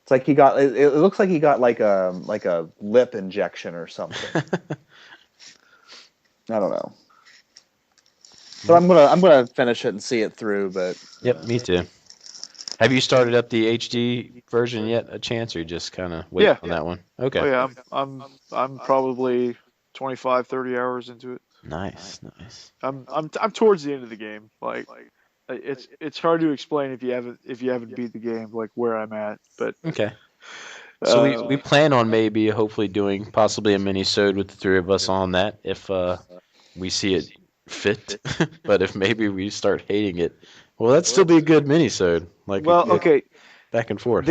It's like it looks like he got like a lip injection or something. I don't know. But I'm gonna finish it and see it through. But yep, me too. Have you started up the HD version yet? A chance, or you just kind of wait on that one? Okay. Oh, yeah, I'm probably 25, 30 hours into it. Nice. I'm towards the end of the game. Like it's hard to explain if you haven't beat the game, like where I'm at. But okay. So we plan on maybe hopefully doing possibly a mini-sode with the three of us on that if we see it fit. But if maybe we start hating it, well, that'd still be a good mini-sode. Okay. Back and forth.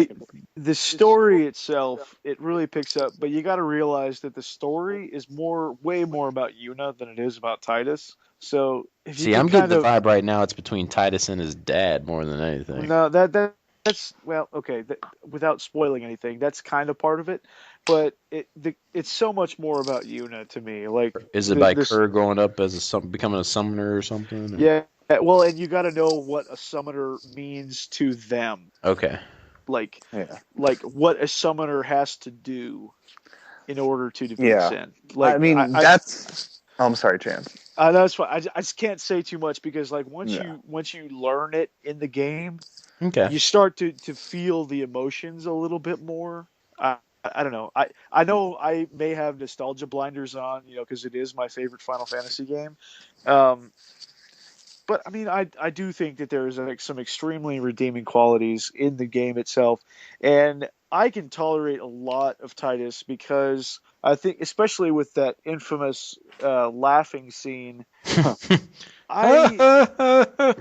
The story itself, it really picks up, but you got to realize that the story is way more about Yuna than it is about Titus. So if you I'm getting the vibe right now. It's between Titus and his dad more than anything. No, that's well, okay. Without spoiling anything, that's kind of part of it, but it's so much more about Yuna to me. Like, is it by Kerr growing up as becoming a summoner or something? Or? Yeah. Well, and you got to know what a summoner means to them. Okay. Like what a summoner has to do in order to defeat Sin. Like, I mean, that's. I'm sorry, Chan. No, that's fine. I just can't say too much because, like, once you learn it in the game, you start to feel the emotions a little bit more. I don't know. I know I may have nostalgia blinders on, because it is my favorite Final Fantasy game. But I mean, I do think that there's like some extremely redeeming qualities in the game itself, and I can tolerate a lot of Titus because I think, especially with that infamous laughing scene, I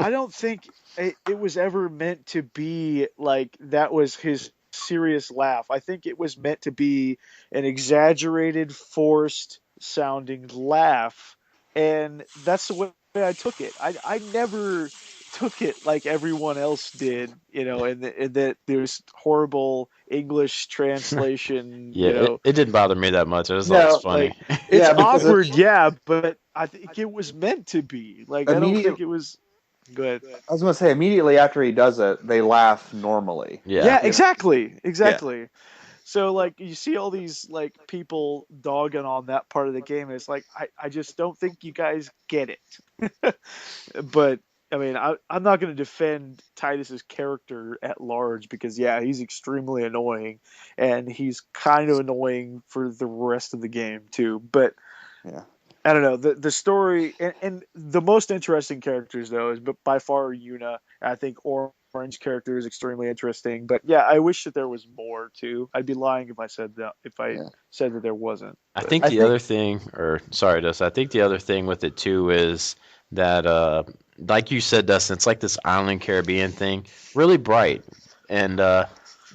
don't think it was ever meant to be like that was his serious laugh. I think it was meant to be an exaggerated, forced sounding laugh, and that's the way I took it. I never took it like everyone else did, and that there's horrible English translation. It didn't bother me that much. It was always funny. Like, it's awkward, but I think it was meant to be. Like, I don't think it was. Go ahead. I was going to say, immediately after he does it, they laugh normally. Yeah, exactly. Yeah. So like you see all these like people dogging on that part of the game, and it's like I just don't think you guys get it. But I mean, I'm not going to defend Titus's character at large because yeah, he's extremely annoying, and he's kind of annoying for the rest of the game too. But yeah, I don't know, the story and the most interesting characters though is by far Yuna. I think Orange character is extremely interesting, but yeah, I wish that there was more too. I'd be lying if I said that said that there wasn't. I think the other thing, or sorry, Dustin, I think the other thing with it too is that, like you said, Dustin, it's like this island Caribbean thing, really bright, and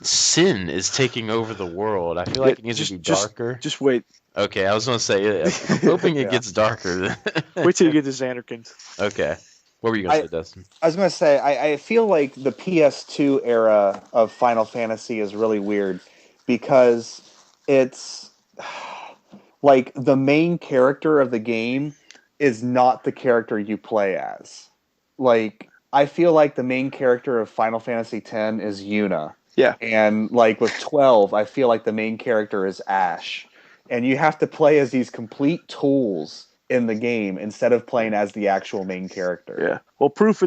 sin is taking over the world. I feel like it needs to be darker. Just wait. Okay, I was gonna say, I'm hoping it gets darker. Wait till you get to Xanarkand. Okay. What were you going to say, Dustin? I was going to say, I feel like the PS2 era of Final Fantasy is really weird because it's like the main character of the game is not the character you play as. Like, I feel like the main character of Final Fantasy X is Yuna. Yeah. And like with 12, I feel like the main character is Ash. And you have to play as these complete tools in the game instead of playing as the actual main character. Yeah. Well, proof's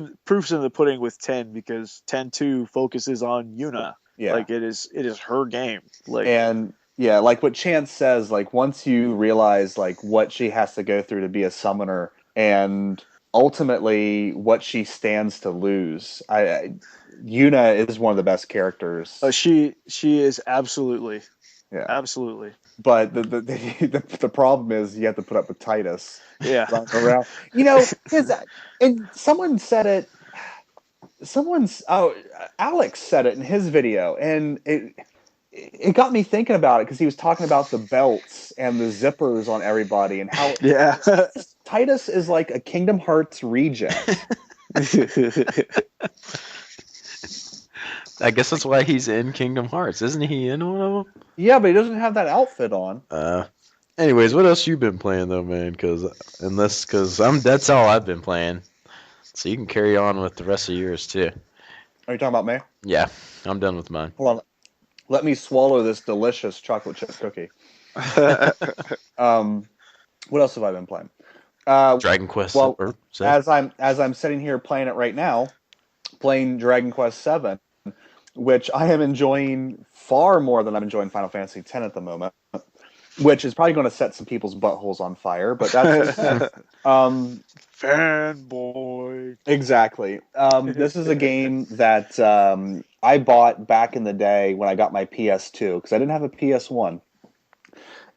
in the pudding with 10 because 10-2 focuses on Yuna. Yeah. Like it is her game. Like, and yeah, like what Chance says, like once you realize like what she has to go through to be a summoner and ultimately what she stands to lose, Yuna is one of the best characters. She is absolutely. Yeah, absolutely. But the problem is you have to put up with Titus. Yeah, around. You know, and someone said it. Alex said it in his video, and it got me thinking about it because he was talking about the belts and the zippers on everybody and how Titus is like a Kingdom Hearts reject. I guess that's why he's in Kingdom Hearts. Isn't he in one of them? Yeah, but he doesn't have that outfit on. Anyways, what else you been playing though, man? Because that's all I've been playing. So you can carry on with the rest of yours too. Are you talking about me? Yeah, I'm done with mine. Hold on. Let me swallow this delicious chocolate chip cookie. What else have I been playing? Dragon Quest. Well, as I'm sitting here playing it right now, playing Dragon Quest VII, which I am enjoying far more than I'm enjoying Final Fantasy X at the moment, which is probably going to set some people's buttholes on fire, but that's fanboy. Exactly. This is a game that I bought back in the day when I got my PS2 because I didn't have a PS1,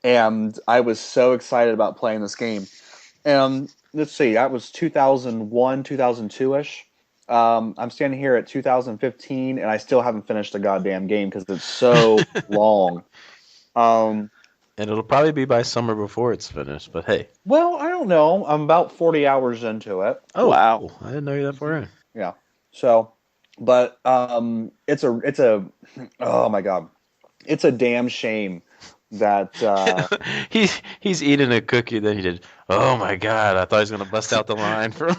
and I was so excited about playing this game. And let's see, that was 2001, 2002-ish. I'm standing here at 2015, and I still haven't finished the goddamn game because it's so long. And it'll probably be by summer before it's finished, but hey. Well, I don't know. I'm about 40 hours into it. Oh, wow. I didn't know you that far in. Yeah. So, but it's a oh my God. It's a damn shame that he's eating a cookie, then he did, oh my God, I thought he was going to bust out the line from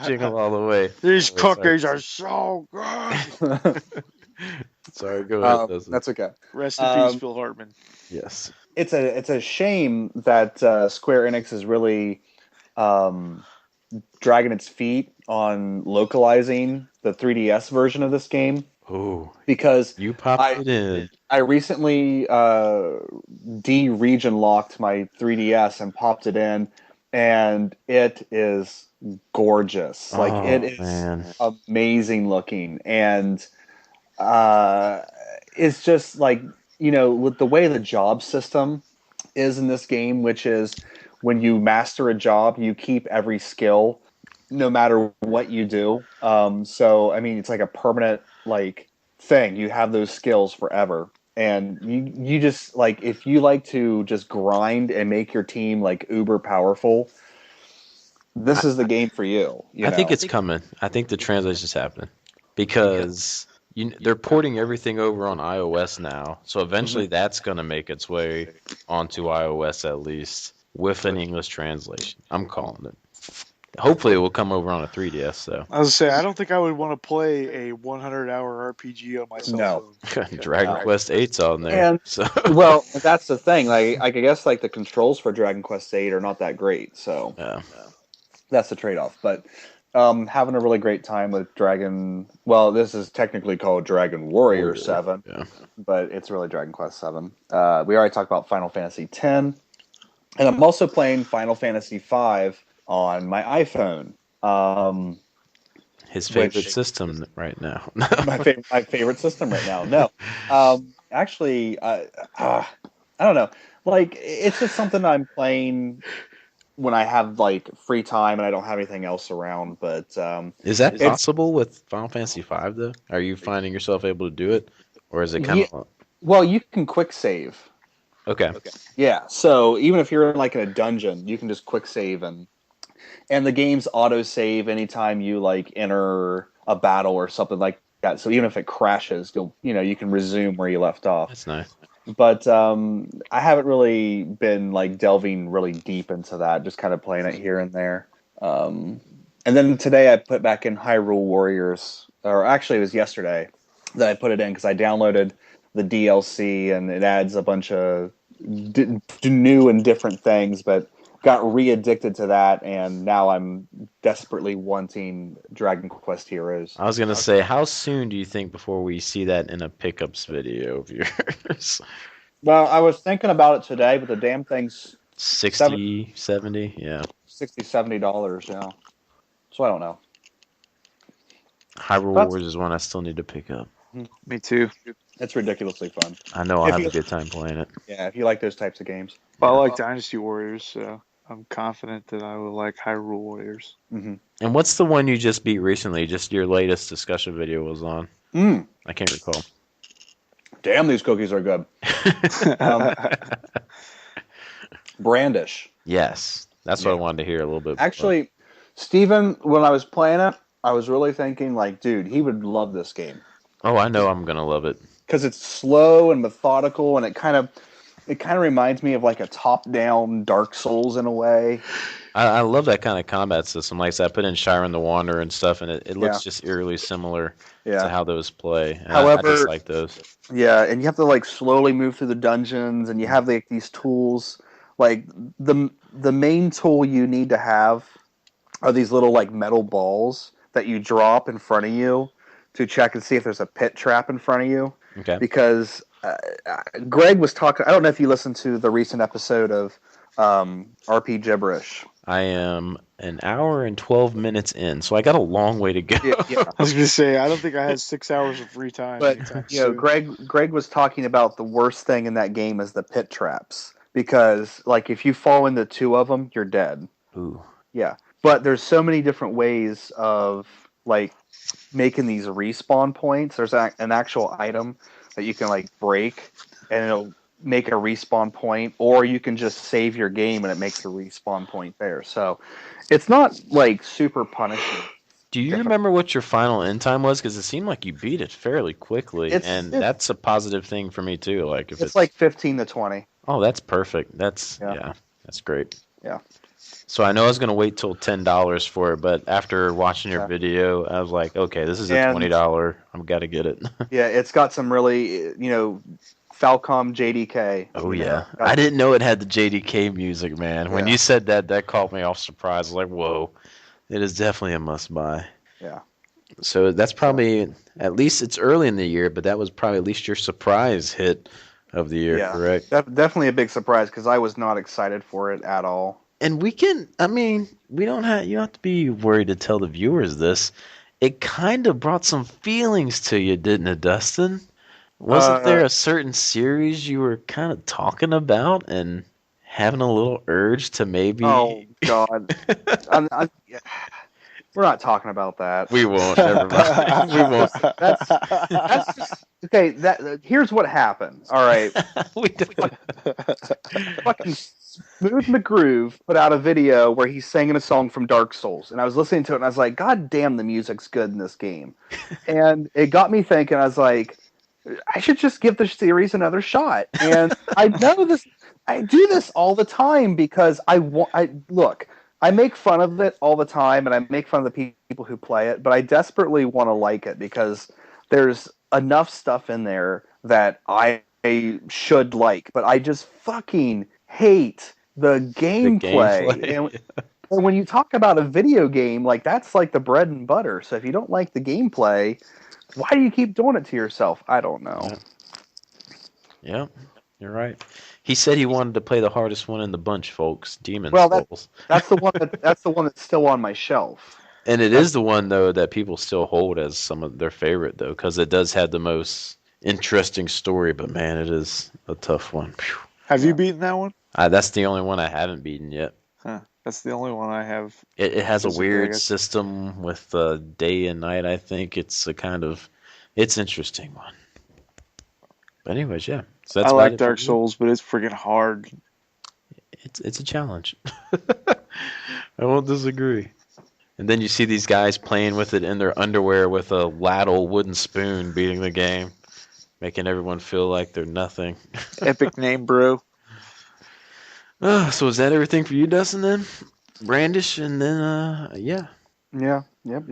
Jingle All the Way. These cookies are so good. Sorry, go ahead. That's okay. Rest in peace, Phil Hartman. Yes. It's a shame that Square Enix is really dragging its feet on localizing the 3DS version of this game. Oh, because you popped it in. I recently de-region locked my 3DS and popped it in, and it is gorgeous. Like it is amazing looking, and it's just like, you know, with the way the job system is in this game, which is when you master a job, you keep every skill no matter what you do. So, I mean, it's like a permanent like thing. You have those skills forever. And you just like, if you like to just grind and make your team like uber powerful, this is the game for you. I think it's coming. I think the translation's happening because they're porting everything over on iOS now. So eventually that's going to make its way onto iOS at least with an English translation. I'm calling it. Hopefully, it will come over on a 3DS. Though. I was gonna say, I don't think I would want to play a 100-hour RPG on my cell phone. Dragon Quest 8's on there. And so. Well, that's the thing. Like, I guess like the controls for Dragon Quest 8 are not that great, so that's the trade-off. But having a really great time with Dragon. Well, this is technically called Dragon Warrior 7, but it's really Dragon Quest 7. We already talked about Final Fantasy X, and I'm also playing Final Fantasy V on my iPhone. His favorite system right now. my favorite system right now. No, actually, I don't know. Like, it's just something I'm playing when I have like free time and I don't have anything else around. But is that possible with Final Fantasy V though? Are you finding yourself able to do it, or is it kind of? Well, you can quick save. Okay. Yeah. So even if you're like in a dungeon, you can just quick save and the game's auto save anytime you like enter a battle or something like that. So even if it crashes, you can resume where you left off. That's nice. But I haven't really been like delving really deep into that. Just kind of playing it here and there. And then today I put back in Hyrule Warriors, or actually it was yesterday that I put it in because I downloaded the DLC and it adds a bunch of new and different things, but got re-addicted to that, and now I'm desperately wanting Dragon Quest Heroes. I was going to say, how soon do you think before we see that in a pickups video of yours? Well, I was thinking about it today, but the damn thing's $60, $70, yeah. $60, $70, yeah. So I don't know. Hyrule Wars is one I still need to pick up. Me too. It's ridiculously fun. I know I'll have a good time playing it. Yeah, if you like those types of games. Well, I like Dynasty Warriors, so I'm confident that I will like Hyrule Warriors. Mm-hmm. And what's the one you just beat recently? Just your latest discussion video was on. I can't recall. Damn, these cookies are good. Brandish. Yes, that's what I wanted to hear a little bit. Actually, Steven, when I was playing it, I was really thinking, like, dude, he would love this game. Oh, I know I'm gonna love it because it's slow and methodical, and it kind of reminds me of like a top-down Dark Souls in a way. I love that kind of combat system. Like I said, I put in Shiren the Wanderer and stuff, and it looks just eerily similar to how those play. And however, I just like those. Yeah, and you have to like slowly move through the dungeons, and you have like these tools. Like the main tool you need to have are these little like metal balls that you drop in front of you to check and see if there's a pit trap in front of you. Okay. Because Greg was talking. I don't know if you listened to the recent episode of RP Gibberish. I am an hour and 12 minutes in, so I got a long way to go. Yeah. I was going to say, I don't think I had 6 hours of free time. But Greg was talking about the worst thing in that game is the pit traps, because like if you fall into 2 of them, you're dead. Ooh. Yeah, but there's so many different ways of like making these respawn points. There's an actual item that you can like break, and it'll make a respawn point, or you can just save your game and it makes a respawn point there. So it's not like super punishing. Do you remember what your final end time was? Because it seemed like you beat it fairly quickly, and that's a positive thing for me too. Like if it's like 15 to 20. Oh, that's perfect. That's that's great. Yeah. So I know I was gonna wait till $10 for it, but after watching your video, I was like, okay, this is a $20. I've got to get it. Yeah, it's got some really, Falcom JDK. Oh yeah, I didn't know it had the JDK music, man. When you said that caught me off surprise. I was like, whoa, it is definitely a must buy. Yeah. So that's probably, at least it's early in the year, but that was probably at least your surprise hit of the year, correct? Definitely a big surprise because I was not excited for it at all. And we don't have to be worried to tell the viewers this. It kind of brought some feelings to you, didn't it, Dustin? Wasn't there a certain series you were kind of talking about and having a little urge to maybe... Oh, God. We're not talking about that. We won't. Never mind. We won't. That's just... Okay, here's what happened. All right. Fucking Smooth McGroove put out a video where he's singing a song from Dark Souls, and I was listening to it, and I was like, God damn, the music's good in this game. And it got me thinking, I was like, I should just give the series another shot. And I know this, I do this all the time because look, I make fun of it all the time, and I make fun of the people who play it, but I desperately want to like it because there's enough stuff in there that I should like, but I just fucking hate the gameplay. And when you talk about a video game, like that's like the bread and butter. So if you don't like the gameplay, why do you keep doing it to yourself? I don't know. Yeah, you're right. He said he wanted to play the hardest one in the bunch, folks. Demon's Souls. That's the one that's the one that's still on my shelf. And it is the one though that people still hold as some of their favorite though, because it does have the most interesting story. But man, it is a tough one. Whew. Have you beaten that one? That's the only one I haven't beaten yet. Huh. That's the only one I have. It has a weird system with day and night. I think it's it's interesting one. But anyways, yeah. So that's I like Dark Souls, but it's freaking hard. It's a challenge. I won't disagree. And then you see these guys playing with it in their underwear with a ladle wooden spoon beating the game, making everyone feel like they're nothing. Epic name, bro. So is that everything for you, Dustin, then? Brandish, and then, yeah. Yeah, yep.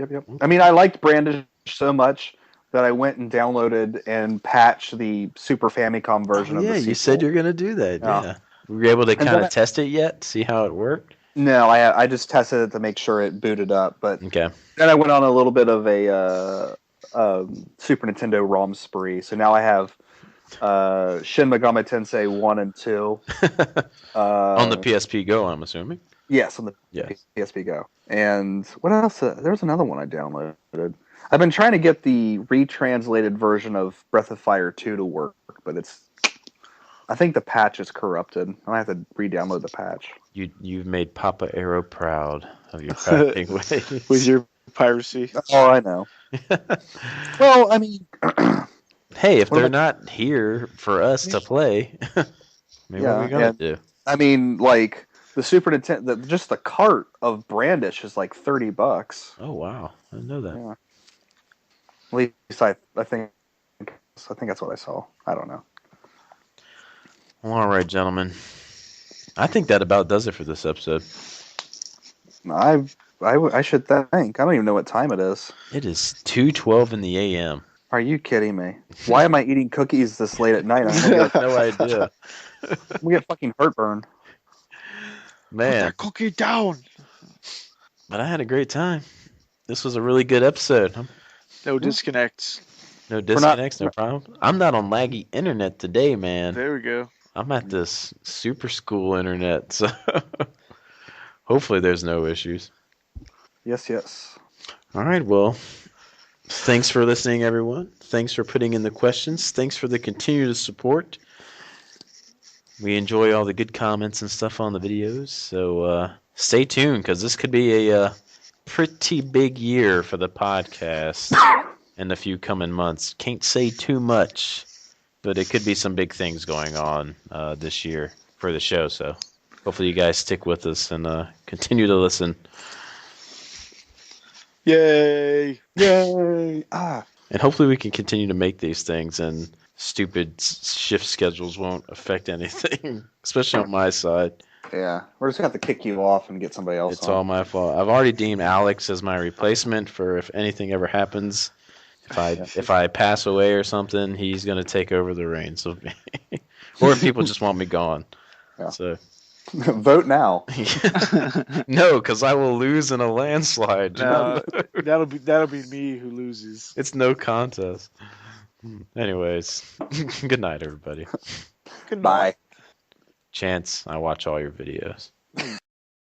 I mean, I liked Brandish so much that I went and downloaded and patched the Super Famicom version of the sequel. You said you're going to do that, yeah. Were you able to kind of test it yet? See how it worked? No, I just tested it to make sure it booted up. But okay. Then I went on a little bit of a Super Nintendo ROM spree. So now I have Shin Megami Tensei 1 and 2. On the PSP Go, I'm assuming? Yes, on the PSP Go. And what else? There was another one I downloaded. I've been trying to get the retranslated version of Breath of Fire 2 to work, but I think the patch is corrupted. I have to re-download the patch. You've made Papa Arrow proud of your crafting ways. With your piracy. Oh, I know. Well, I mean... hey, if they're not here for us to play, maybe what are we going to do? I mean, like, the Super Nintendo... just the cart of Brandish is like $30. Oh, wow. I didn't know that. Yeah. At least I think that's what I saw. I don't know. Well, all right, gentlemen. I think that about does it for this episode. I should think. I don't even know what time it is. It is 2:12 in the a.m. Are you kidding me? Why am I eating cookies this late at night? I have no idea. We get fucking heartburn. Man. Put that cookie down. But I had a great time. This was a really good episode. No disconnects. No disconnects, no problem. I'm not on laggy internet today, man. There we go. I'm at this super school internet, so hopefully there's no issues. Yes. All right, well, thanks for listening, everyone. Thanks for putting in the questions. Thanks for the continued support. We enjoy all the good comments and stuff on the videos, so stay tuned, because this could be a pretty big year for the podcast in the few coming months. Can't say too much, but it could be some big things going on this year for the show, so hopefully you guys stick with us and continue to listen. Yay! And hopefully we can continue to make these things and stupid shift schedules won't affect anything, especially on my side. Yeah, we're just going to have to kick you off and get somebody else It's all my fault. I've already deemed Alex as my replacement for if anything ever happens. If I pass away or something, he's going to take over the reins of me. Or if people just want me gone. Yeah. So vote now. No, because I will lose in a landslide. No, that'll be me who loses. It's no contest. Anyways, good night, everybody. Goodbye. Chance, I watch all your videos.